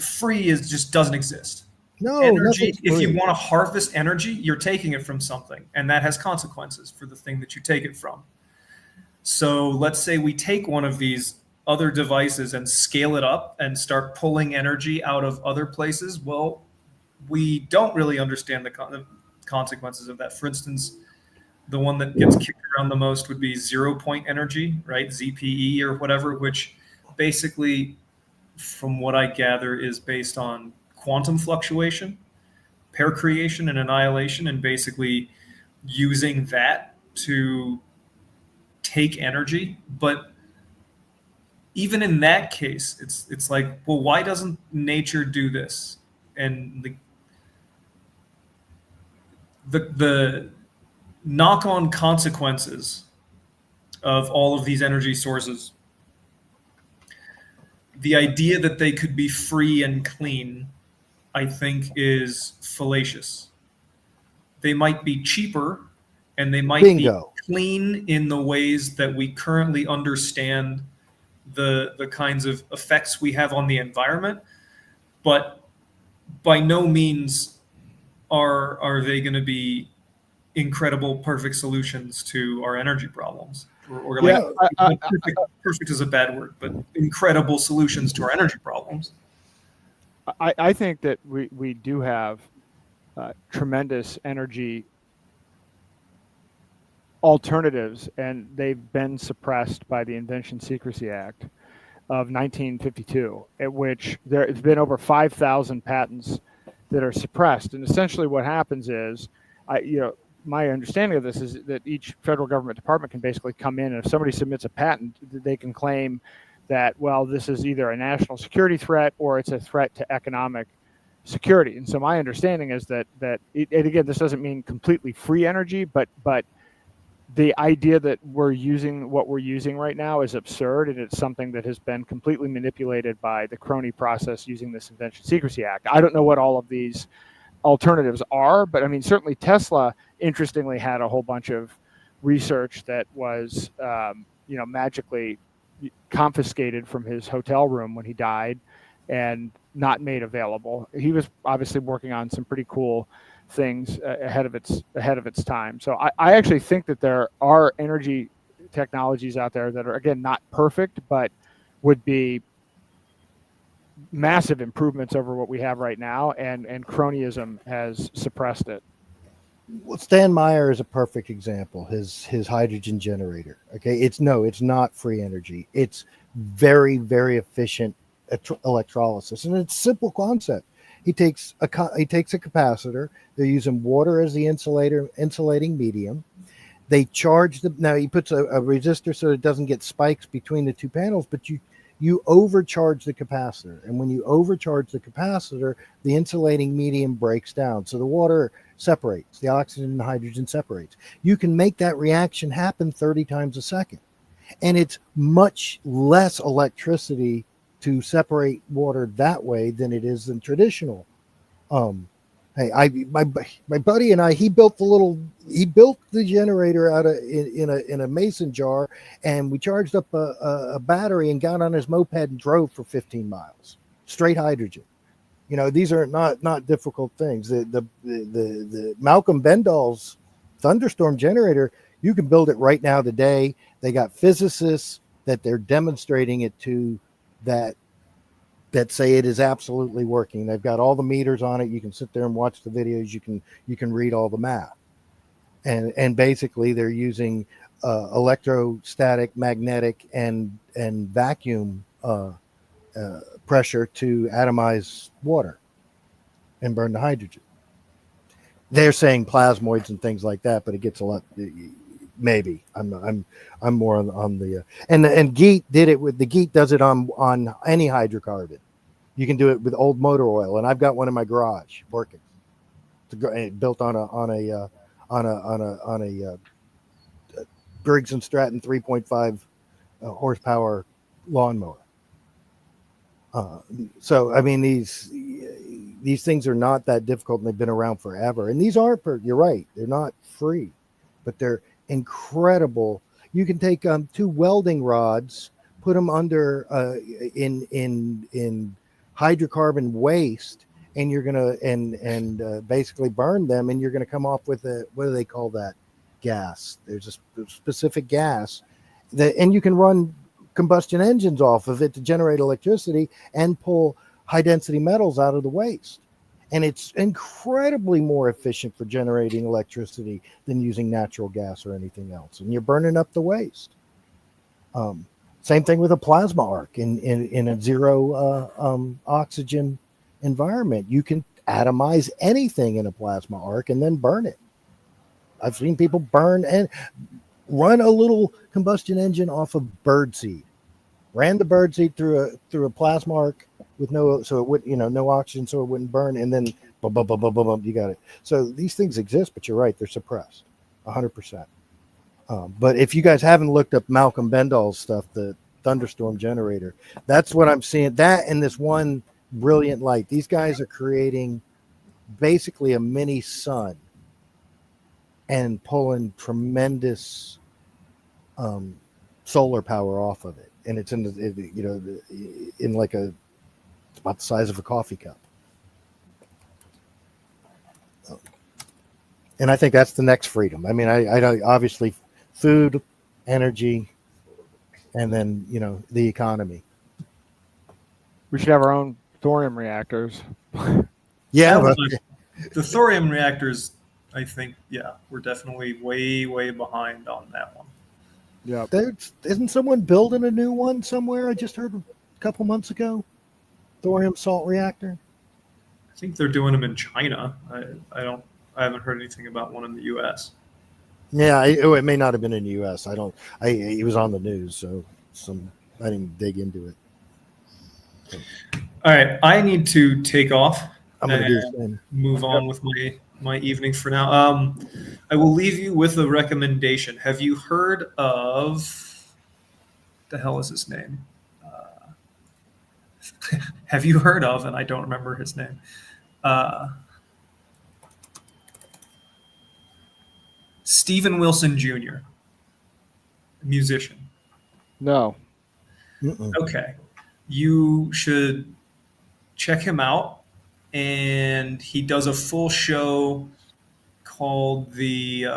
Speaker 4: free is just doesn't exist.
Speaker 5: no,
Speaker 4: Energy,
Speaker 5: nothing's
Speaker 4: if you
Speaker 5: free.
Speaker 4: want to harvest energy, you're taking it from something, and that has consequences for the thing that you take it from. So let's say we take one of these other devices and scale it up and start pulling energy out of other places. Well, we don't really understand the consequences of that. For instance, the one that gets kicked around the most would be 0 point energy, right? ZPE or whatever, which basically, from what I gather, is based on quantum fluctuation, pair creation, and annihilation, and basically using that to take energy. But even in that case, it's like, well, why doesn't nature do this? And the knock-on consequences of all of these energy sources, the idea that they could be free and clean, I think, is fallacious. They might be cheaper, and they might be
Speaker 5: Bingo.
Speaker 4: clean in the ways that we currently understand the kinds of effects we have on the environment, but by no means are they going to be incredible perfect solutions to our energy problems, or like
Speaker 3: Yeah,
Speaker 4: perfect is a bad word, but incredible solutions to our energy problems.
Speaker 3: I think that we do have tremendous energy alternatives, and they've been suppressed by the Invention Secrecy Act of 1952, at which there's been over 5,000 patents that are suppressed. And essentially what happens is, my understanding of this is that each federal government department can basically come in, and if somebody submits a patent, they can claim that, well, this is either a national security threat or it's a threat to economic security. And so my understanding is that and again, this doesn't mean completely free energy, but the idea that we're using what we're using right now is absurd, and it's something that has been completely manipulated by the crony process using this Invention Secrecy Act. I don't know what all of these alternatives are, but I mean, certainly Tesla, interestingly, had a whole bunch of research that was, magically confiscated from his hotel room when he died and not made available. He was obviously working on some pretty cool things ahead of its time. So I actually think that there are energy technologies out there that are, again, not perfect, but would be massive improvements over what we have right now, and cronyism has suppressed it.
Speaker 5: Well, Stan Meyer is a perfect example. His hydrogen generator. Okay, it's not free energy. It's very efficient electrolysis, and it's a simple concept. He takes a capacitor. They're using water as the insulating medium. They charge now he puts a resistor so it doesn't get spikes between the two panels, but you overcharge the capacitor, and when you overcharge the capacitor, the insulating medium breaks down, so the water separates, the oxygen and the hydrogen separates. You can make that reaction happen 30 times a second, and it's much less electricity to separate water that way than it is in traditional. My buddy and I, he built the generator out of in a mason jar, and we charged up a battery and got on his moped and drove for 15 miles straight hydrogen. These are not difficult things. The Malcolm Bendall's thunderstorm generator, you can build it right now today. They got physicists that they're demonstrating it to that say it is absolutely working. They've got all the meters on it. You can sit there and watch the videos. You can read all the math, and basically they're using electrostatic, magnetic, and vacuum pressure to atomize water and burn the hydrogen. They're saying plasmoids and things like that, but it gets a lot. Maybe I'm more on the and Geet did it with the Geet does it on any hydrocarbon. You can do it with old motor oil, and I've got one in my garage working. Built on a Briggs and Stratton 3.5 horsepower lawnmower. So I mean these things are not that difficult, and they've been around forever. And these are, you're right, they're not free, but they're incredible. You can take 2 welding rods, put them under in hydrocarbon waste, and you're gonna basically burn them, and you're gonna come off with a, what do they call that gas? There's a specific gas that, and you can run combustion engines off of it to generate electricity and pull high density metals out of the waste. And it's incredibly more efficient for generating electricity than using natural gas or anything else. And you're burning up the waste. Same thing with a plasma arc in a zero oxygen environment. You can atomize anything in a plasma arc and then burn it. I've seen people burn and run a little combustion engine off of birdseed. Ran the birdseed through a plasma arc with no oxygen, so it wouldn't burn, and then boom, boom, boom, boom, boom, boom, you got it. So these things exist, but you're right, they're suppressed, 100%. But if you guys haven't looked up Malcolm Bendall's stuff, the thunderstorm generator, that's what I'm seeing. That and this one brilliant light. These guys are creating basically a mini sun and pulling tremendous solar power off of it. And it's in like it's about the size of a coffee cup. And I think that's the next freedom. I mean, I obviously food, energy, and then, the economy.
Speaker 3: We should have our own thorium reactors.
Speaker 5: Yeah.
Speaker 4: The thorium reactors, I think, we're definitely way, way behind on that one.
Speaker 3: Yeah.
Speaker 5: Isn't someone building a new one somewhere? I just heard a couple months ago. Thorium salt reactor.
Speaker 4: I think they're doing them in China. I haven't heard anything about one in the U.S.
Speaker 5: Yeah, it may not have been in the U.S. It was on the news, so I didn't dig into it.
Speaker 4: All right, I need to take off.
Speaker 5: I'm going to do the same.
Speaker 4: Move on with my evening for now. I will leave you with a recommendation. Have you heard of the hell is his name? Have you heard of, and I don't remember his name, Stephen Wilson Jr., musician?
Speaker 3: No.
Speaker 5: Mm-mm.
Speaker 4: Okay. You should check him out. And he does a full show called it's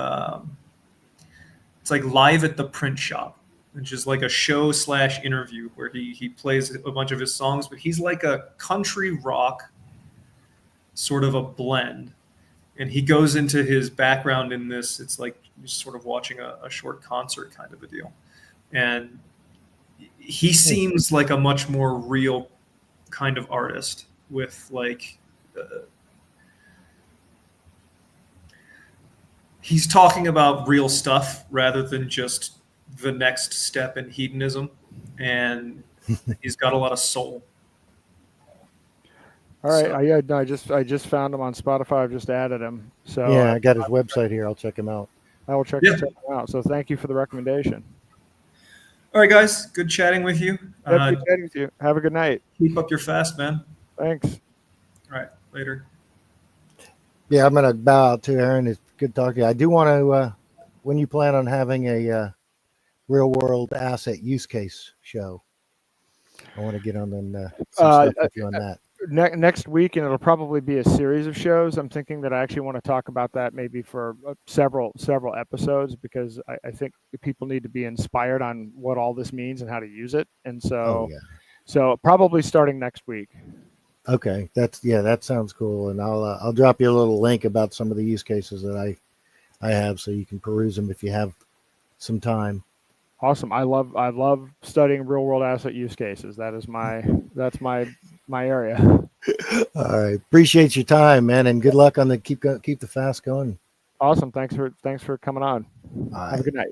Speaker 4: like Live at the Print Shop, which is like a show / interview where he plays a bunch of his songs, but he's like a country rock sort of a blend. And he goes into his background in this. It's like you're sort of watching a short concert kind of a deal. And he seems like a much more real kind of artist with like, he's talking about real stuff rather than just the next step in hedonism. And he's got a lot of soul.
Speaker 3: All right. I just found him on Spotify. I've just added him. So
Speaker 5: yeah, I got his website here. I'll check him out.
Speaker 3: I will check him out. So thank you for the recommendation.
Speaker 4: All right, guys. Good chatting with you.
Speaker 3: Good chatting with you. Have a good night.
Speaker 4: Keep up your fast, man.
Speaker 3: Thanks.
Speaker 4: All right. Later.
Speaker 5: Yeah, I'm going to bow out to Aaron. It's good talking. I do want to, when you plan on having a real world asset use case show, I want to get on some stuff with you on that.
Speaker 3: Next week, and it'll probably be a series of shows. I'm thinking that I actually want to talk about that maybe for several episodes, because I think people need to be inspired on what all this means and how to use it. And so, so probably starting next week.
Speaker 5: Okay, that sounds cool, and I'll drop you a little link about some of the use cases that I have, so you can peruse them if you have some time.
Speaker 3: Awesome. I love studying real world asset use cases. That's my area.
Speaker 5: All right. Appreciate your time, man, and good luck on the keep the fast going.
Speaker 3: Awesome. Thanks for coming on.
Speaker 5: All
Speaker 3: Have a
Speaker 5: right.
Speaker 3: good night.